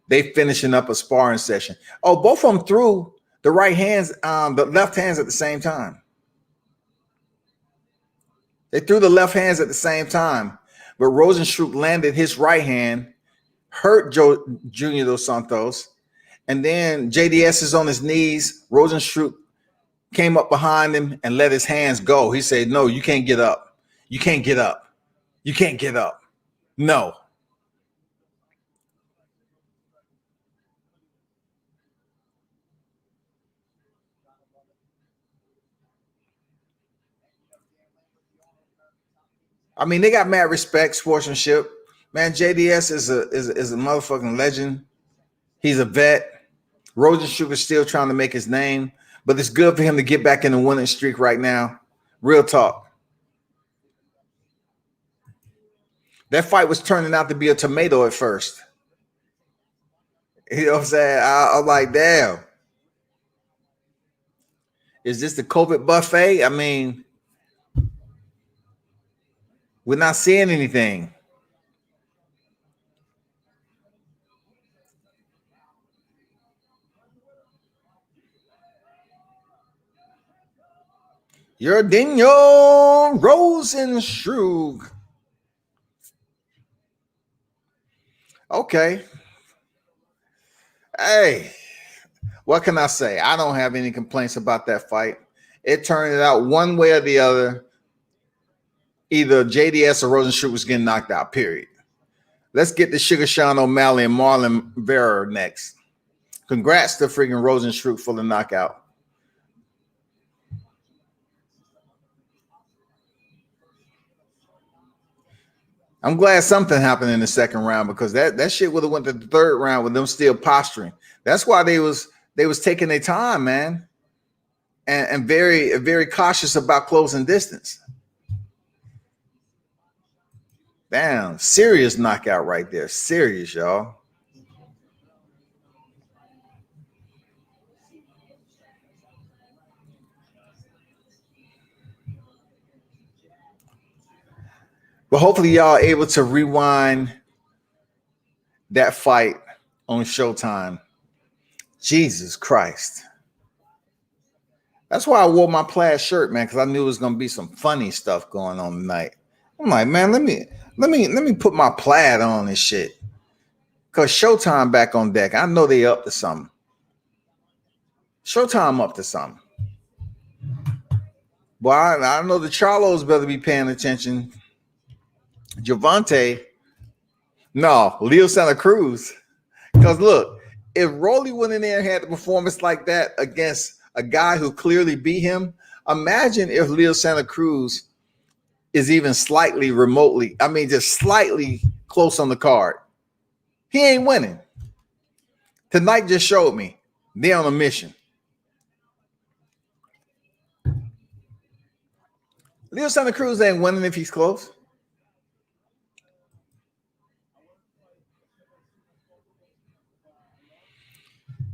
they finishing up a sparring session. Oh, both of them threw the right hands, the left hands at the same time. They threw the left hands at the same time, but Rozenstruik landed his right hand, hurt Junior Dos Santos, and then JDS is on his knees. Rozenstruik came up behind him and let his hands go. He said, "No, you can't get up. You can't get up. You can't get up. No." I mean, they got mad respect, sportsmanship. Man, JDS is a motherfucking legend. He's a vet. Rozenstruik is still trying to make his name, but it's good for him to get back in the winning streak right now. Real talk. That fight was turning out to be a tomato at first. You know what I'm saying? I'm like, damn. Is this the COVID buffet? I mean, we're not seeing anything. Jairzinho Rozenstruik. Okay. Hey, what can I say? I don't have any complaints about that fight. It turned out one way or the other. Either JDS or Rozenstruik was getting knocked out, period. Let's get to Sugar Sean O'Malley and Marlon Vera next. Congrats to freaking Rozenstruik for the knockout. I'm glad something happened in the second round because that shit would have went to the third round with them still posturing. That's why they was taking their time, man, and very cautious about closing distance. Damn, serious knockout right there. Serious, y'all. But hopefully y'all able to rewind that fight on Showtime. Jesus Christ. That's why I wore my plaid shirt, man, because I knew it was gonna be some funny stuff going on tonight. I'm like, man, let me put my plaid on and shit. Cause Showtime back on deck. I know they up to something. Showtime up to something. Boy, I know the Charlos better be paying attention. Javante, no, Leo Santa Cruz. Because look, if Rolly went in there and had a performance like that against a guy who clearly beat him, imagine if Leo Santa Cruz is even slightly remotely, just slightly close on the card. He ain't winning. Tonight just showed me they're on a mission. Leo Santa Cruz ain't winning if he's close.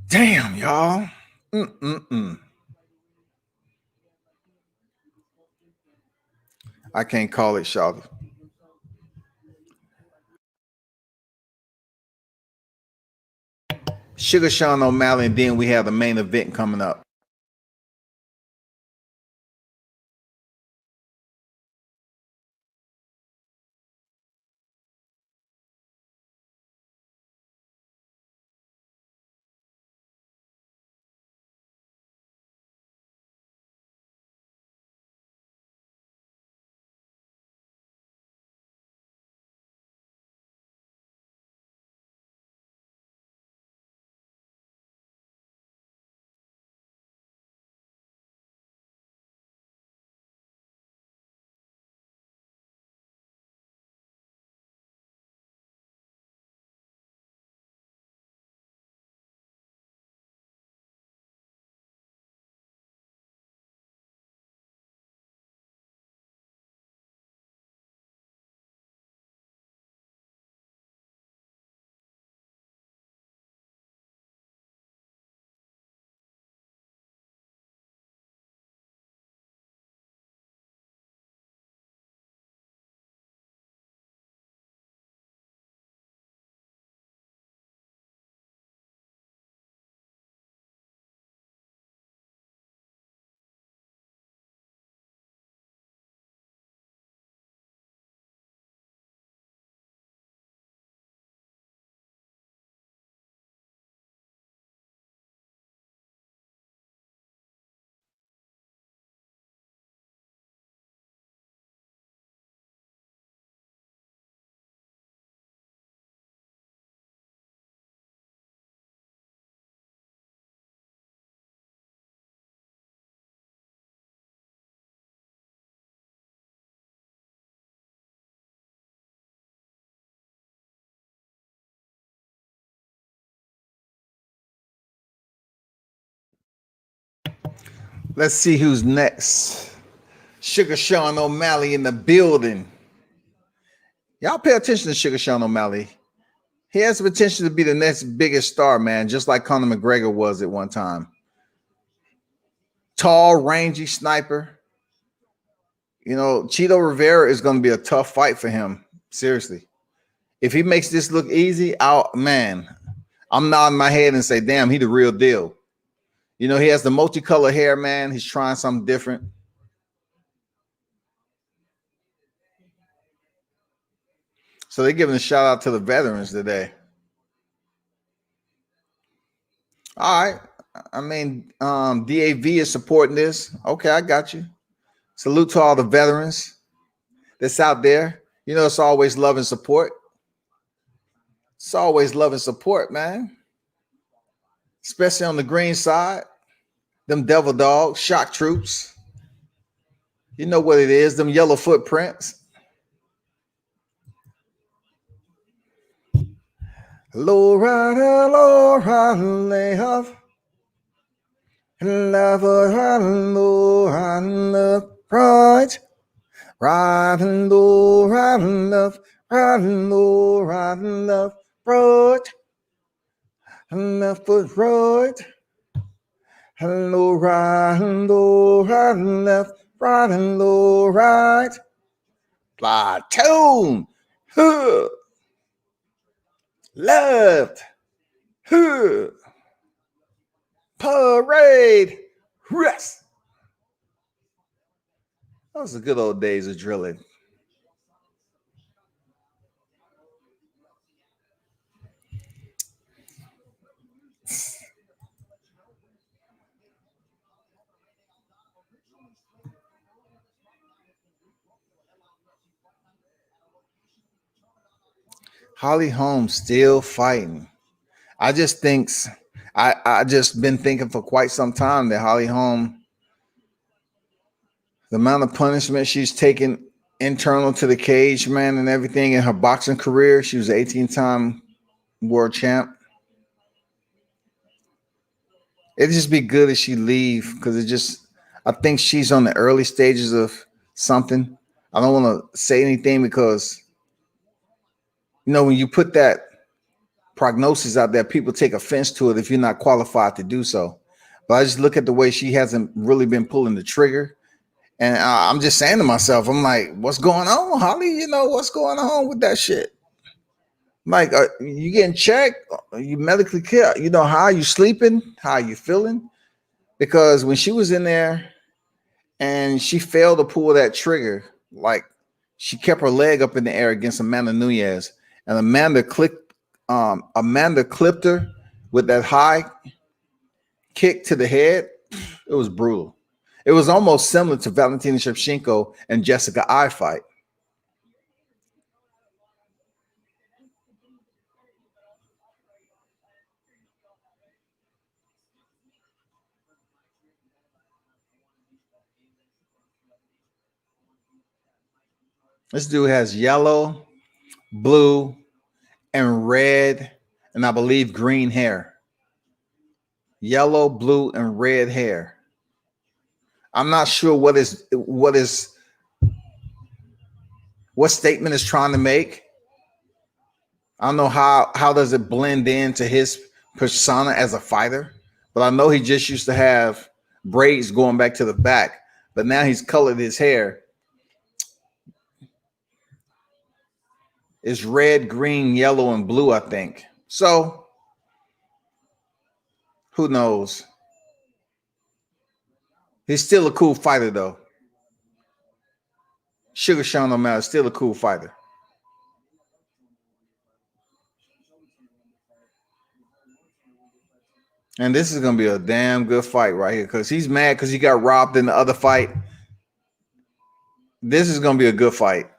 Damn, y'all. I can't call it, Shawty. Sugar Sean O'Malley, and then we have the main event coming up. Let's see who's next. Sugar Sean O'Malley in the building. Y'all pay attention to Sugar Sean O'Malley. He has the potential to be the next biggest star, man, just like Conor McGregor was at one time. Tall, rangy sniper. You know, Chito Rivera is going to be a tough fight for him. Seriously. If he makes this look easy, I'm nodding my head and say, damn, he the real deal. You know, he has the multicolored hair, man. He's trying something different. So they're giving a shout out to the veterans today. All right. I mean, DAV is supporting this. Okay, I got you. Salute to all the veterans that's out there. You know, it's always love and support. It's always love and support, man. Especially on the green side. Them devil dogs, shock troops. You know what it is, them yellow footprints. Lord, Lord, love. Love, love, right. Riding low, riding love, riding low, riding love, right. Left foot right. Hello, riding low, riding left, riding low, right. Platoon. Huh. Left. Huh. Parade. Rest. Those are the good old days of drilling. Holly Holm still fighting. I just been thinking for quite some time that Holly Holm, the amount of punishment she's taken internal to the cage, man, and everything in her boxing career. She was an 18-time world champ. It'd just be good if she leave because I think she's on the early stages of something. I don't want to say anything because, you know, when you put that prognosis out there, people take offense to it if you're not qualified to do so. But I just look at the way she hasn't really been pulling the trigger. And I'm just saying to myself, I'm like, what's going on, Holly? You know, what's going on with that shit? Like, you getting checked? Are you medically care? You know, how are you sleeping? How are you feeling? Because when she was in there and she failed to pull that trigger, like she kept her leg up in the air against Amanda Nunes, and Amanda clipped her with that high kick to the head. It was brutal. It was almost similar to Valentina Shevchenko and Jessica I fight. This dude has yellow, blue, and red, and I believe green hair. Yellow, blue, and red hair. I'm not sure what statement is trying to make. I don't know how does it blend into his persona as a fighter, but I know he just used to have braids going back to the back, but now he's colored his hair. It's red, green, yellow, and blue, I think. So who knows? He's still a cool fighter, though. Sugar Sean O'Malley is still a cool fighter. And this is going to be a damn good fight right here because he's mad because he got robbed in the other fight. This is going to be a good fight.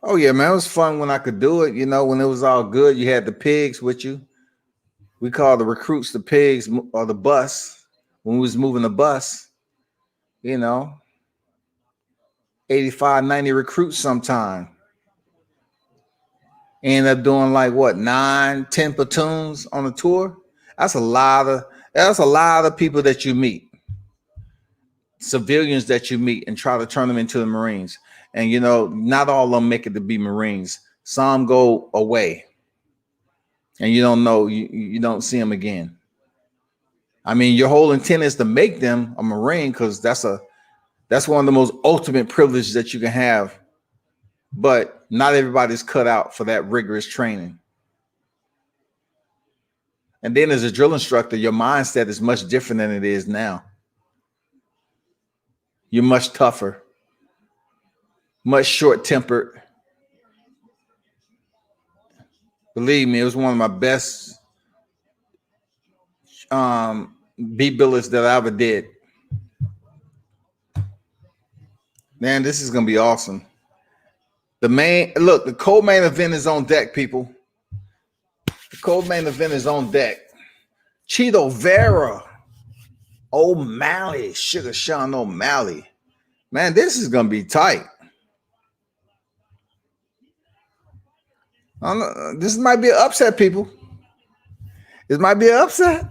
Oh, yeah, man. It was fun when I could do it. You know, when it was all good, you had the pigs with you. We call the recruits the pigs or the bus when we was moving the bus, you know. 85, 90 recruits sometime. End up doing like what, 9, 10 platoons on a tour. That's a lot of people that you meet, civilians that you meet, and try to turn them into the Marines. And you know, not all of them make it to be Marines. Some go away, and you don't know, you don't see them again. I mean, your whole intent is to make them a Marine because that's one of the most ultimate privileges that you can have. But not everybody's cut out for that rigorous training. And then as a drill instructor, your mindset is much different than it is now. You're much tougher, much short-tempered. Believe me, it was one of my best beat billets that I ever did. Man, this is going to be awesome. The co-main event is on deck, people. The co-main event is on deck. Cheeto Vera, O'Malley, Sugar Sean O'Malley. Man, this is going to be tight. This might be an upset, people. This might be an upset.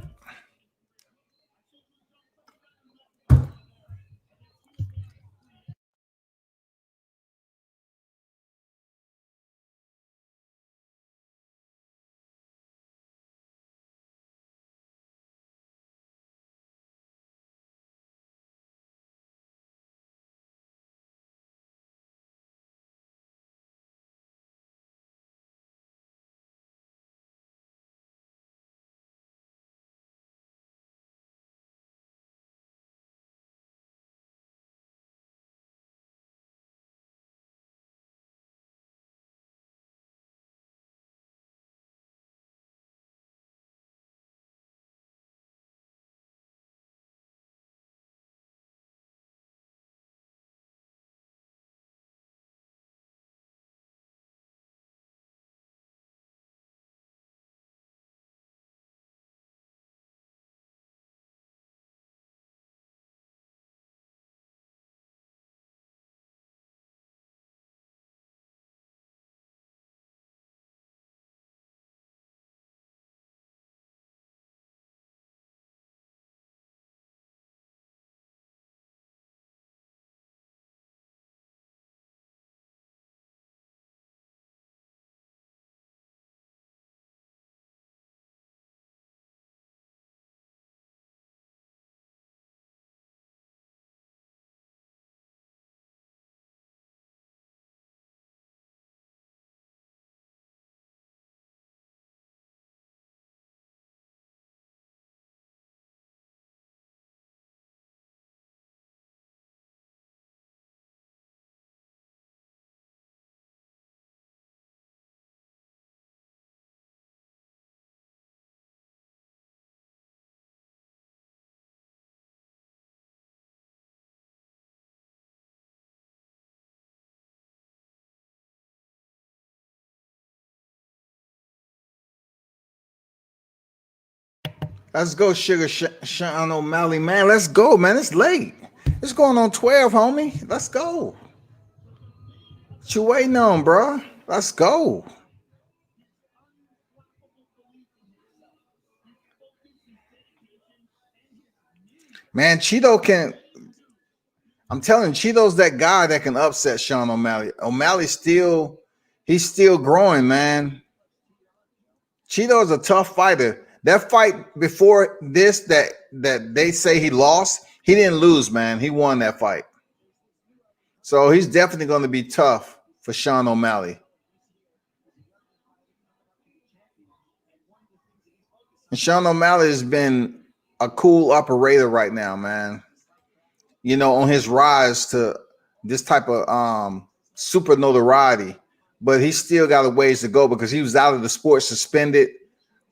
Let's go, Sugar Sean O'Malley, man. Let's go, man. It's late. It's going on 12, homie. Let's go. What you waiting on, bro? Let's go. Man, Cheeto can. I'm telling you, Cheeto's that guy that can upset Sean O'Malley. He's still growing, man. Cheeto's a tough fighter. That fight before this that they say he lost, he didn't lose, man. He won that fight. So he's definitely going to be tough for Sean O'Malley. And Sean O'Malley has been a cool operator right now, man. You know, on his rise to this type of super notoriety. But he's still got a ways to go because he was out of the sport suspended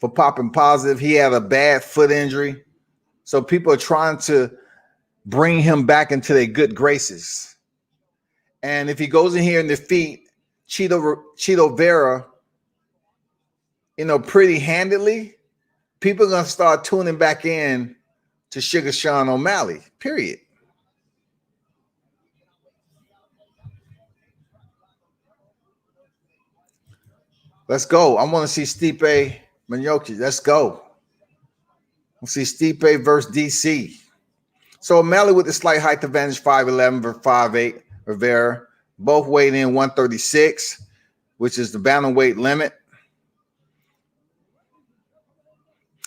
for popping positive. He had a bad foot injury. So people are trying to bring him back into their good graces. And if he goes in here and defeat Cheeto Vera, you know, pretty handedly, people are going to start tuning back in to Sugar Sean O'Malley, period. Let's go. I want to see Stipe Miocic. Let's go. We'll see Stipe versus DC. So O'Malley with the slight height advantage, 5'11" versus 5'8". Vera. Both weighed in 136, which is the bantamweight limit.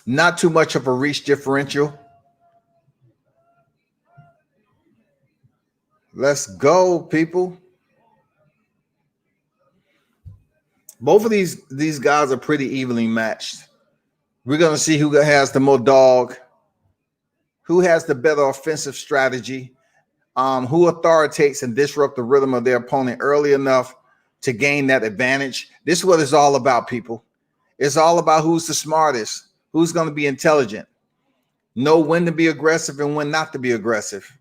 Not too much of a reach differential. Let's go, people. Both of these guys are pretty evenly matched. We're going to see who has the more dog, who has the better offensive strategy, who authoritates and disrupt the rhythm of their opponent early enough to gain that advantage. This is what it's all about, people. It's all about who's the smartest, who's going to be intelligent, know when to be aggressive and when not to be aggressive.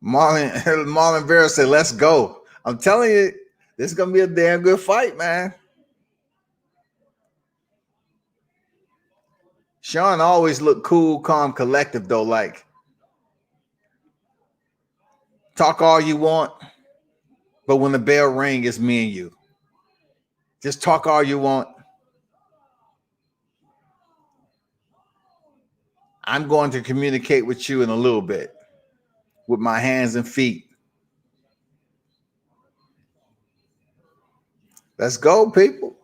Marlon Vera said, let's go. I'm telling you, this is going to be a damn good fight, man. Sean always looked cool, calm, collective, though. Like, talk all you want, but when the bell ring, it's me and you. Just talk all you want. I'm going to communicate with you in a little bit with my hands and feet. Let's go, people.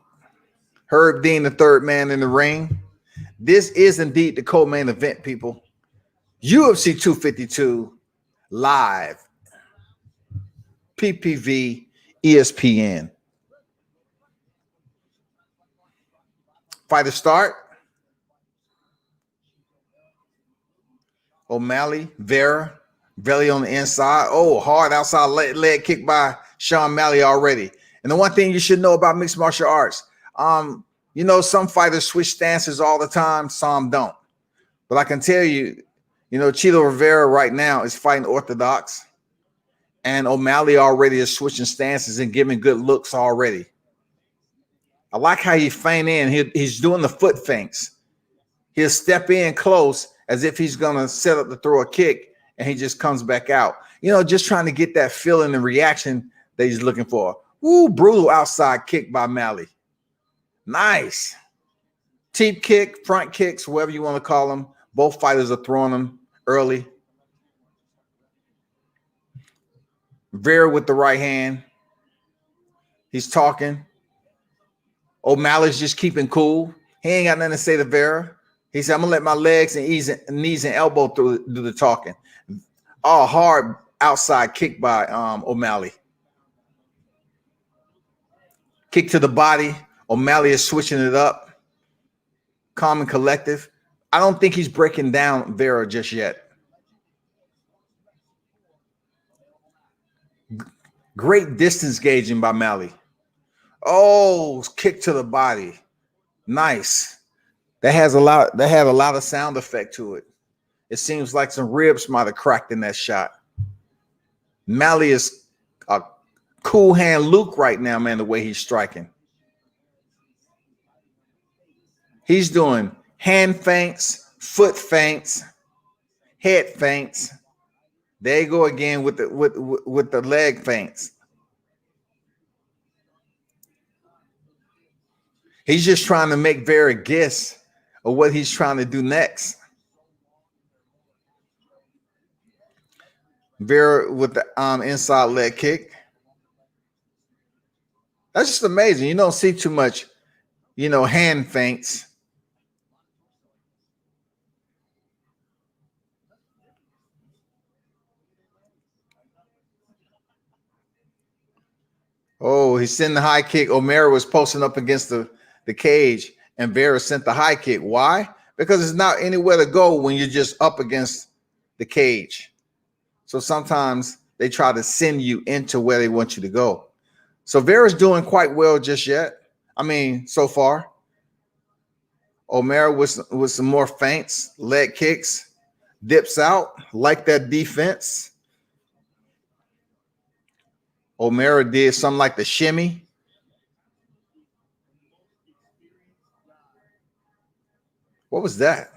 Herb Dean, the third man in the ring. This is indeed the co-main event, people. UFC 252 live. PPV, ESPN. Fighter start. O'Malley, Vera, belly on the inside. Oh, hard outside leg kick by Sean O'Malley already. And the one thing you should know about mixed martial arts, you know, some fighters switch stances all the time, some don't. But I can tell you, you know, Chito Rivera right now is fighting orthodox, and O'Malley already is switching stances and giving good looks already. I like how he feint in. He's doing the foot feints. He'll step in close as if he's going to set up to throw a kick, and he just comes back out. You know, just trying to get that feeling and reaction that he's looking for. Ooh, brutal outside kick by O'Malley. Nice. Teep kick, front kicks, whatever you want to call them. Both fighters are throwing them early. Vera with the right hand. He's talking. O'Malley's just keeping cool. He ain't got nothing to say to Vera. He said, I'm going to let my legs and knees and elbow do the talking. Oh, hard outside kick by O'Malley. Kick to the body. O'Malley is switching it up. Calm and collective. I don't think he's breaking down Vera just yet. Great distance gauging by O'Malley. Oh, kick to the body. Nice. That had a lot of sound effect to it. It seems like some ribs might have cracked in that shot. O'Malley is a cool hand Luke right now, man, the way he's striking. He's doing hand feints, foot feints, head feints. There you go again with the leg feints. He's just trying to make Vera guess of what he's trying to do next. Vera with the inside leg kick. That's just amazing. You don't see too much, you know, hand feints. Oh, he sent the high kick. O'Mara was posting up against the cage, and Vera sent the high kick. Why? Because it's not anywhere to go when you're just up against the cage. So sometimes they try to send you into where they want you to go. So Vera's doing quite well just yet. I mean, so far. O'Mara with some more feints, leg kicks, dips out, like that defense. O'Mara did something like the shimmy. What was that?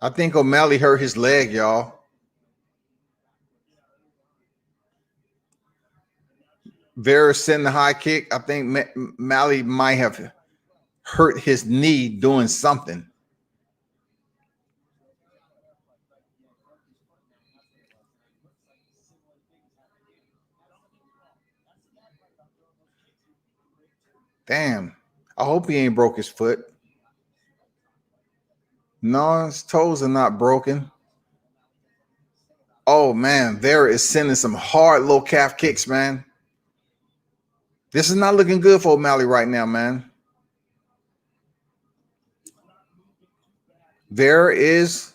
I think O'Malley hurt his leg, y'all. Vera sending the high kick. I think O'Malley might have hurt his knee doing something. Damn. I hope he ain't broke his foot. No, his toes are not broken. Oh, man. Vera is sending some hard low calf kicks, man. This is not looking good for O'Malley right now, man. Vera is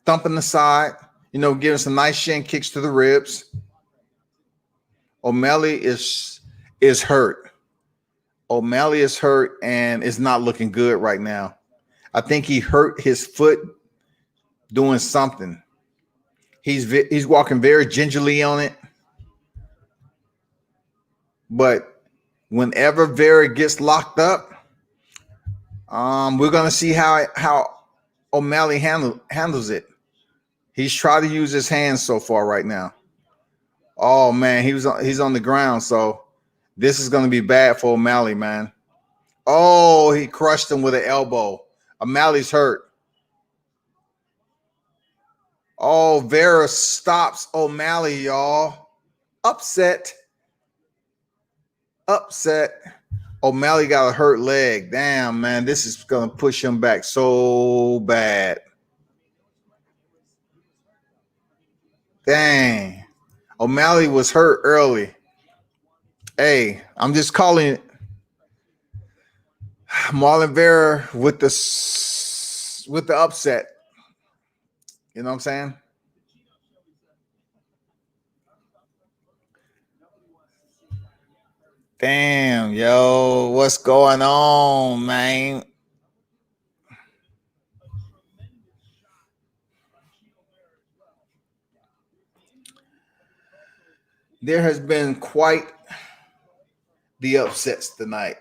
thumping the side, giving some nice shin kicks to the ribs. O'Malley is hurt. O'Malley is hurt and is not looking good right now. I think he hurt his foot doing something. He's walking very gingerly on it. But whenever Vera gets locked up, we're gonna see how O'Malley handles it. He's tried to use his hands so far right now. Oh man, he's on the ground, so this is gonna be bad for O'Malley, man. Oh, he crushed him with an elbow. O'Malley's hurt. Oh, Vera stops O'Malley, y'all. Upset. O'Malley got a hurt leg. Damn, man, this is gonna push him back so bad. Dang. O'Malley was hurt early. Hey, I'm just calling it. Marlon Vera with the upset. You know what I'm saying? Damn, yo, what's going on, man? There has been quite the upsets tonight.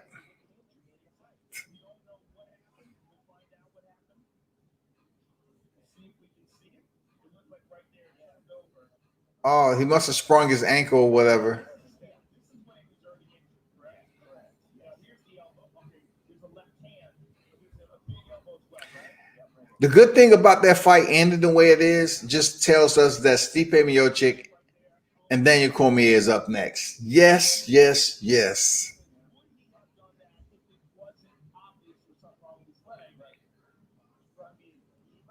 Oh, he must have sprung his ankle or whatever. The good thing about that fight ending the way it is just tells us that Stipe Miocic and Daniel Cormier is up next. Yes.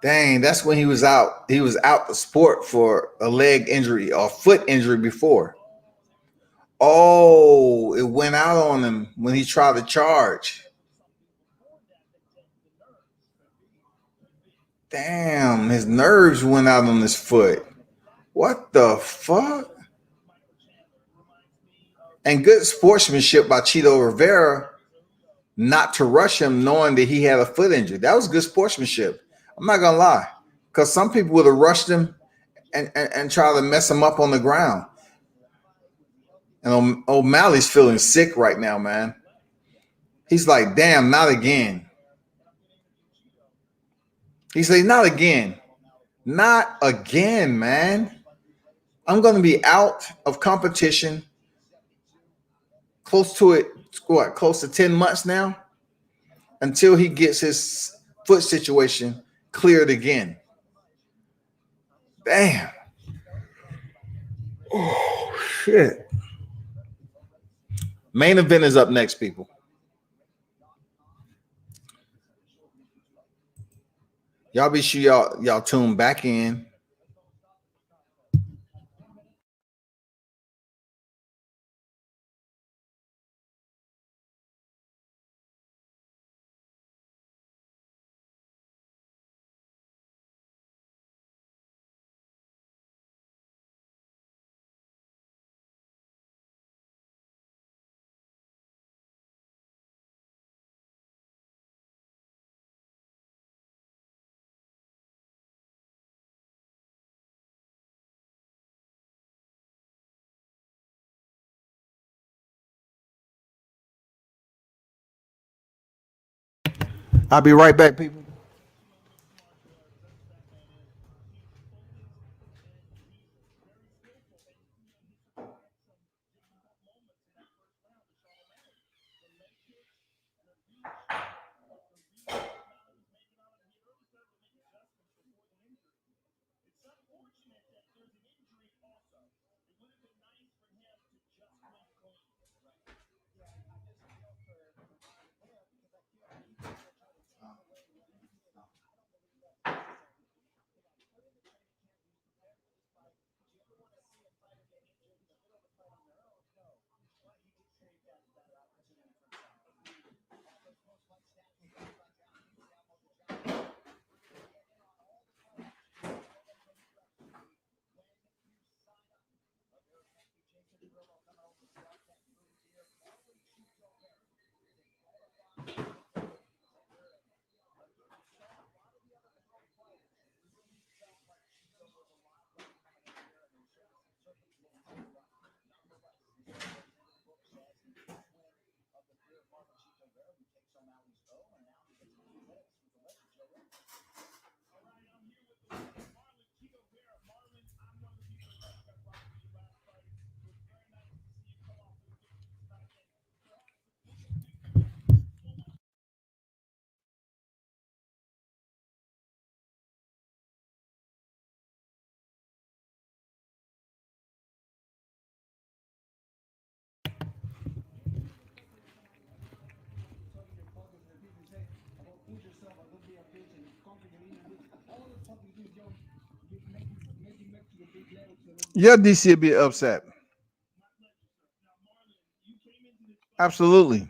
Dang, that's when he was out. He was out the sport for a leg injury or foot injury before. Oh, it went out on him when he tried to charge. Damn, his nerves went out on his foot. What the fuck? And good sportsmanship by Chito Rivera not to rush him knowing that he had a foot injury. That was good sportsmanship. I'm not going to lie. Because some people would have rushed him and try to mess him up on the ground. And O'Malley's feeling sick right now, man. He's like, damn, not again. He said, not again. Not again, man. I'm going to be out of competition close to 10 months now until he gets his foot situation cleared again. Damn. Oh, shit. Main event is up next, people. Y'all be sure y'all tune back in. I'll be right back, people. Yeah, DC would be upset. Absolutely.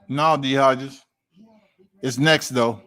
No, D Hodges. It's next though.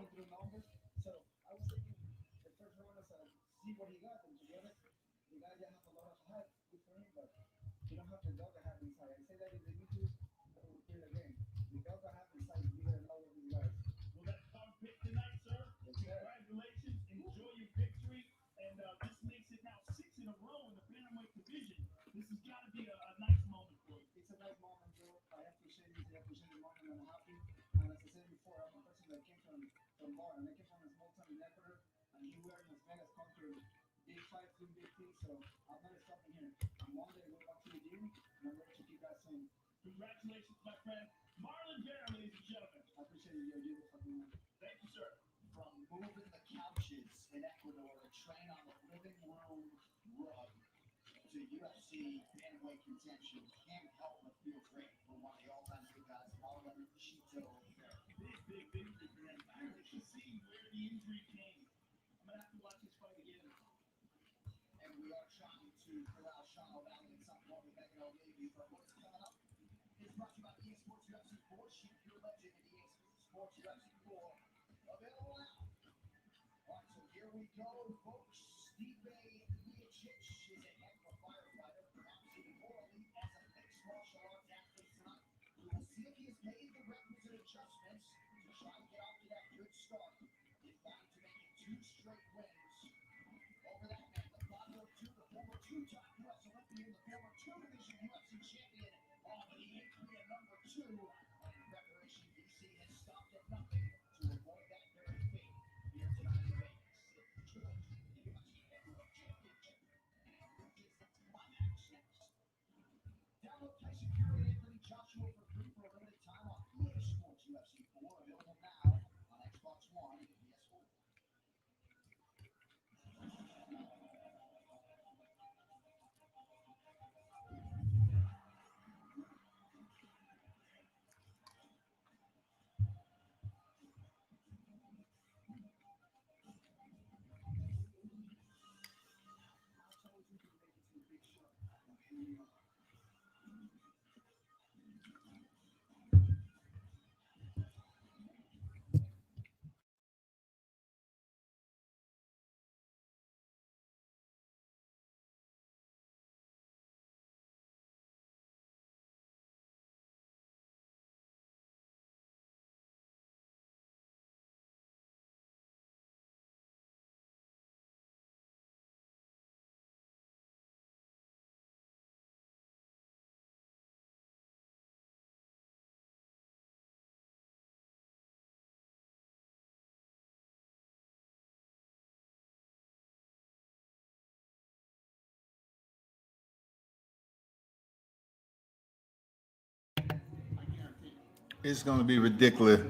It's going to be ridiculous.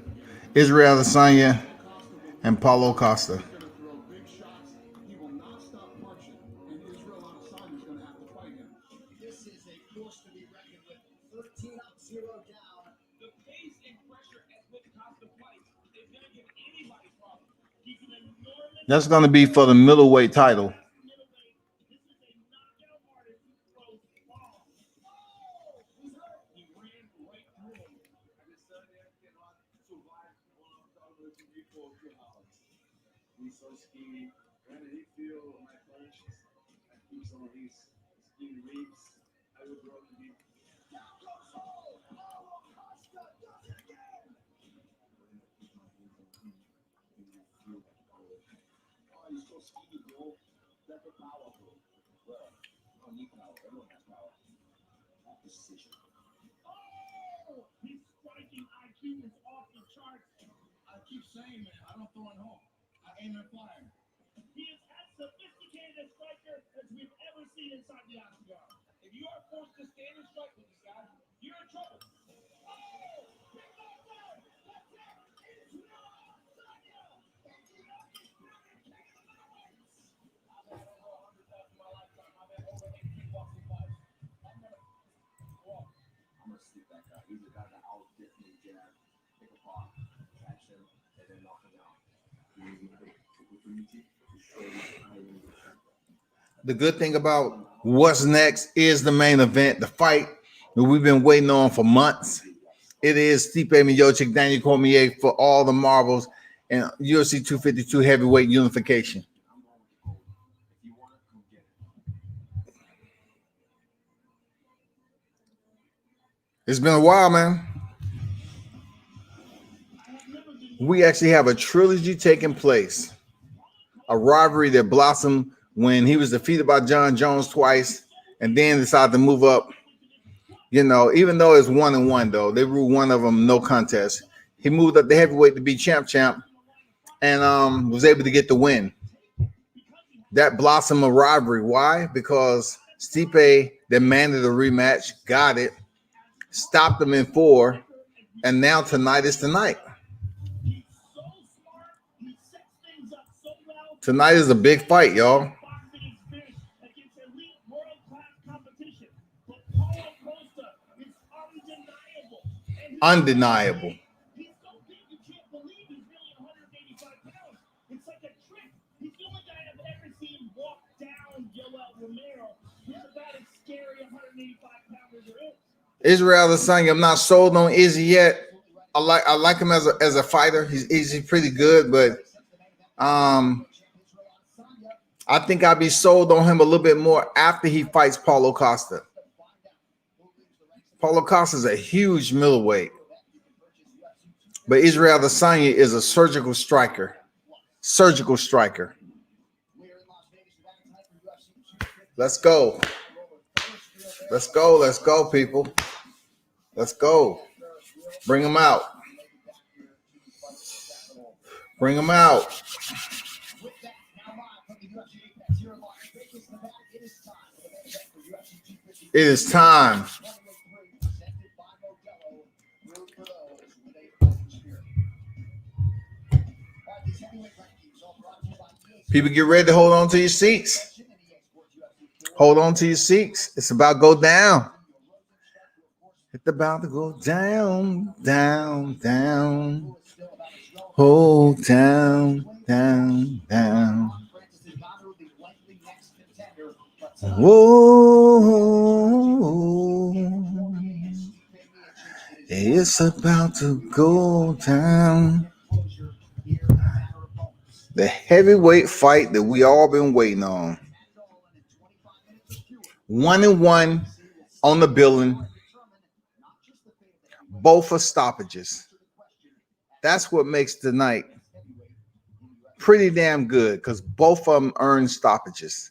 Israel Adesanya and Paulo Costa. That's going to be for the middleweight title. The good thing about what's next is the main event, the fight that we've been waiting on for months. It is Stipe Miocic, Daniel Cormier for all the marbles and UFC 252 heavyweight unification. It's been a while, man. We actually have a trilogy taking place. A rivalry that blossomed when he was defeated by John Jones twice and then decided to move up. You know, even though it's 1-1, though, they ruled one of them no contest. He moved up the heavyweight to be champ and was able to get the win. That blossomed a rivalry. Why? Because Stipe demanded a rematch, got it, stopped him in 4, and now tonight is tonight. Tonight is a big fight, y'all. Undeniable. Israel Adesanya, I'm not sold on Izzy yet. I like him as a fighter. He's pretty good, but I think I'll be sold on him a little bit more after he fights Paulo Costa. Paulo Costa is a huge middleweight, but Israel Adesanya is a surgical striker. Surgical striker. Let's go. Let's go. Let's go, people. Let's go. Bring them out. Bring them out. It is time. People, get ready to hold on to your seats. Hold on to your seats. It's about to go down. It's about to go down, down, down. Hold down, down, down. Whoa. It's about to go down. The heavyweight fight that we all been waiting on. 1-1 on the billing. Both are stoppages. That's what makes tonight pretty damn good because both of them earn stoppages.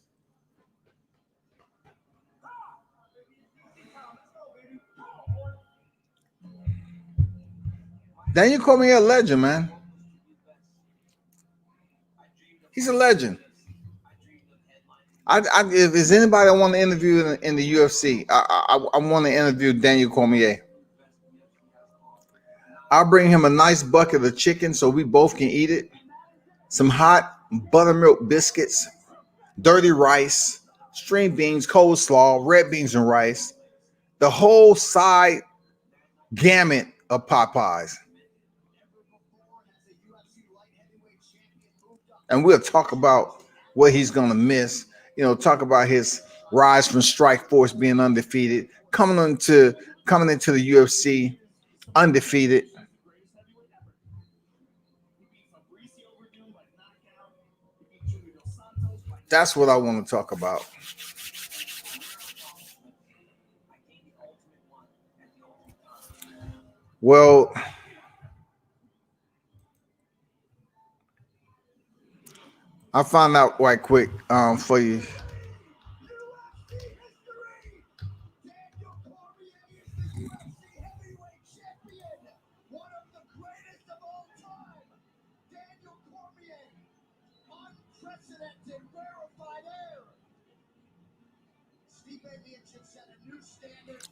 Daniel Cormier a legend, man. He's a legend. If there's anybody I want to interview in the UFC, I want to interview Daniel Cormier. I'll bring him a nice bucket of chicken so we both can eat it. Some hot buttermilk biscuits, dirty rice, string beans, coleslaw, red beans and rice. The whole side gamut of Popeyes. And we'll talk about what he's going to miss. You know, talk about his rise from Strike Force being undefeated, coming into the UFC undefeated. That's what I want to talk about. Well, I found out right quick for you.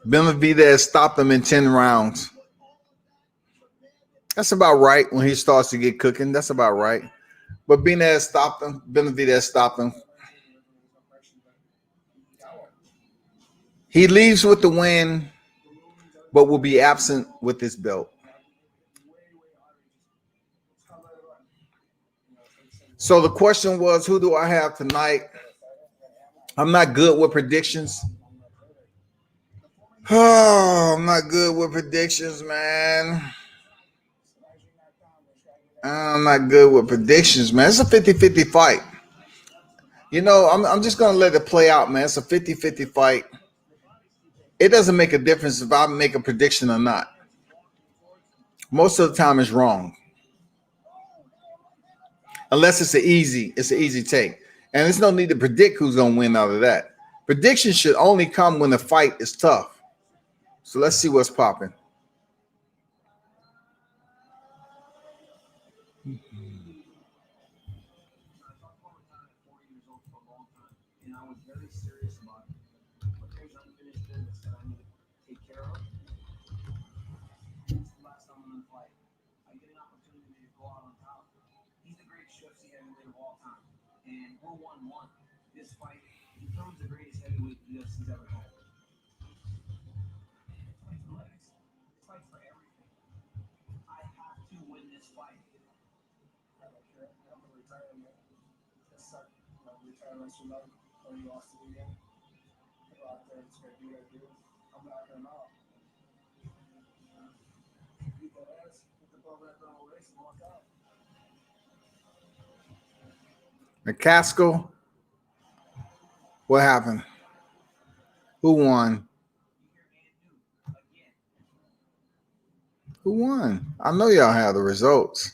Benavidez stopped him in 10 rounds. That's about right when he starts to get cooking. That's about right. But Benavidez stopped him. Benavidez stopped him. He leaves with the win, but will be absent with his belt. So the question was, who do I have tonight? I'm not good with predictions. Oh, I'm not good with predictions, man. I'm not good with predictions, man. It's a 50-50 fight. You know, I'm just going to let it play out, man. It's a 50-50 fight. It doesn't make a difference if I make a prediction or not. Most of the time it's wrong. Unless it's an easy take. And there's no need to predict who's going to win out of that. Predictions should only come when the fight is tough. So let's see what's popping. McCaskill, what happened? Who won? Who won? I know y'all have the results.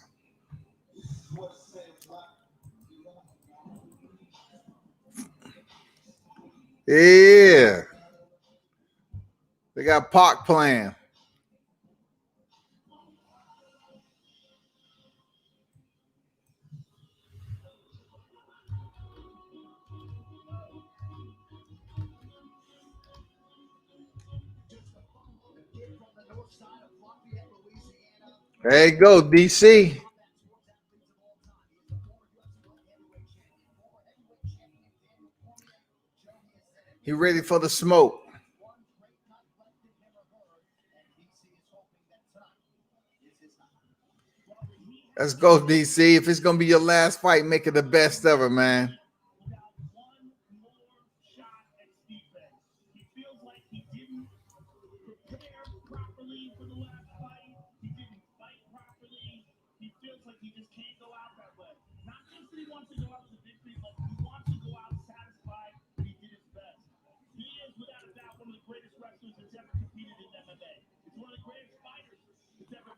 Yeah. They got Pac playing. There you go, DC. He ready for the smoke. Let's go, DC. If it's going to be your last fight, make it the best ever, man.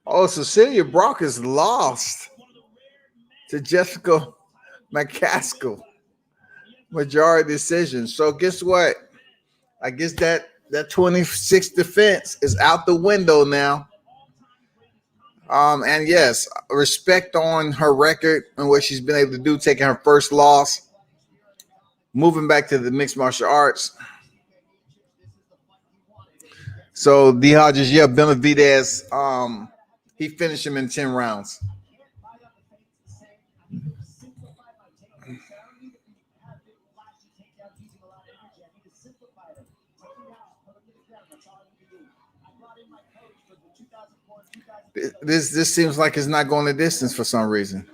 Oh, Cecilia Brock is lost to Jessica McCaskill. Majority decision. So guess what? I guess that 26 defense is out the window now. And yes, respect on her record and what she's been able to do, taking her first loss, moving back to the mixed martial arts. So D Hodges, yeah, Benavidez, he finished him in 10 rounds. This seems like it's not going the distance for some reason.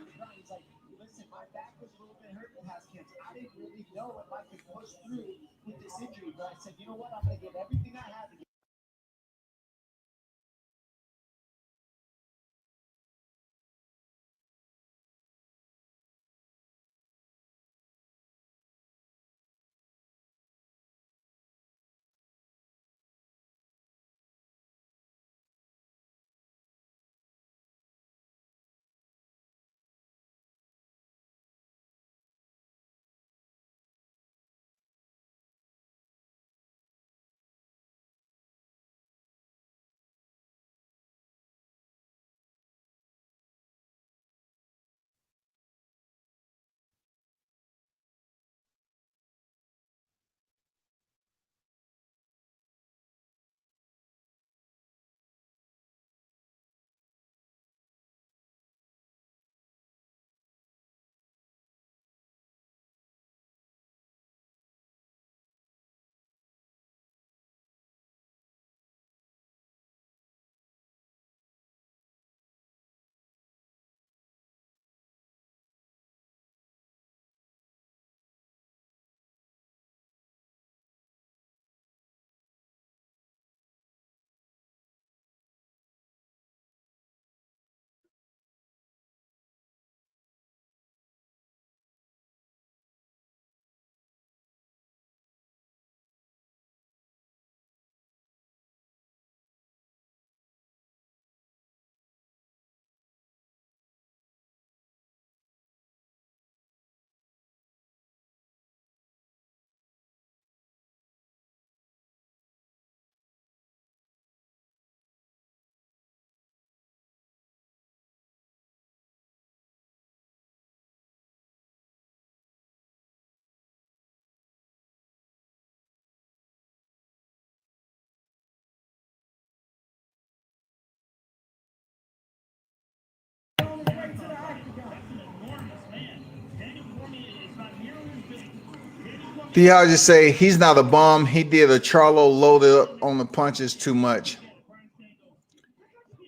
I'll just say he's not a bum. He did a Charlo loaded up on the punches too much.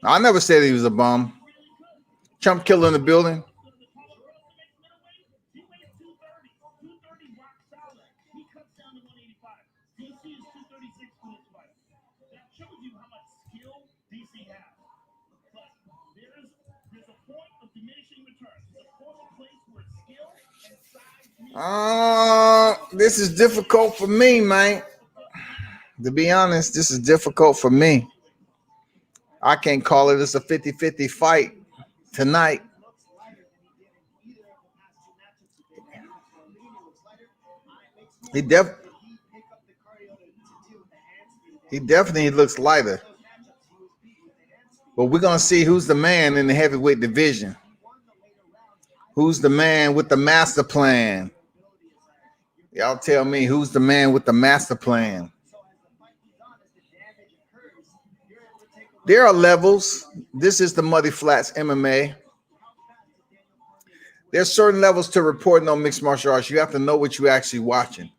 I never said he was a bum. Chump killer in the building. This is difficult for me, man. To be honest, this is difficult for me. I can't call it. It's a 50-50 fight tonight. He definitely looks lighter. But we're going to see who's the man in the heavyweight division. Who's the man with the master plan? Y'all tell me who's the man with the master plan. There are levels. This is the Muddy Flats MMA. There's certain levels to reporting on mixed martial arts. You have to know what you're actually watching.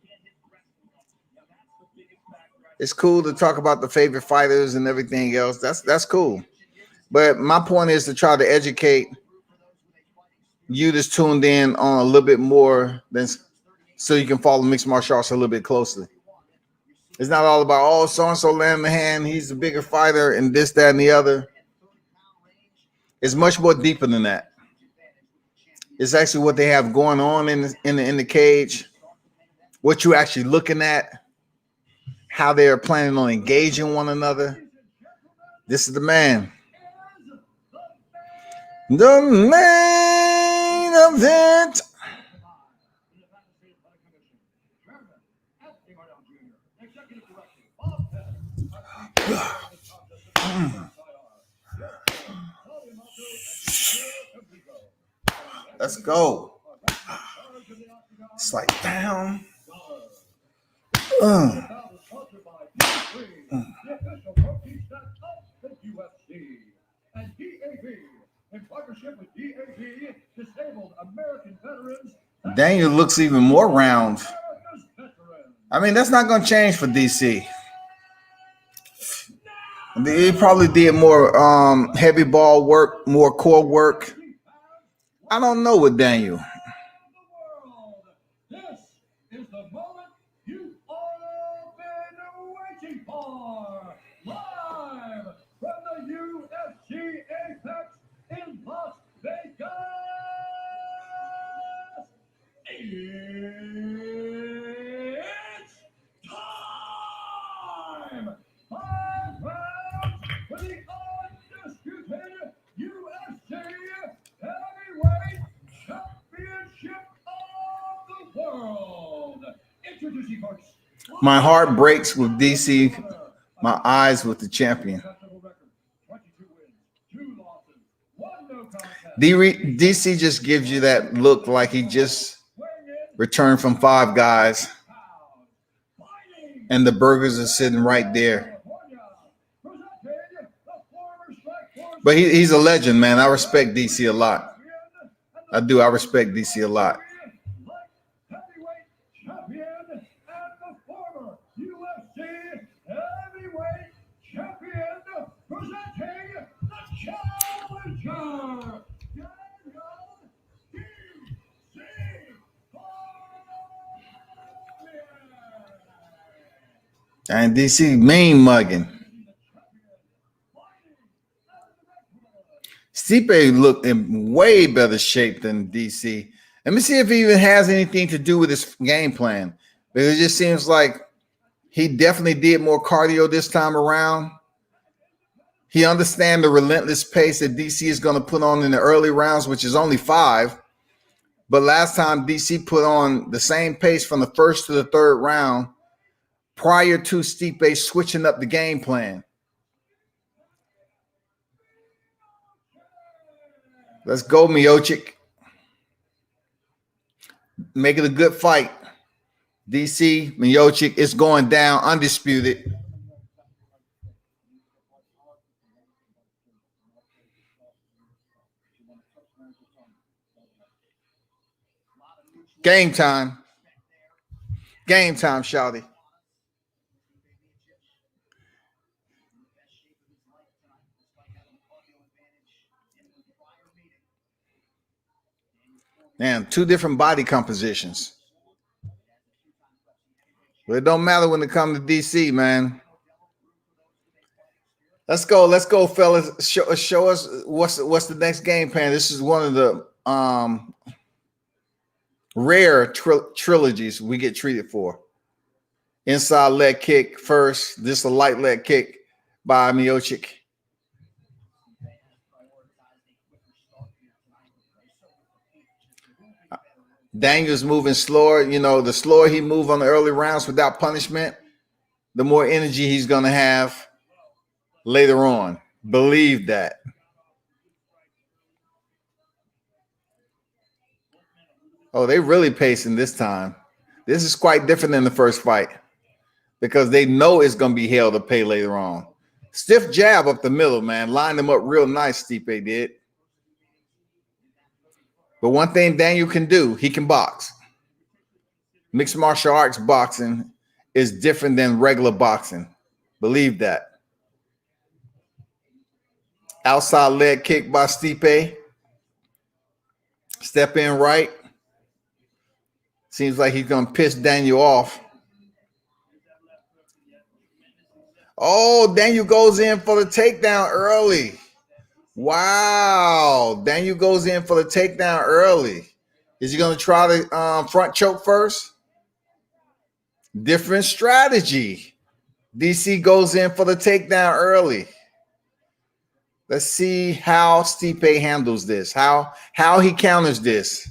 It's cool to talk about the favorite fighters and everything else. That's cool. But my point is to try to educate you that's tuned in on a little bit more than so you can follow mixed martial arts a little bit closely. It's not all about, oh, so-and-so landing the hand, he's the bigger fighter, and this, that, and the other. It's much more deeper than that. It's actually what they have going on in the cage, what you're actually looking at, how they're planning on engaging one another. This is the man. The main event. Let's go. Slide down. Daniel looks even more round. I mean, that's not going to change for DC. He probably did more heavy ball work, more core work. I don't know with Daniel. This is the moment you've all been waiting for. Live from the UFC Apex in Las Vegas. It's time. 5 rounds for the undisputed UFC heavyweight championship of the world. Introducing first. My heart breaks with DC. My eyes with the champion. DC just gives you that look like he just returned from Five Guys, and the burgers are sitting right there. But he's a legend, man. I respect DC a lot. I do. I respect DC a lot. And DC mean mugging. Stipe looked in way better shape than DC. Let me see if he even has anything to do with his game plan. Because it just seems like he definitely did more cardio this time around. He understands the relentless pace that DC is going to put on in the early rounds, which is only 5. But last time DC put on the same pace from the first to the third round prior to Stipe switching up the game plan. Let's go, Miocic. Make it a good fight. DC, Miocic, it's going down, undisputed. Game time. Game time, shouty. Damn, two different body compositions. But it don't matter when it comes to DC, man. Let's go, fellas. Show us what's the next game plan. This is one of the rare trilogies we get treated for. Inside leg kick first. This is a light leg kick by Miocic. Daniel's moving slower. You know, the slower he moves on the early rounds without punishment, the more energy he's going to have later on. Believe that. Oh, they really pacing this time. This is quite different than the first fight because they know it's going to be hell to pay later on. Stiff jab up the middle, man. Lined them up real nice, Stipe did. But one thing Daniel can do, he can box. Mixed martial arts boxing is different than regular boxing. Believe that. Outside leg kick by Stipe. Step in right. Seems like he's going to piss Daniel off. Oh, Daniel goes in for the takedown early. Wow. Daniel goes in for the takedown early. Is he going to try the front choke first? Different strategy. DC goes in for the takedown early. Let's see how Stipe handles this, how he counters this.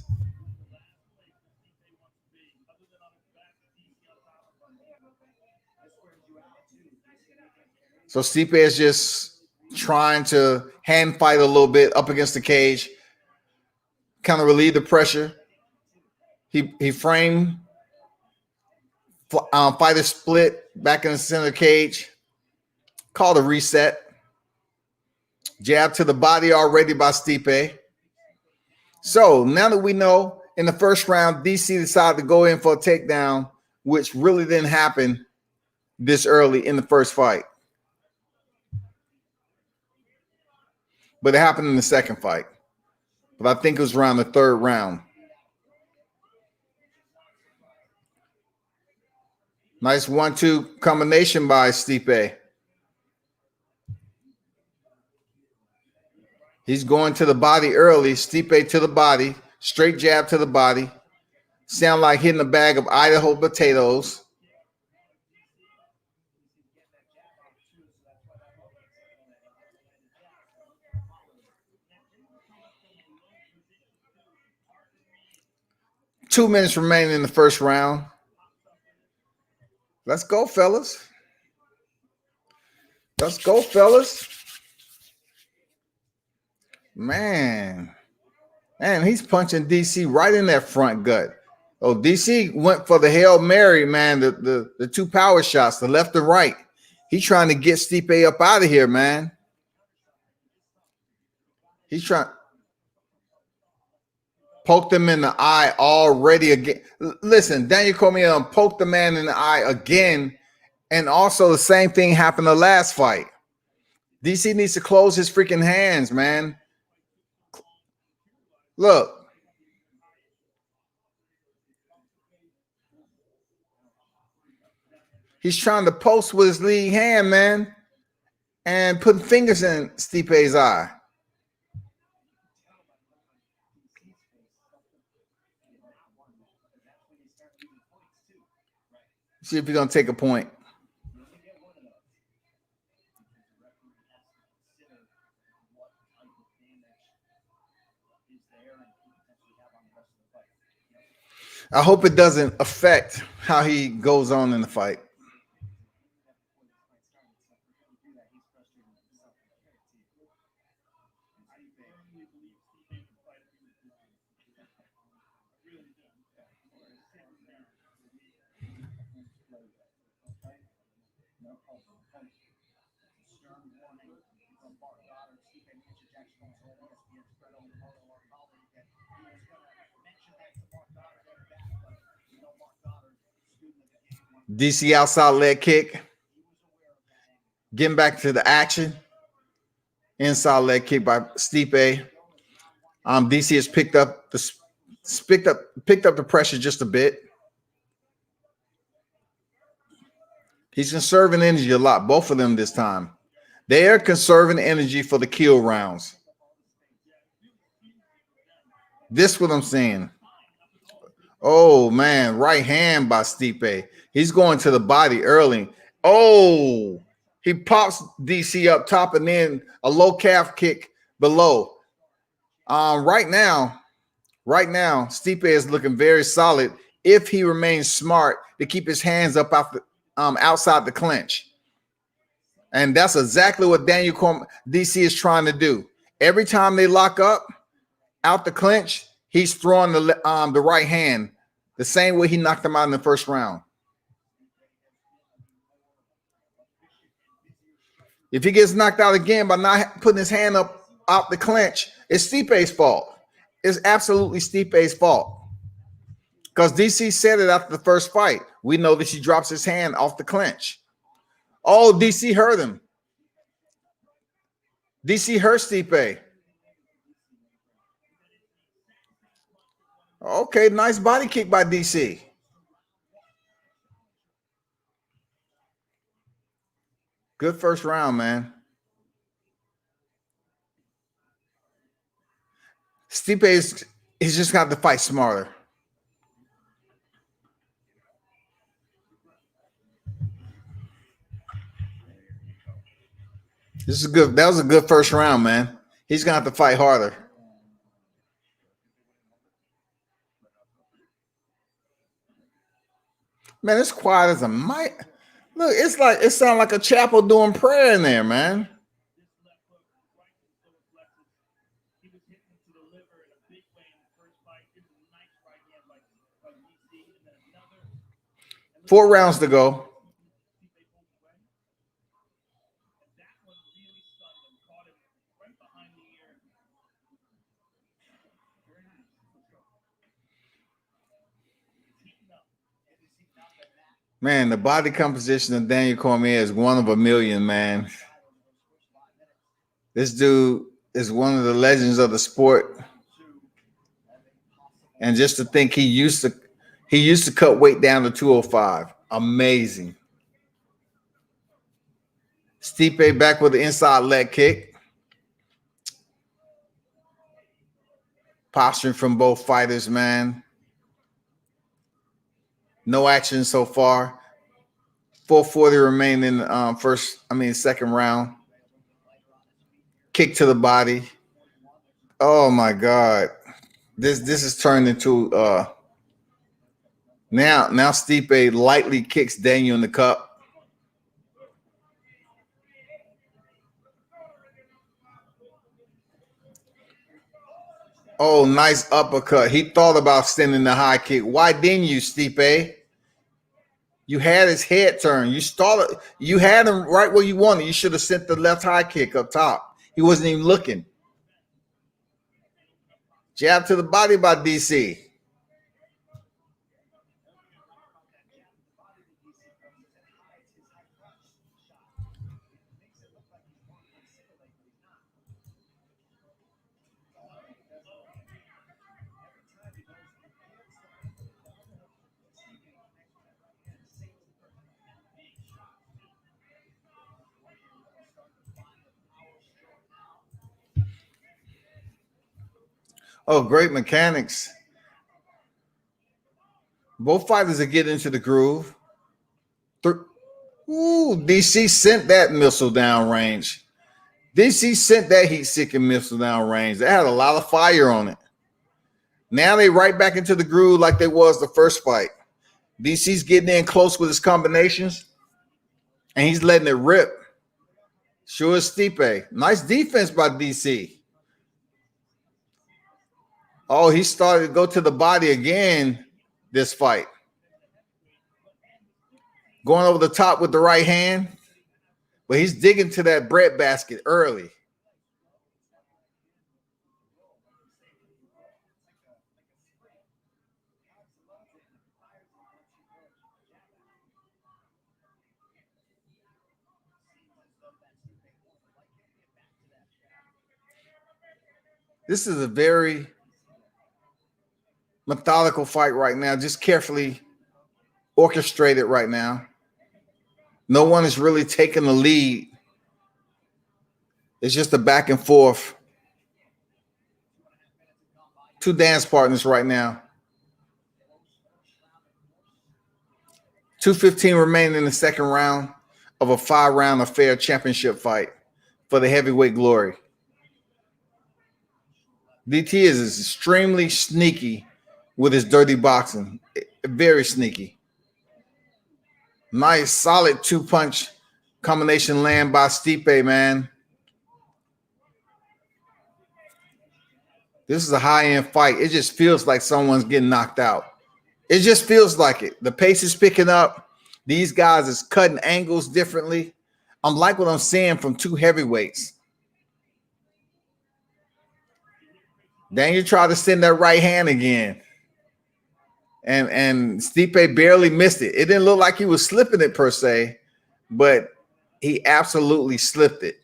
So Stipe is just trying to hand fight a little bit up against the cage, kind of relieve the pressure. He framed fighter split back in the center cage, called a reset. Jab to the body already by Stipe. So now that we know in the first round, DC decided to go in for a takedown, which really didn't happen this early in the first fight. But it happened in the second fight. But I think it was around the third round. Nice 1-2 combination by Stipe. He's going to the body early. Stipe to the body. Straight jab to the body. Sound like hitting a bag of Idaho potatoes. Two minutes remaining in the first round. Let's go, fellas. Let's go, fellas. Man, he's punching DC right in that front gut. Oh, DC went for the Hail Mary, man, the two power shots, the left and right. He's trying to get Stipe up out of here, man. He's trying. Poked him in the eye already again. Listen, Daniel Cormier poked the man in the eye again, and also the same thing happened the last fight. DC needs to close his freaking hands, man. Look. He's trying to post with his lead hand, man, and putting fingers in Stipe's eye. See if he's going to take a point. I hope it doesn't affect how he goes on in the fight. DC outside leg kick. Getting back to the action. Inside leg kick by Stipe. DC has picked up the pressure just a bit. He's conserving energy a lot, both of them this time. They are conserving energy for the kill rounds. This is what I'm saying. Oh, man. Right hand by Stipe. He's going to the body early. Oh, he pops DC up top and then a low calf kick below. Right now, Stipe is looking very solid if he remains smart to keep his hands up outside the clinch. And that's exactly what DC is trying to do. Every time they lock up out the clinch, he's throwing the right hand the same way he knocked him out in the first round. If he gets knocked out again by not putting his hand up out the clinch, it's Stipe's fault. It's absolutely Stipe's fault. Because DC said it after the first fight. We know that he drops his hand off the clinch. Oh, DC hurt him. DC hurt Stipe. Okay, nice body kick by DC. Good first round, man. Stipe he's just got to fight smarter. This is good. That was a good first round, man. He's gonna have to fight harder. Man, it's quiet as a mic. Look, it's like it sounds like a chapel doing prayer in there, man. Four rounds to go. Man, the body composition of Daniel Cormier is one of a million, man. This dude is one of the legends of the sport. And just to think he used to cut weight down to 205. Amazing. Stipe back with the inside leg kick. Posturing from both fighters, man. No action so far. 440 remain in the second round. Kick to the body. Oh my God. This is turned into now Stipe lightly kicks Daniel in the cup. Oh, nice uppercut. He thought about sending the high kick. Why didn't you, Stipe? You had his head turned. You had him right where you wanted. You should have sent the left high kick up top. He wasn't even looking. Jab to the body by DC. Oh, great mechanics. Both fighters are getting into the groove. Ooh, DC sent that missile down range. DC sent that heat-seeking missile down range. They had a lot of fire on it. Now they right back into the groove like they was the first fight. DC's getting in close with his combinations, and he's letting it rip. Sure as Stipe. Nice defense by DC. Oh, he started to go to the body again this fight. Going over the top with the right hand, but he's digging to that breadbasket early. This is a very methodical fight right now, just carefully orchestrated right now. No one is really taking the lead. It's just a back and forth. Two dance partners right now. 2:15 remaining in the second round of a 5-round affair championship fight for the heavyweight glory. DT is extremely sneaky with his dirty boxing. Very sneaky. Nice, solid 2-punch combination land by Stipe, man. This is a high-end fight. It just feels like someone's getting knocked out. It just feels like it. The pace is picking up. These guys is cutting angles differently. I'm like what I'm seeing from two heavyweights. Daniel tried to send that right hand again. And Stipe barely missed it. It didn't look like he was slipping it per se, but he absolutely slipped it.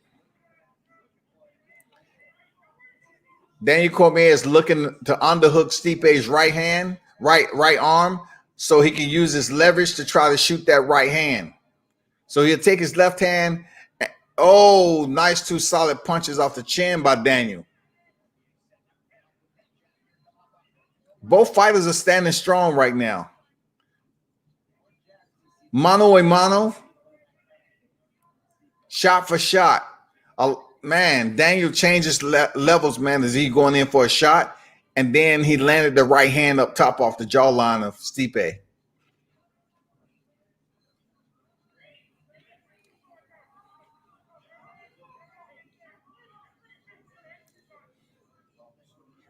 Daniel Cormier is looking to underhook Stipe's right hand, right arm, so he can use his leverage to try to shoot that right hand. So he'll take his left hand. Oh, nice 2 solid punches off the chin by Daniel. Both fighters are standing strong right now. Mano a mano, shot for shot. Man, Daniel changes levels, man, as he going in for a shot. And then he landed the right hand up top off the jawline of Stipe.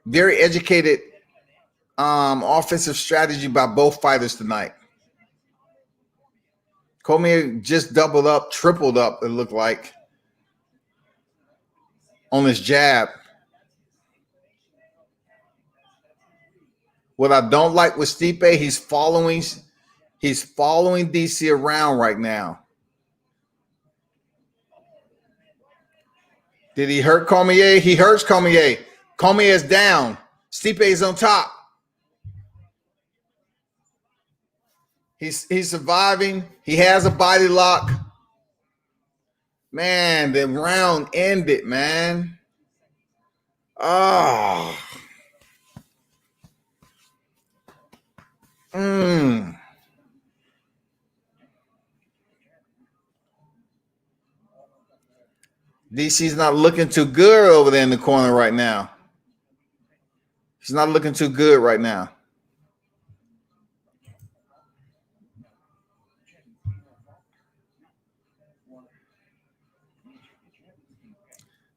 Very educated offensive strategy by both fighters tonight. Cormier just doubled up, tripled up, it looked like, on his jab. What I don't like with Stipe, he's following DC around right now. Did he hurt Cormier? He hurts Cormier. Cormier is down. Stipe is on top. He's surviving. He has a body lock. Man, the round ended, man. Oh. DC's not looking too good over there in the corner right now. He's not looking too good right now.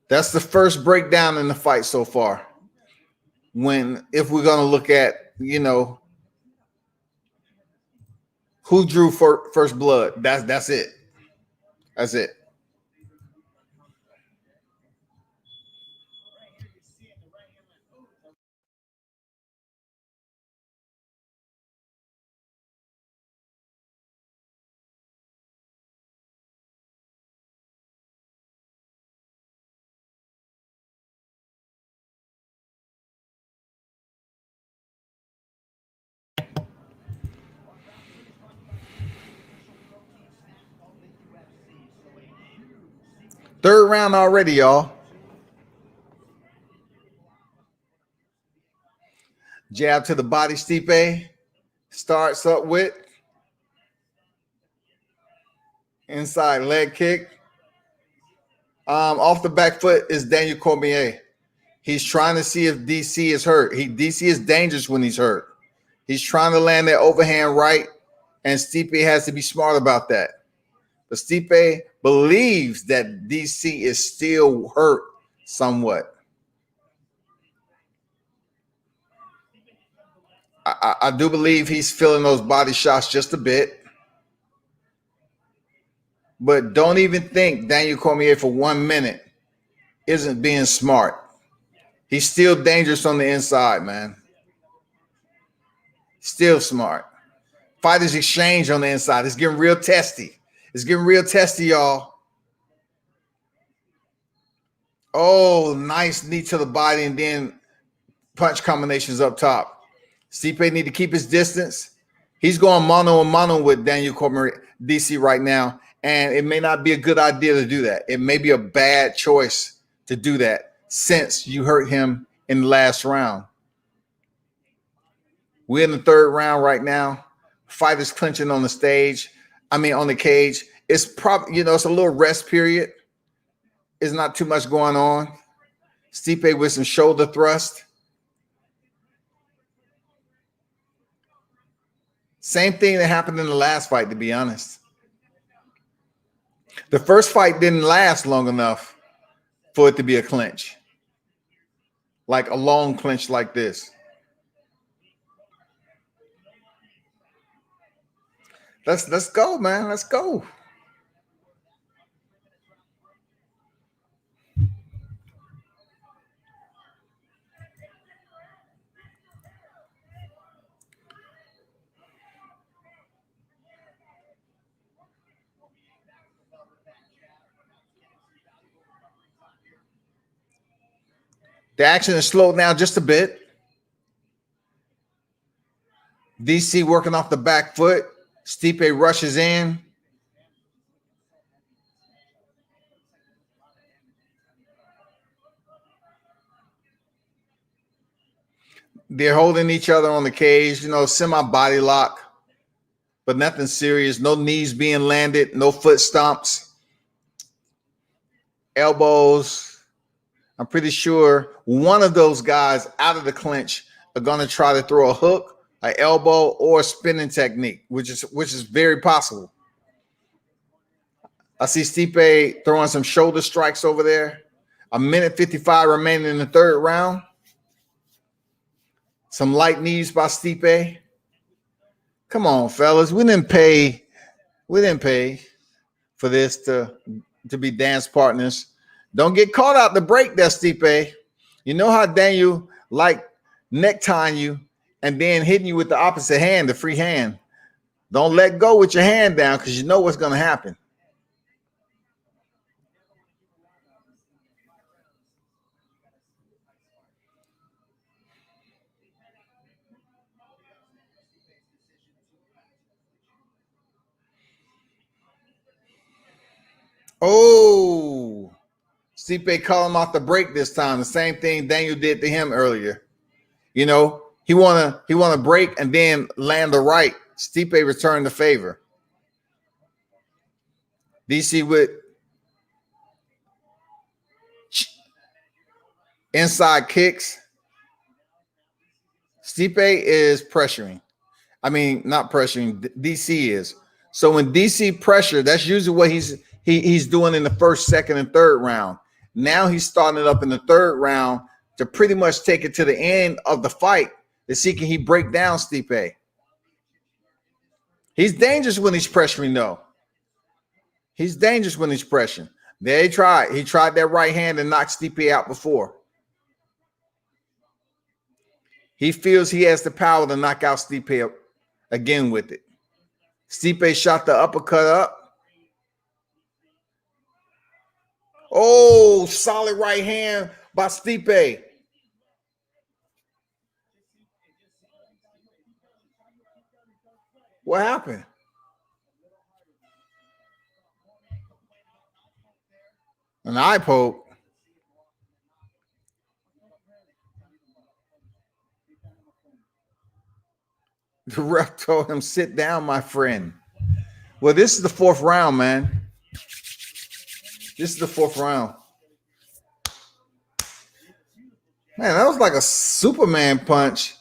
That's the first breakdown in the fight so far. If we're going to look at, who drew first blood, that's it. That's it. Third round already, y'all. Jab to the body, Stipe. Starts up with inside leg kick. Off the back foot is Daniel Cormier. He's trying to see if DC is hurt. DC is dangerous when he's hurt. He's trying to land that overhand right, and Stipe has to be smart about that. But Stipe believes that DC is still hurt somewhat. I do believe he's feeling those body shots just a bit. But don't even think Daniel Cormier for 1 minute isn't being smart. He's still dangerous on the inside, man. Still smart. Fighters exchange on the inside. It's getting real testy. It's getting real testy, y'all. Oh, nice knee to the body and then punch combinations up top. Stipe need to keep his distance. He's going mano a mano with Daniel Cormier, DC right now, and it may not be a good idea to do that. It may be a bad choice to do that since you hurt him in the last round. We're in the third round right now. Fighters clinching on the stage. I mean, on the cage. It's probably, it's a little rest period. It's not too much going on. Stipe with some shoulder thrust. Same thing that happened in the last fight, to be honest. The first fight didn't last long enough for it to be a clinch. Like a long clinch like this. Let's go, man. Let's go. The action is slowed down just a bit. DC working off the back foot. Stipe rushes in. They're holding each other on the cage, semi-body lock, but nothing serious. No knees being landed, no foot stomps, elbows. I'm pretty sure one of those guys out of the clinch are going to try to throw a hook, an elbow, or a spinning technique, which is very possible. I see Stipe throwing some shoulder strikes over there. 1:55 remaining in the third round. Some light knees by Stipe. Come on, fellas. We didn't pay for this to be dance partners. Don't get caught out the break there, Stipe. You know how Daniel like necktying you and then hitting you with the opposite hand, the free hand. Don't let go with your hand down because you know what's going to happen. Oh, Stipe called him off the break this time. The same thing Daniel did to him earlier. He wanna break and then land the right. Stipe returned the favor. DC with inside kicks. Stipe is pressuring. I mean, not pressuring. DC is. So when DC pressure, that's usually what he's doing in the first, second, and third round. Now he's starting it up in the third round to pretty much take it to the end of the fight to see can he break down Stipe. He's dangerous when he's pressuring, though. He's dangerous when he's pressuring. There he tried. He tried that right hand and knocked Stipe out before. He feels he has the power to knock out Stipe again with it. Stipe shot the uppercut up. Oh, solid right hand by Stipe. What happened? An eye poke. The ref told him, sit down, my friend. Well, this is the fourth round, man. This is the fourth round. Man, that was like a Superman punch.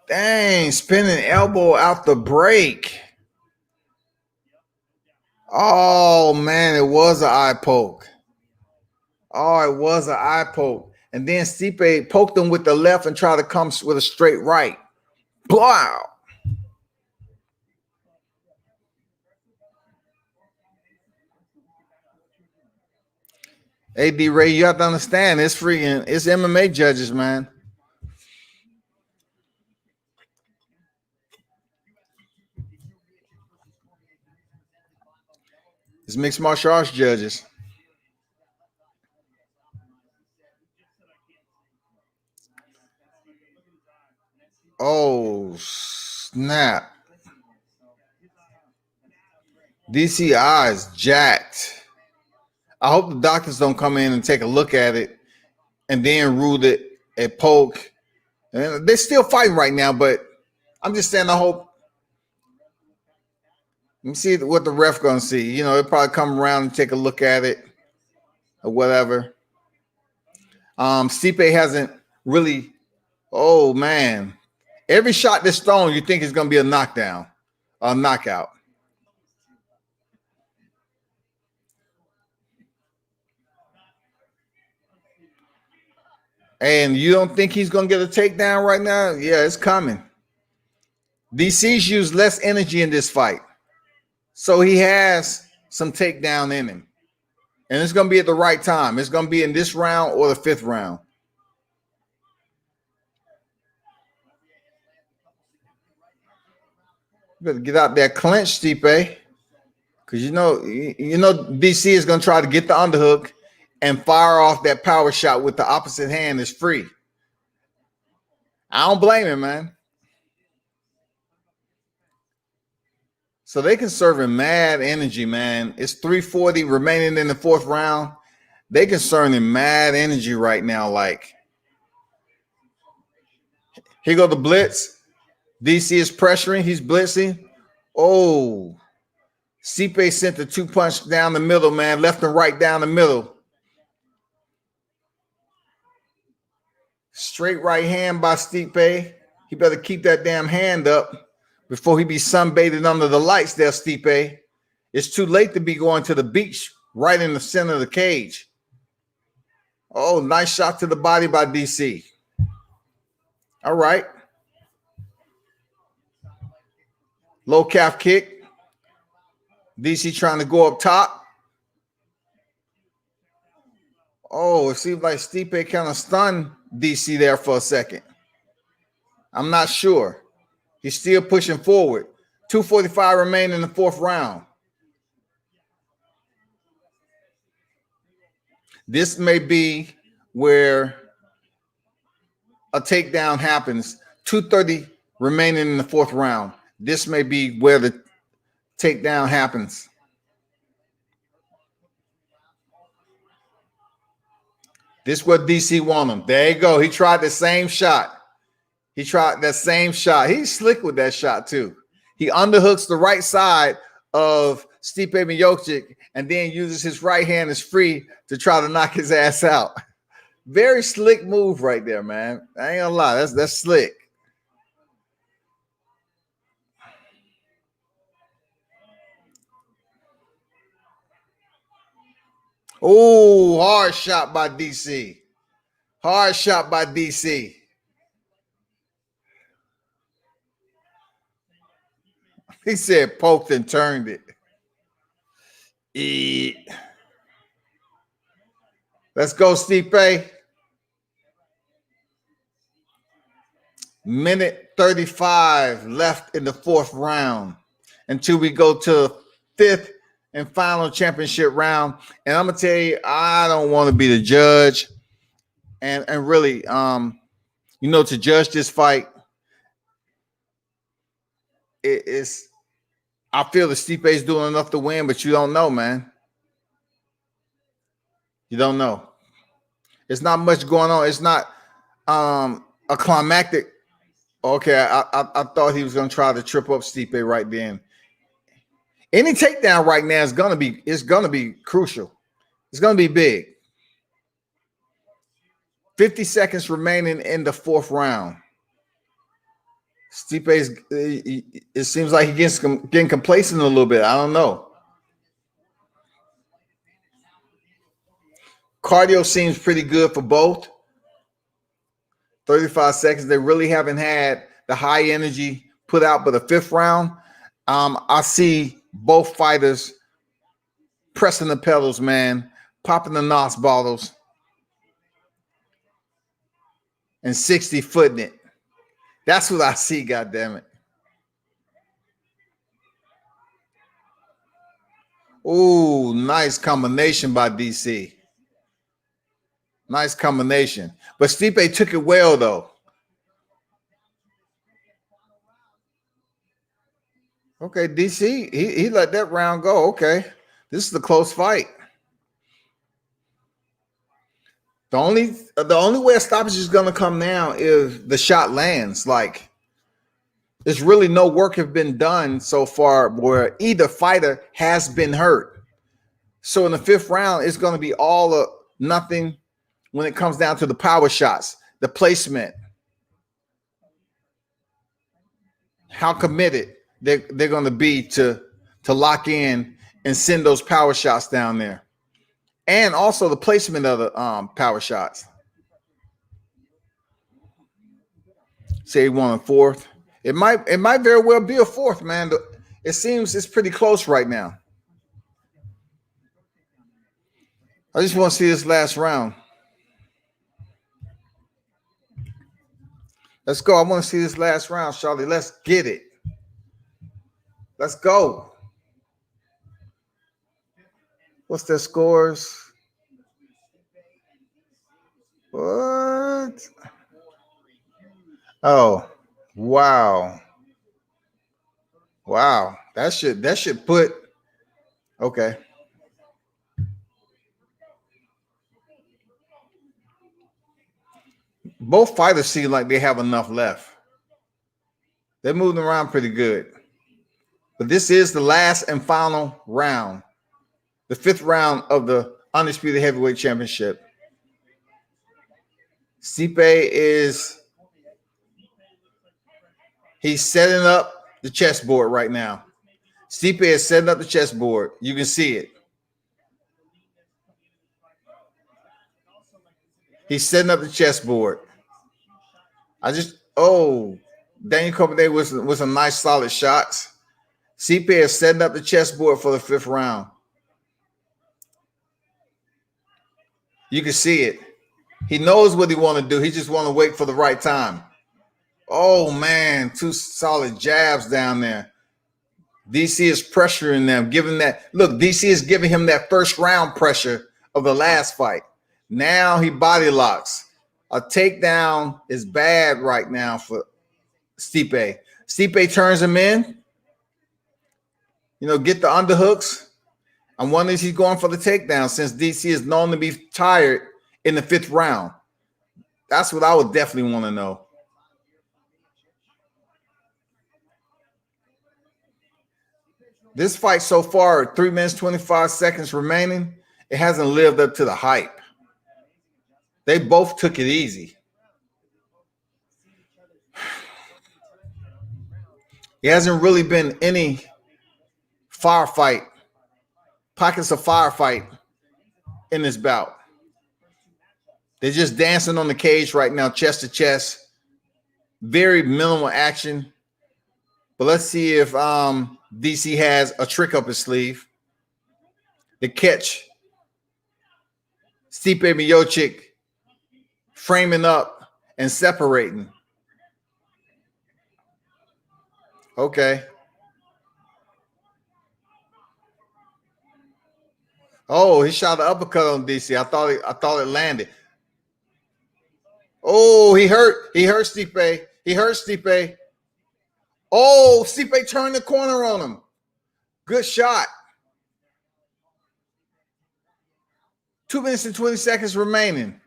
Dang, spinning elbow out the break. Oh, man, it was an eye poke. Oh, it was an eye poke. And then Stipe poked him with the left and tried to come with a straight right. Blowout. Hey, D-Ray, you have to understand, it's MMA judges, man. It's mixed martial arts judges. Oh, snap. DCI is jacked. I hope the doctors don't come in and take a look at it and then rule it a poke. And they're still fighting right now, but I'm just saying I hope. Let me see what the ref gonna see. You know, they'll probably come around and take a look at it or whatever. Stipe hasn't really. Oh man, every shot that's thrown, you think it's gonna be a knockdown, a knockout. And you don't think he's gonna get a takedown right now? Yeah, it's coming. DC's used less energy in this fight, so he has some takedown in him, and it's gonna be at the right time. It's gonna be in this round or the 5th round. You better get out there clinch, Stipe, because you know DC is gonna try to get the underhook and fire off that power shot with the opposite hand is free. I don't blame him, man. So they conserving mad energy, man. It's 340 remaining in the 4th round. They conserving mad energy right now. Like, here go the blitz. DC is pressuring. He's blitzing. Oh, Stipe sent the 2-punch down the middle, man. Left and right down the middle. Straight right hand by Stipe. He better keep that damn hand up before he be sunbathing under the lights there, Stipe. It's too late to be going to the beach right in the center of the cage. Oh, nice shot to the body by DC. All right. Low calf kick. DC trying to go up top. Oh, it seems like Stipe kind of stunned DC there for a second. I'm not sure. He's still pushing forward. 2:45 remain in the 4th round. This may be where a takedown happens. 2:30 remaining in the 4th round. This may be where the takedown happens. This is what DC want him. There you go. He tried the same shot. He's slick with that shot too. He underhooks the right side of Stipe Miocic and then uses his right hand as free to try to knock his ass out. Very slick move right there, man. I ain't gonna lie. That's slick. Oh, hard shot by DC. Hard shot by DC. He said poked and turned it. Let's go, Stipe. Minute 35 left in the 4th round until we go to 5th and final championship round. And I'm gonna tell you, I don't want to be the judge. And really, to judge this fight, I feel that Stipe is doing enough to win, but you don't know, man. You don't know. It's not much going on. It's not a climactic. Okay, I thought he was going to try to trip up Stipe right then. Any takedown right now is going to be crucial. It's going to be big. 50 seconds remaining in the 4th round. Stipe's, it seems like he's getting complacent a little bit. I don't know. Cardio seems pretty good for both. 35 seconds. They really haven't had the high energy put out, but the 5th round, I see both fighters pressing the pedals, man, popping the NOS bottles, and 60-footing it. That's what I see, goddammit. Ooh, nice combination by DC. Nice combination. But Stipe took it well, though. Okay, DC, he let that round go. Okay, this is a close fight. The only way a stoppage is going to come now is the shot lands. Like, there's really no work have been done so far where either fighter has been hurt. So in the fifth round, it's going to be all or nothing when it comes down to the power shots, the placement, how committed they're going to be to lock in and send those power shots down there. And also the placement of the power shots. Say he won a fourth. It might very well be a fourth, man. It seems it's pretty close right now. I just want to see this last round. Let's go. I want to see this last round, Charlie. Let's get it. Let's go. What's their scores? What? Oh, wow. Wow. That should put okay. Both fighters seem like they have enough left. They're moving around pretty good. But this is the last and final round. The fifth round of the Undisputed Heavyweight Championship. Stipe he's setting up the chessboard right now. Stipe is setting up the chessboard. You can see it. He's setting up the chessboard. Daniel Cormier was some nice solid shots. Stipe is setting up the chessboard for the fifth round. You can see it. He knows what he want to do. He just want to wait for the right time. Oh, man, two solid jabs down there. DC is pressuring them, giving that. Look, DC is giving him that first round pressure of the last fight. Now he body locks. A takedown is bad right now for Stipe. Stipe turns him in. Get the underhooks. I'm wondering if he's going for the takedown since DC is known to be tired in the fifth round. That's what I would definitely want to know. This fight so far, 3 minutes, 25 seconds remaining, it hasn't lived up to the hype. They both took it easy. It hasn't really been any pockets of firefight in this bout. They're just dancing on the cage right now, chest to chest. Very minimal action. But let's see if DC has a trick up his sleeve to catch Stipe Miocic framing up and separating. Okay. Oh, he shot an uppercut on DC. I thought it landed. Oh, he hurt Stipe. He hurt Stipe. Oh, Stipe turned the corner on him. Good shot. 2 minutes and 20 seconds remaining.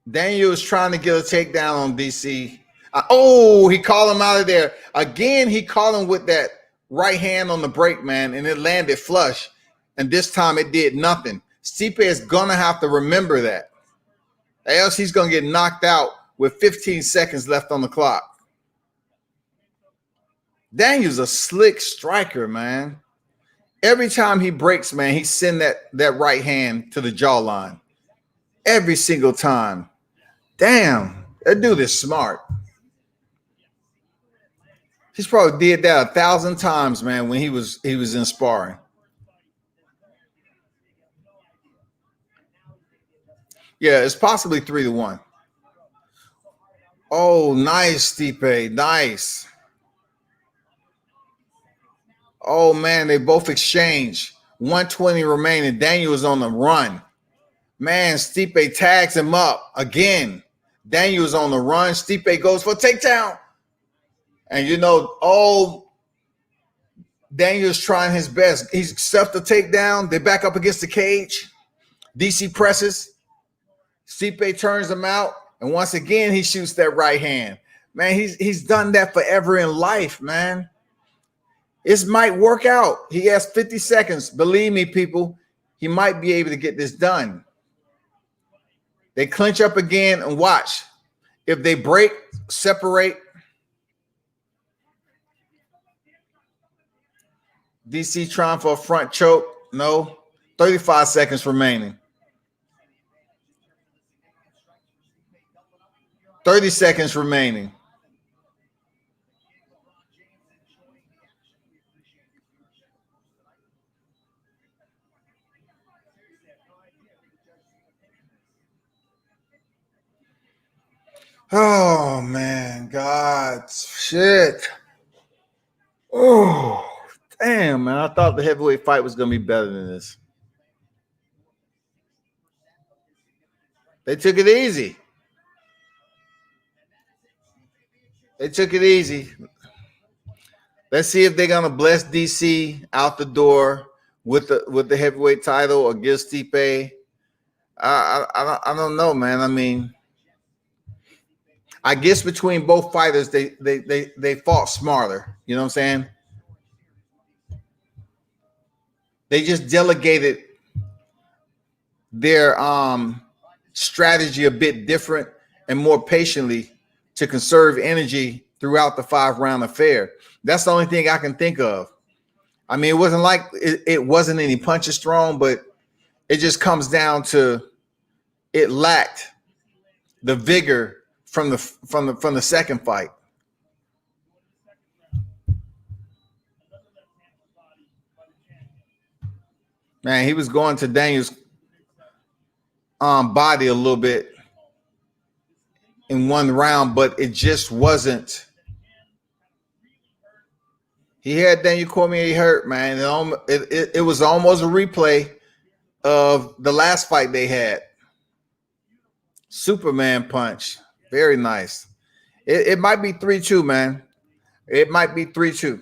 Daniel is trying to get a takedown on DC. He called him out of there. Again, he called him with that right hand on the break, man, and it landed flush. And this time it did nothing. Stipe is going to have to remember that. Or else he's going to get knocked out with 15 seconds left on the clock. Daniel's a slick striker, man. Every time he breaks, man, he send that right hand to the jawline. Every single time. Damn, that dude is smart. He's probably did that 1,000 times, man, when he was in sparring. Yeah, it's possibly 3-1. Oh, nice, Stipe. Nice. Oh, man, they both exchange. 120 remaining. Daniel is on the run. Man, Stipe tags him up again. Daniel is on the run. Stipe goes for a takedown. And Daniel's trying his best. He's stuffed the takedown. They back up against the cage. DC presses. Stipe turns him out. And once again, he shoots that right hand. Man, he's done that forever in life, man. This might work out. He has 50 seconds. Believe me, people, he might be able to get this done. They clinch up again and watch. If they break, separate. DC trying for a front choke. No. 35 seconds remaining. 30 seconds remaining. Oh, man. God. Shit. Oh, damn, man. I thought the heavyweight fight was going to be better than this. They took it easy. They took it easy. Let's see if they're going to bless DC out the door with the heavyweight title against Stipe. I don't know, man. I mean, I guess between both fighters, they fought smarter. You know what I'm saying? They just delegated their strategy a bit different and more patiently to conserve energy throughout the 5-round affair. That's the only thing I can think of. I mean, it wasn't like it wasn't any punches thrown, but it just comes down to it lacked the vigor from the second fight. Man, he was going to Daniel's body a little bit in one round, but it just wasn't. He had Daniel Cormier hurt, man. It was almost a replay of the last fight they had. Superman punch. Very nice. It might be 3-2, man. It might be 3-2.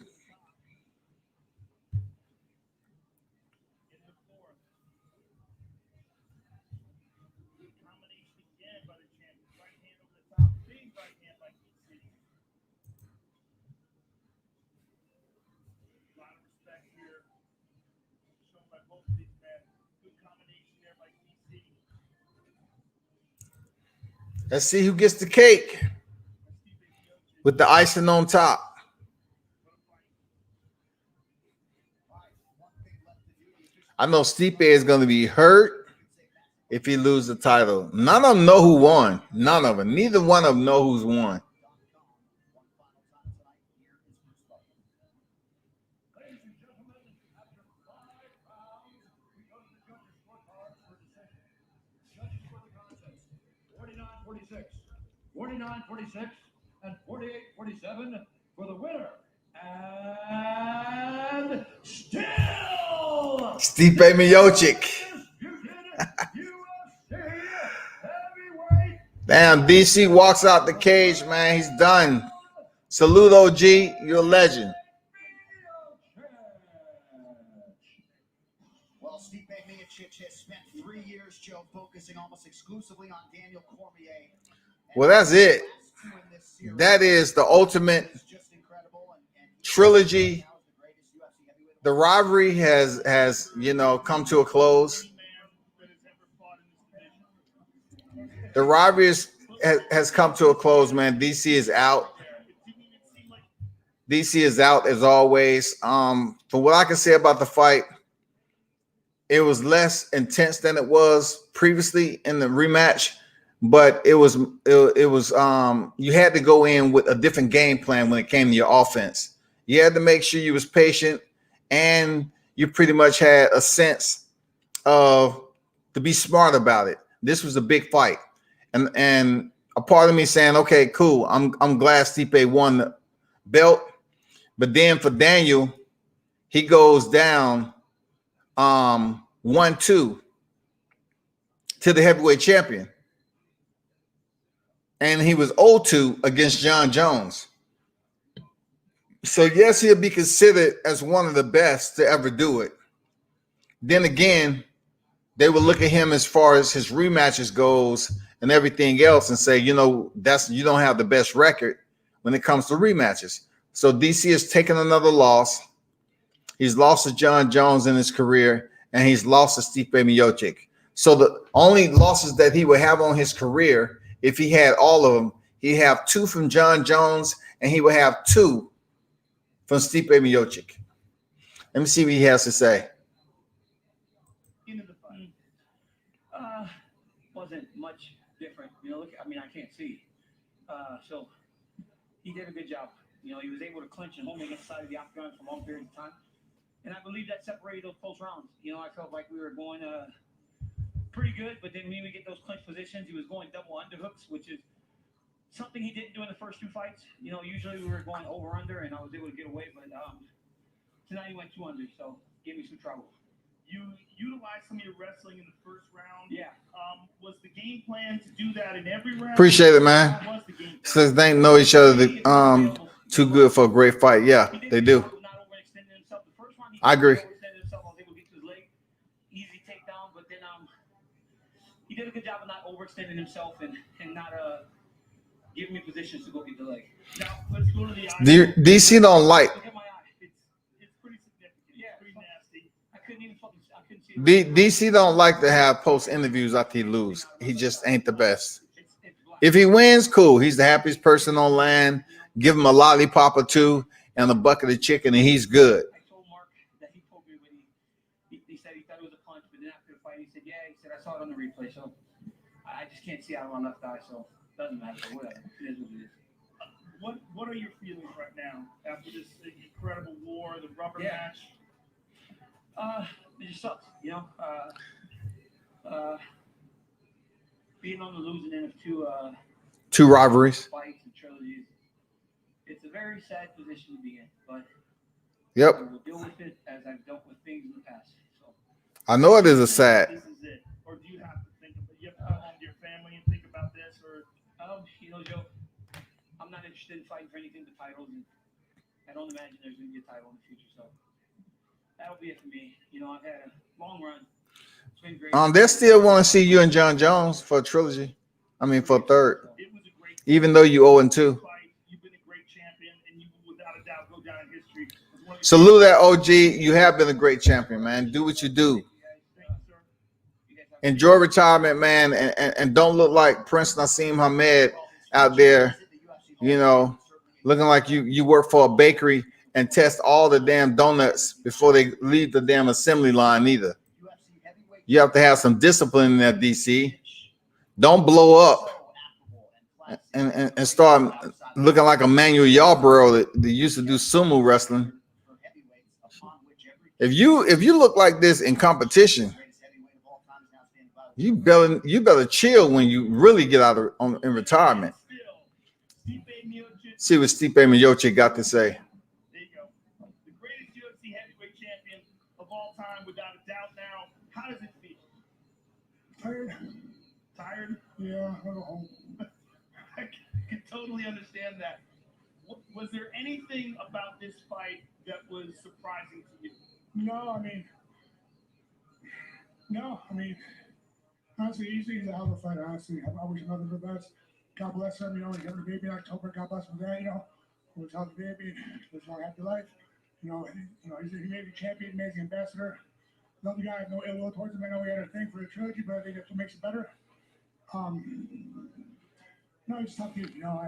Let's see who gets the cake with the icing on top. I know Stipe is going to be hurt if he loses the title. None of them know who won. None of them. Neither one of them know who's won. Forty-six, 49-46, and 48-47 for the winner. And still Stipe Miocic. Damn, DC walks out the cage, man. He's done. Salute, OG. You're a legend. Well, Stipe Miocic has spent 3 years, Joe, focusing almost exclusively on Daniel Cormier. Well, that's it. That is the ultimate trilogy. The rivalry has come to a close. The rivalry has come to a close, man. DC is out. DC is out as always. From what I can say about the fight, it was less intense than it was previously in the rematch. But it was you had to go in with a different game plan when it came to your offense. You had to make sure you was patient, and you pretty much had a sense of to be smart about it. This was a big fight, and a part of me saying, okay, cool. I'm glad Stipe won the belt, but then for Daniel, he goes down 1-2 to the heavyweight champion. And he was 0-2 against John Jones. So yes, he'll be considered as one of the best to ever do it. Then again, they will look at him as far as his rematches goes and everything else and say, you know, that's you don't have the best record when it comes to rematches. So DC has taken another loss. He's lost to John Jones in his career, and he's lost to Stipe Miocic. So the only losses that he would have on his career, if he had all of them, he'd have 2 from John Jones, and he would have 2 from Stipe Miocic. Let me see what he has to say. Into the fight. Wasn't much different. You know, look, I mean, I can't see. So he did a good job. You know, he was able to clinch and hold me against the side of the octagon for a long period of time. And I believe that separated those close rounds. You know, I felt like we were going pretty good, but then when we get those clinch positions, he was going double underhooks, which is something he didn't do in the first 2 fights. You know, usually we were going over under, and I was able to get away, but tonight he went 2 under, so gave me some trouble. You utilized some of your wrestling in the first round. Yeah. Was the game plan to do that in every round? Appreciate it, man. What was the game plan? Since they know each other, too good for a great fight. Yeah, they do. I agree. Easy takedown, but then he did a good job of not overextending himself and not giving me positions to go get the leg. Now let's go to the eye. DC don't like. Look at my eye. It's pretty significant. Yeah, It's pretty nasty. I couldn't see it. DC don't like to have post interviews after he lose. He just ain't the best. It's black. If he wins, cool. He's the happiest person on land. Give him a lollipop or 2 and a bucket of chicken, and he's good. I told Mark that he told me when he said he thought it was a punch, but then after the fight he said, yeah, he said I saw it on the replay, so I just can't see out of my left eye, so it doesn't matter. Whatever. It is what it is. What are your feelings right now after this incredible war, the rubber Yeah. match? It just sucks, you know. Being on the losing end of 2 rivalries. fights and trilogies, it's a very sad position to be in, but Yep. I will deal with it as I've dealt with things in the past. So I know it is a sad. This is it, or do you have to think about? You have to go home to your family and think about this, or you know, Joe, I'm not interested in fighting for anything but titles, and I don't imagine there's going to be a title in the future. So that'll be it for me. You know, I've had a long run. It's been great. They still want to see you and John Jones for a trilogy. I mean, for a third. it was a great Even though you 0-2. fight. You've been a great champion, and you will without a doubt go down in history as one of the Salute that OG. You have been a great champion, man. Do what you do. Thank you, sir. Enjoy retirement, man, and don't look like Prince Nassim Hamed out there, you know, looking like you work for a bakery and test all the damn donuts before they leave the damn assembly line either. You have to have some discipline in that, DC. Don't blow up and start looking like a Manuel Yarborough that used to do sumo wrestling. If you look like this in competition, you better chill when you really get out of in retirement. Stipe Miocic. See what Stipe Miocic got to say. There you go. The greatest UFC heavyweight champion of all time, without a doubt. Now, how does it feel? Tired? Tired? Yeah, I go home. I can totally understand that. Was there anything about this fight that was surprising to you? No, I mean, honestly, he's a hell of a fighter, honestly. I wish him nothing but the best. God bless him, you know, he had a baby in October. God bless him for that, you know. He was a healthy baby, lives a long, happy life. He may be champion, amazing ambassador. Another guy, I have no ill will towards him. I know we had a thing for the trilogy, but I think that's what makes it better. No, he's a tough dude, you know.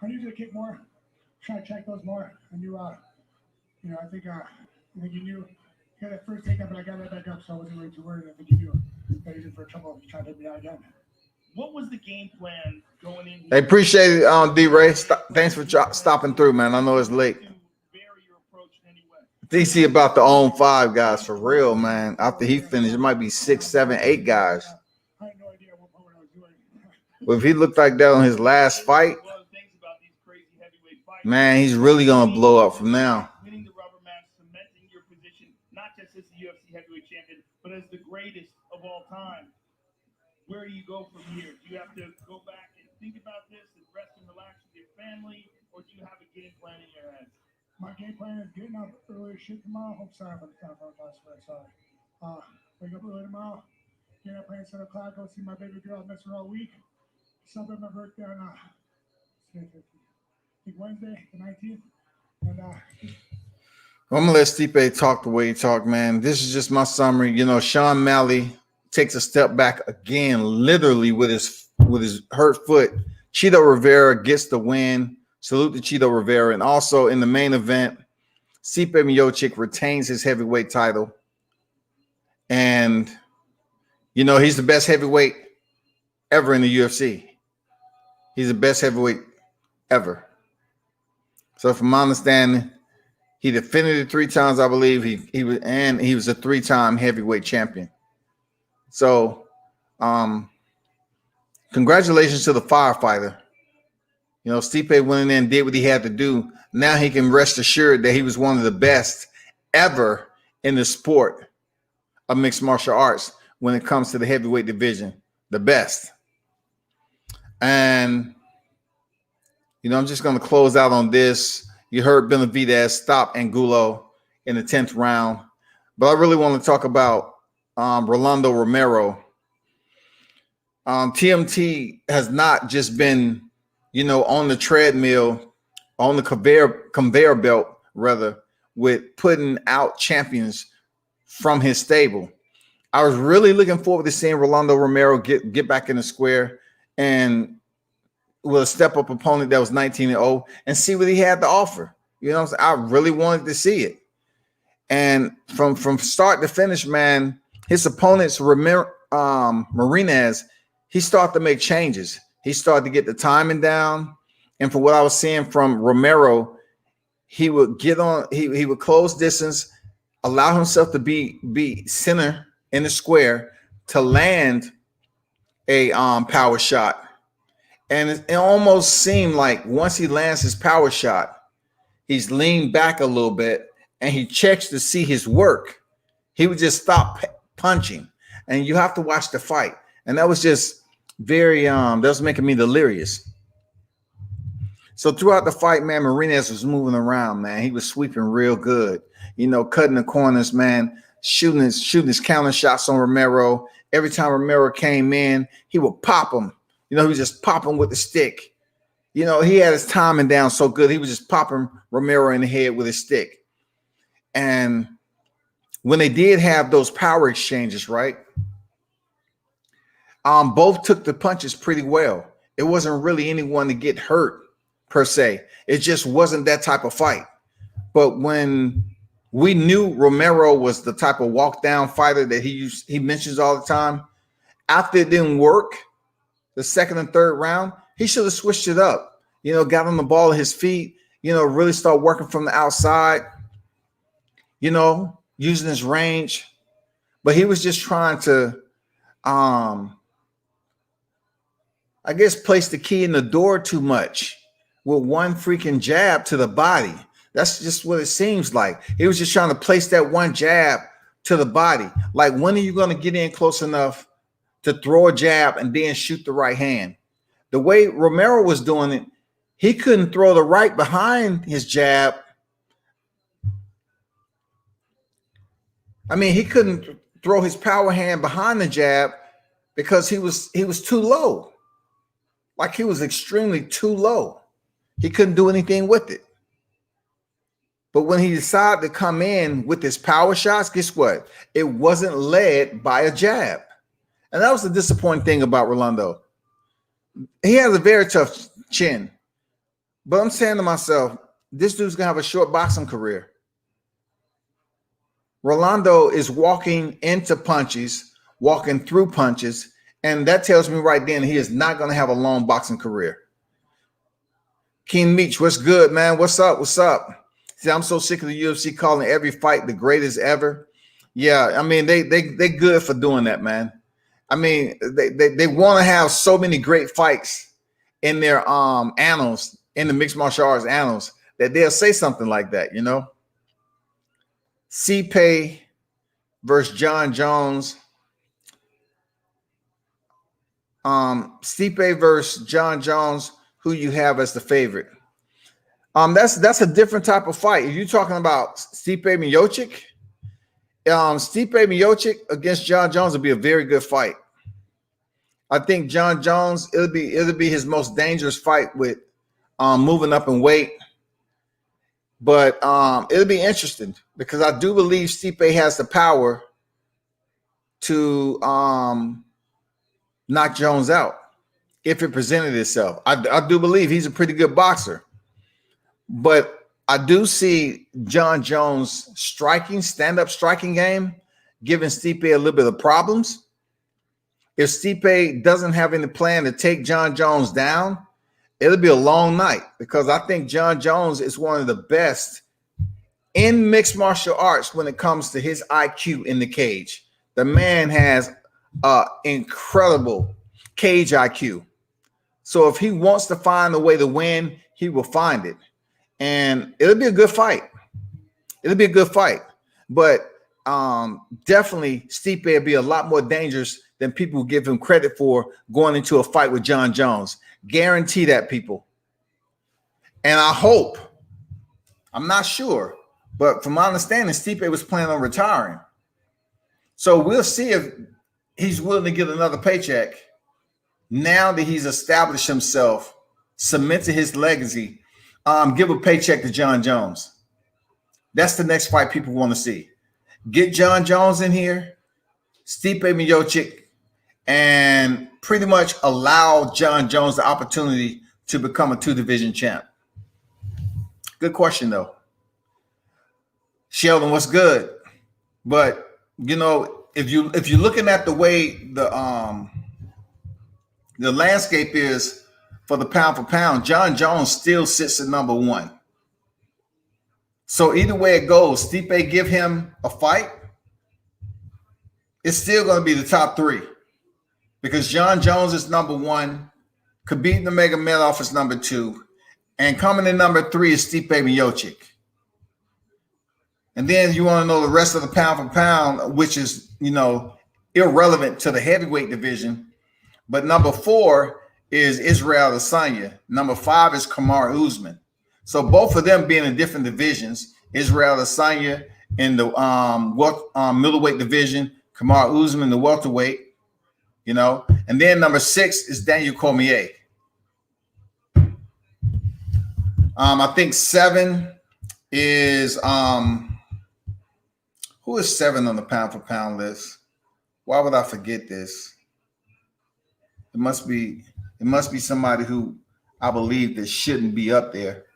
I need to kick more, try to check those more. I knew, I think you knew. He had that first takedown, but I got that back up, so I wasn't really too worried. I think you knew that he's in for trouble if he tried to take me out again. What was the game plan going in? I appreciate it, D-Ray. Thanks for stopping through, man. I know it's late. To vary your approach in any way? DC about to own 5 guys for real, man. After he finished, it might be 6, 7, 8 guys. I had no idea what I was doing. But if he looked like that on his last fight, One of the things about these crazy heavyweight fights, man, he's really gonna blow up from now. winning the rubber match, cementing your position, not just as the UFC heavyweight champion, but as the greatest of all time. Where do you go from here? Do you have to go back and think about this and rest and relax with your family, or do you have a game plan in your head? My game plan is getting up early as shit tomorrow. I'm sorry for the time for last night. Sorry. Wake up early tomorrow. Get up at 7 o'clock. Go see my baby girl. Miss her all week. Celebrate my birthday on I think Wednesday, the 19th. And I'm gonna let Stipe talk the way he talked, man. This is just my summary. You know, Sean Malley takes a step back again, literally with his hurt foot. Chito Rivera gets the win. Salute to Chito Rivera. And also in the main event, Stipe Miocic retains his heavyweight title. And, you know, he's the best heavyweight ever in the UFC. He's the best heavyweight ever. So from my understanding, he defended it 3 times, I believe. He was a 3-time heavyweight champion. So, congratulations to the firefighter. You know, Stipe went in there and did what he had to do. Now he can rest assured that he was one of the best ever in the sport of mixed martial arts when it comes to the heavyweight division. The best. And, you know, I'm just going to close out on this. You heard Benavidez stop Angulo in the 10th round. But I really want to talk about Rolando Romero. TMT has not just been, you know, on the treadmill, on the conveyor belt, rather, with putting out champions from his stable. I was really looking forward to seeing Rolando Romero get back in the square and with a step-up opponent that was 19-0 and see what he had to offer. You know what I'm saying? I really wanted to see it. And from start to finish, man, his opponents, Marinez, he started to make changes. He started to get the timing down. And from what I was seeing from Romero, he would get on, he would close distance, allow himself to be center in the square to land a power shot. And it almost seemed like once he lands his power shot, he's leaned back a little bit and he checks to see his work. He would just stop punching. And you have to watch the fight. And that was just very, that was making me delirious. So throughout the fight, man, Marinez was moving around, man. He was sweeping real good. You know, cutting the corners, man, shooting his counter shots on Romero. Every time Romero came in, he would pop him. You know, he was just popping with the stick. You know, he had his timing down so good. He was just popping Romero in the head with his stick. And when they did have those power exchanges, right, both took the punches pretty well. It wasn't really anyone to get hurt, per se. It just wasn't that type of fight. But when we knew Romero was the type of walk-down fighter that he mentions all the time, after it didn't work, the second and third round, he should have switched it up. You know, got on the ball at his feet, you know, really start working from the outside, you know, using his range. But he was just trying to, I guess, place the key in the door too much with one freaking jab to the body. That's just what it seems like. He was just trying to place that one jab to the body. Like, when are you going to get in close enough to throw a jab and then shoot the right hand? The way Romero was doing it, he couldn't throw the right behind his jab. I mean, he couldn't throw his power hand behind the jab because he was too low. Like, he was extremely too low. He couldn't do anything with it. But when he decided to come in with his power shots, guess what? It wasn't led by a jab. And that was the disappointing thing about Rolando. He has a very tough chin. But I'm saying to myself, this dude's going to have a short boxing career. Rolando is walking into punches, walking through punches, and that tells me right then he is not going to have a long boxing career. King Meech, what's good, man? What's up? What's up? See, I'm so sick of the UFC calling every fight the greatest ever. Yeah, I mean, they good for doing that, man. I mean, they want to have so many great fights in their annals, in the mixed martial arts annals, that they'll say something like that, you know? Stipe versus John Jones. Stipe versus John Jones, who you have as the favorite? That's a different type of fight. If you're talking about Stipe Miocic, Stipe Miocic against John Jones would be a very good fight. I think John Jones, it'll be his most dangerous fight with moving up in weight. But it'll be interesting because I do believe Stipe has the power to knock Jones out if it presented itself. I do believe he's a pretty good boxer. But I do see John Jones' stand-up striking game, giving Stipe a little bit of problems. If Stipe doesn't have any plan to take John Jones down, it'll be a long night because I think John Jones is one of the best in mixed martial arts when it comes to his IQ in the cage. The man has incredible cage IQ. So if he wants to find a way to win, he will find it. And it'll be a good fight. It'll be a good fight. But definitely Stipe will be a lot more dangerous than people give him credit for going into a fight with John Jones. Guarantee that, people. And I hope, I'm not sure, but from my understanding, Stipe was planning on retiring. So we'll see if he's willing to get another paycheck now that he's established himself, cemented his legacy. Give a paycheck to John Jones. That's the next fight people want to see. Get John Jones in here, Stipe Miocic, and pretty much allow John Jones the opportunity to become a 2-division champ. Good question, though. Sheldon, what's good? But you know, if you're looking at the way the landscape is for the pound for pound, John Jones still sits at number 1. So either way it goes, Stipe give him a fight, it's still going to be the top 3 because John Jones is number 1, Khabib Nurmagomedov is number 2, and coming in number 3 is Stipe Miocic. And then you want to know the rest of the pound for pound, which is, you know, irrelevant to the heavyweight division. But number 4 is Israel Adesanya. Number 5 is Kamaru Usman. So both of them being in different divisions. Israel Adesanya in the middleweight division, Kamaru Usman in the welterweight, you know. And then number 6 is Daniel Cormier. I think 7 is who is 7 on the pound for pound list? Why would I forget this? It must be somebody who I believe that shouldn't be up there.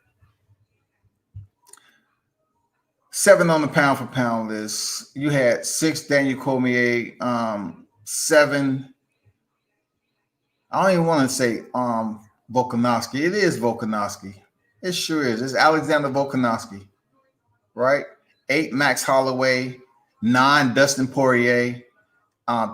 7 on the pound for pound list. You had 6 Daniel Cormier, 7. I don't even want to say Volkanovski. It is Volkanovski. It sure is. It's Alexander Volkanovski, right? 8 Max Holloway, 9 Dustin Poirier,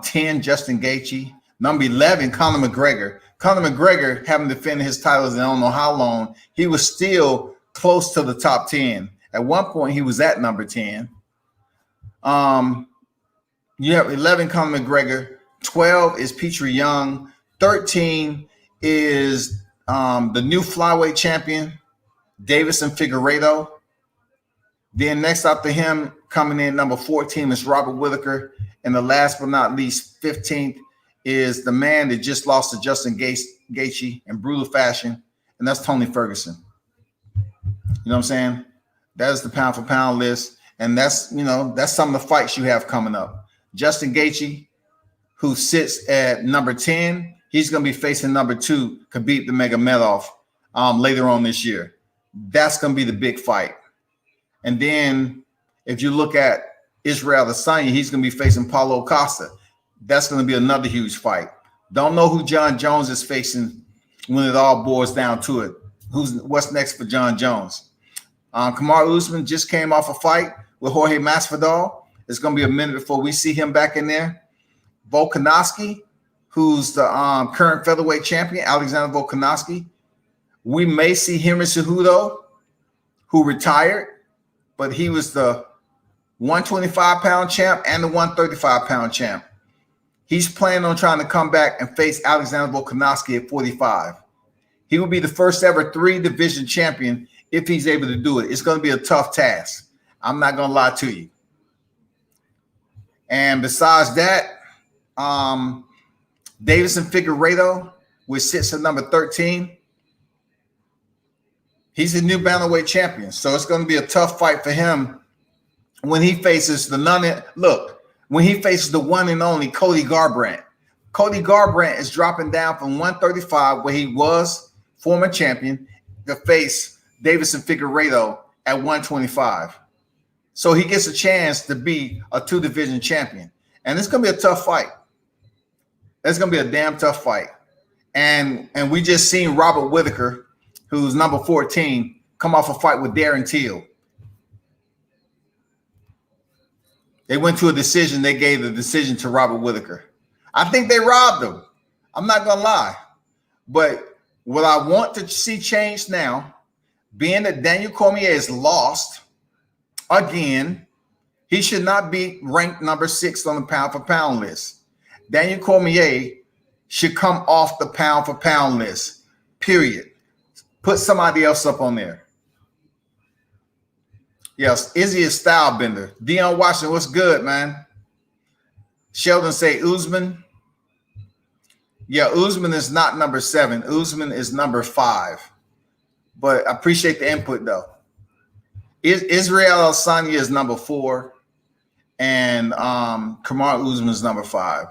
10 Justin Gaethje. Number 11, Conor McGregor. Conor McGregor, having defended his titles in I don't know how long, he was still close to the top 10. At one point, he was at number 10. You have 11, Conor McGregor. 12 is Petrie Young. 13 is the new flyweight champion, Davison Figueiredo. Then next after him, coming in number 14 is Robert Whittaker. And the last but not least, 15th is the man that just lost to Justin Gaethje in brutal fashion, and that's Tony Ferguson. You know what I'm saying? That is the pound for pound list, and that's, you know, that's some of the fights you have coming up. Justin Gaethje, who sits at number 10, he's going to be facing number 2, Khabib Nurmagomedov, later on this year. That's going to be the big fight. And then if you look at Israel Adesanya, he's going to be facing Paulo Costa. That's going to be another huge fight. Don't know who John Jones is facing when it all boils down to it. What's next for John Jones? Kamaru Usman just came off a fight with Jorge Masvidal. It's going to be a minute before we see him back in there. Volkanovski, who's the current featherweight champion, Alexander Volkanovski. We may see Henry Cejudo, who retired, but he was the 125-pound champ and the 135-pound champ. He's planning on trying to come back and face Alexander Volkanovski at 45. He will be the first ever 3-division champion if he's able to do it. It's going to be a tough task. I'm not going to lie to you. And besides that, Davison Figueiredo, which sits at number 13, he's the new bantamweight champion. So it's going to be a tough fight for him when he faces when he faces the one and only Cody Garbrandt. Cody Garbrandt is dropping down from 135, where he was former champion, to face Davison Figueiredo at 125. So he gets a chance to be a 2-division champion. And it's going to be a tough fight. It's going to be a damn tough fight. And we just seen Robert Whittaker, who's number 14, come off a fight with Darren Till. They went to a decision. They gave the decision to Robert Whittaker. I think they robbed him. I'm not going to lie. But what I want to see change now, being that Daniel Cormier is lost again, he should not be ranked number 6 on the pound-for-pound list. Daniel Cormier should come off the pound-for-pound list, period. Put somebody else up on there. Yes, Izzy is style bender. Dion Washington, what's good, man? Sheldon say Usman. Yeah, Usman is not number 7. Usman is number 5. But I appreciate the input, though. Israel Adesanya is number 4. And Kamaru Usman is number 5.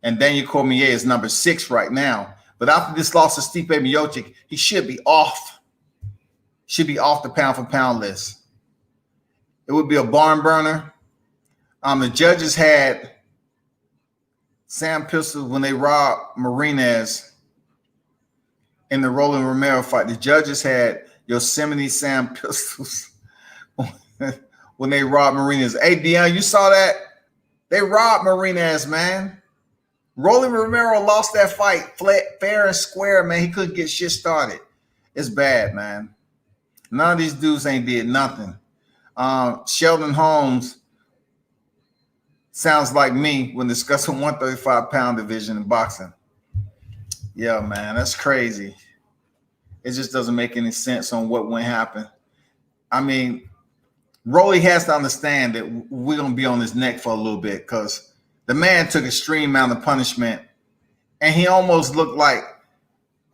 And Daniel Cormier is number 6 right now. But after this loss to Stipe Miocic, he should be off. Should be off the pound-for-pound list. It would be a barn burner. The judges had Sam Pichel when they robbed Marinez in the Roland Romero fight. The judges had Yosemite Sam Pichel when they robbed Marinez. Hey, Dion, you saw that? They robbed Marinez, man. Roland Romero lost that fight fair and square, man. He couldn't get shit started. It's bad, man. None of these dudes ain't did nothing. Sheldon Holmes sounds like me when discussing 135-pound division in boxing. Yeah, man, that's crazy. It just doesn't make any sense on what went happen. I mean, Rolly has to understand that we're going to be on his neck for a little bit because the man took extreme amount of punishment, and he almost looked like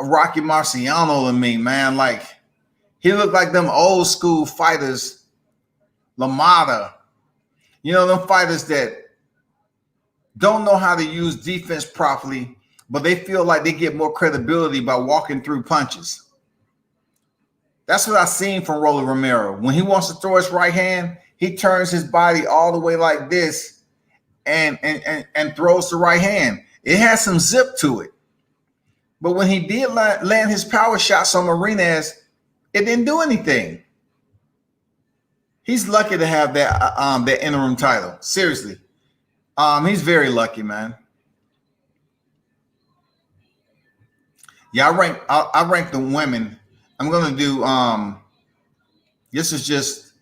a Rocky Marciano to me, man. Like, he looked like them old school fighters, LaMotta. You know, them fighters that don't know how to use defense properly, but they feel like they get more credibility by walking through punches. That's what I've seen from Roland Romero. When he wants to throw his right hand, he turns his body all the way like this and throws the right hand. It has some zip to it. But when he did land his power shots on Marinez, it didn't do anything. He's lucky to have that interim title. Seriously. He's very lucky, man. Yeah, I rank the women. I'm gonna do this is just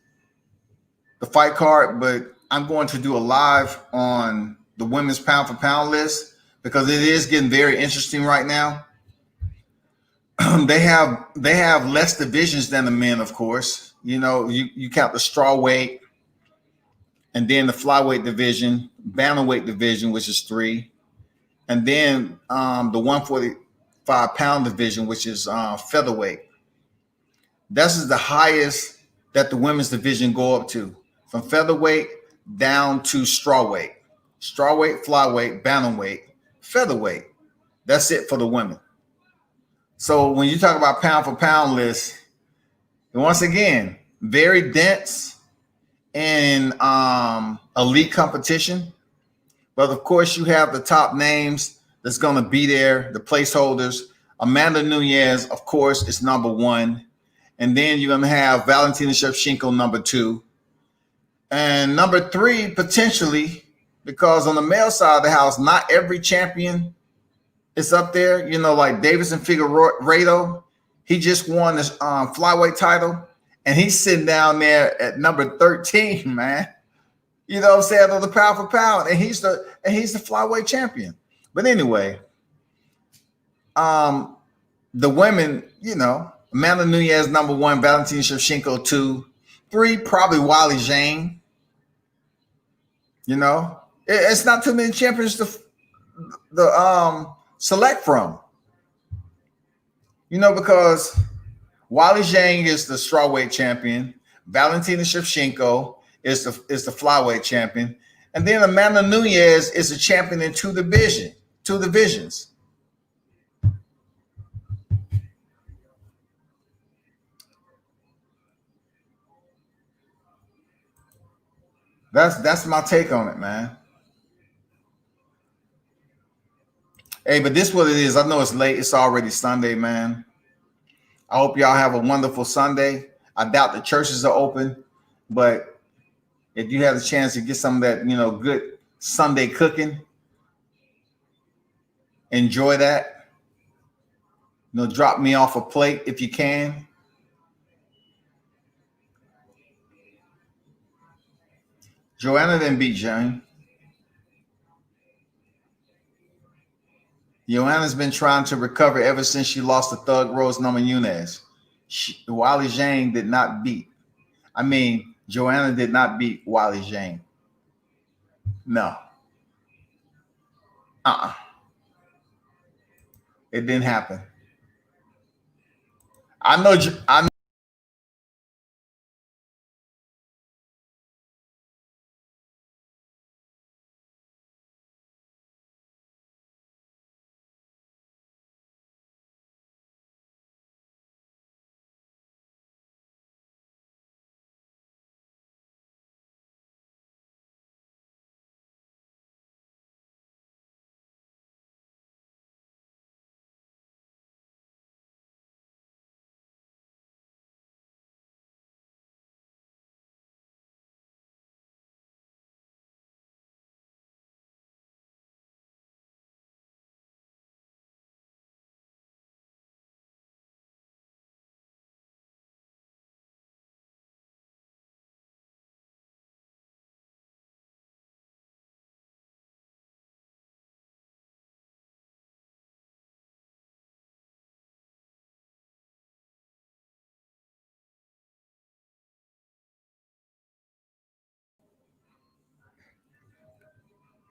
the fight card, but I'm going to do a live on the women's pound for pound list because it is getting very interesting right now. They have less divisions than the men, of course. You know, you count the strawweight and then the flyweight division, bantamweight division, which is 3, and then the 145-pound division, which is featherweight. This is the highest that the women's division go up to, from featherweight down to strawweight. Strawweight, flyweight, bantamweight, featherweight. That's it for the women. So when you talk about pound for pound list, and once again, very dense in elite competition. But of course, you have the top names that's going to be there, the placeholders. Amanda Nunes, of course, is number 1. And then you're going to have Valentina Shevchenko, number 2. And number 3, potentially, because on the male side of the house, not every champion is up there. You know, like Davison Figueiredo, he just won this flyweight title, and he's sitting down there at number 13, man. You know what I'm saying? On the pound for pound, and he's the flyweight champion. But anyway, the women, you know, Amanda Nunes number 1, Valentina Shevchenko 2, 3 probably Wally Zhang. You know, it's not too many champions to select from. You know, because Wally Zhang is the strawweight champion, Valentina Shevchenko is the flyweight champion, and then Amanda Nunes is a champion in two divisions. That's my take on it, man. Hey, but this is what it is. I know it's late. It's already Sunday, man. I hope y'all have a wonderful Sunday. I doubt the churches are open, but if you have a chance to get some of that, you know, good Sunday cooking, enjoy that. You know, drop me off a plate if you can. Joanna didn't beat Jane. Joanna's been trying to recover ever since she lost to Thug Rose Namajunas. Wally Zhang did not beat. I mean, Joanna did not beat Wally Zhang. No. It didn't happen. I know.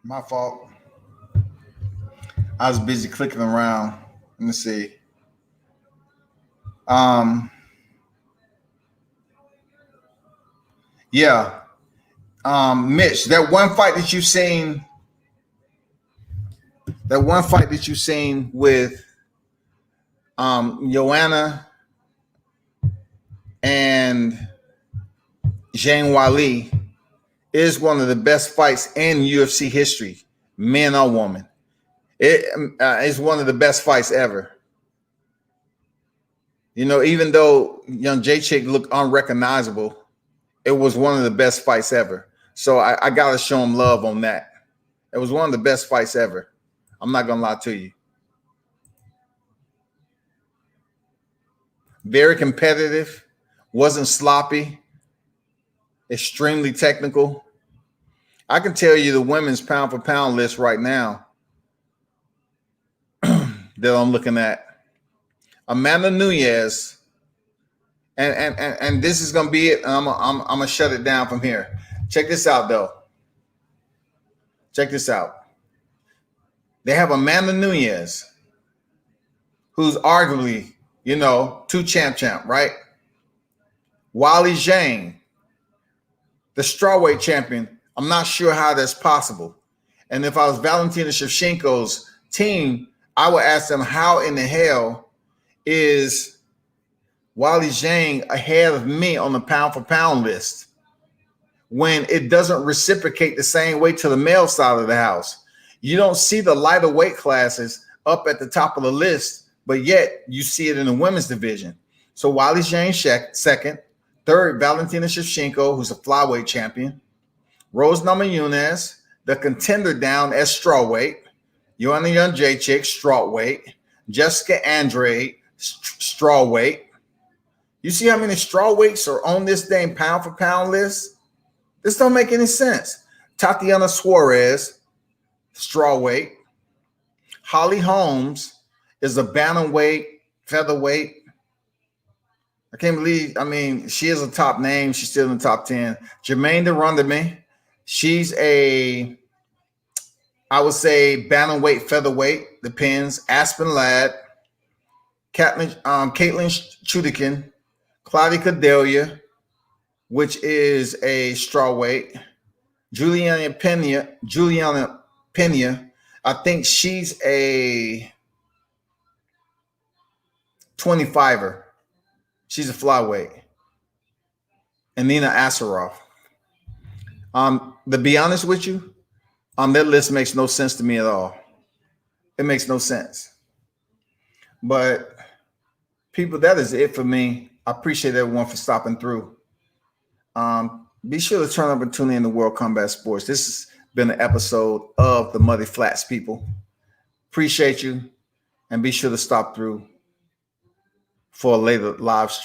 My fault. I was busy clicking around. Let me see. Yeah. Mitch, that one fight that you've seen with Joanna and Zhang Wali is one of the best fights in UFC history, man or woman. It is one of the best fights ever. You know, even though young Jacek looked unrecognizable, it was one of the best fights ever. So I got to show him love on that. It was one of the best fights ever. I'm not going to lie to you. Very competitive, wasn't sloppy, extremely technical. I can tell you the women's pound for pound list right now that I'm looking at. Amanda Nunes, and this is gonna be it. I'm gonna shut it down from here. Check this out, though. Check this out. They have Amanda Nunes, who's arguably, you know, 2 champ, right? Wally Zhang, the strawweight champion. I'm not sure how that's possible. And if I was Valentina Shevchenko's team, I would ask them, how in the hell is Wally Zhang ahead of me on the pound for pound list when it doesn't reciprocate the same way to the male side of the house? You don't see the lighter weight classes up at the top of the list, but yet you see it in the women's division. So Wally Zhang second, third, Valentina Shevchenko, who's a flyweight champion, Rose Namajunas, the contender down as strawweight, Joanna Jędrzejczyk, strawweight, Jessica Andrade, strawweight. You see how many strawweights are on this dang pound for pound list? This don't make any sense. Tatiana Suarez, strawweight. Holly Holmes is a bantamweight featherweight. I can't believe, I mean, she is a top name. She's still in the top 10. Jermaine Durandamy. She's I would say, bantamweight, featherweight. Depends. Aspen Ladd. Caitlin Chudikin. Claudia Cordelia, which is a strawweight. Juliana Pena. I think she's a 25er. She's a flyweight. And Nina Asarov. To be honest with you, that list makes no sense to me at all. It makes no sense. But people, that is it for me. I appreciate everyone for stopping through. Be sure to turn up and tune in to World Combat Sports. This has been an episode of the Muddy Flats, people. Appreciate you. And be sure to stop through for a later live stream.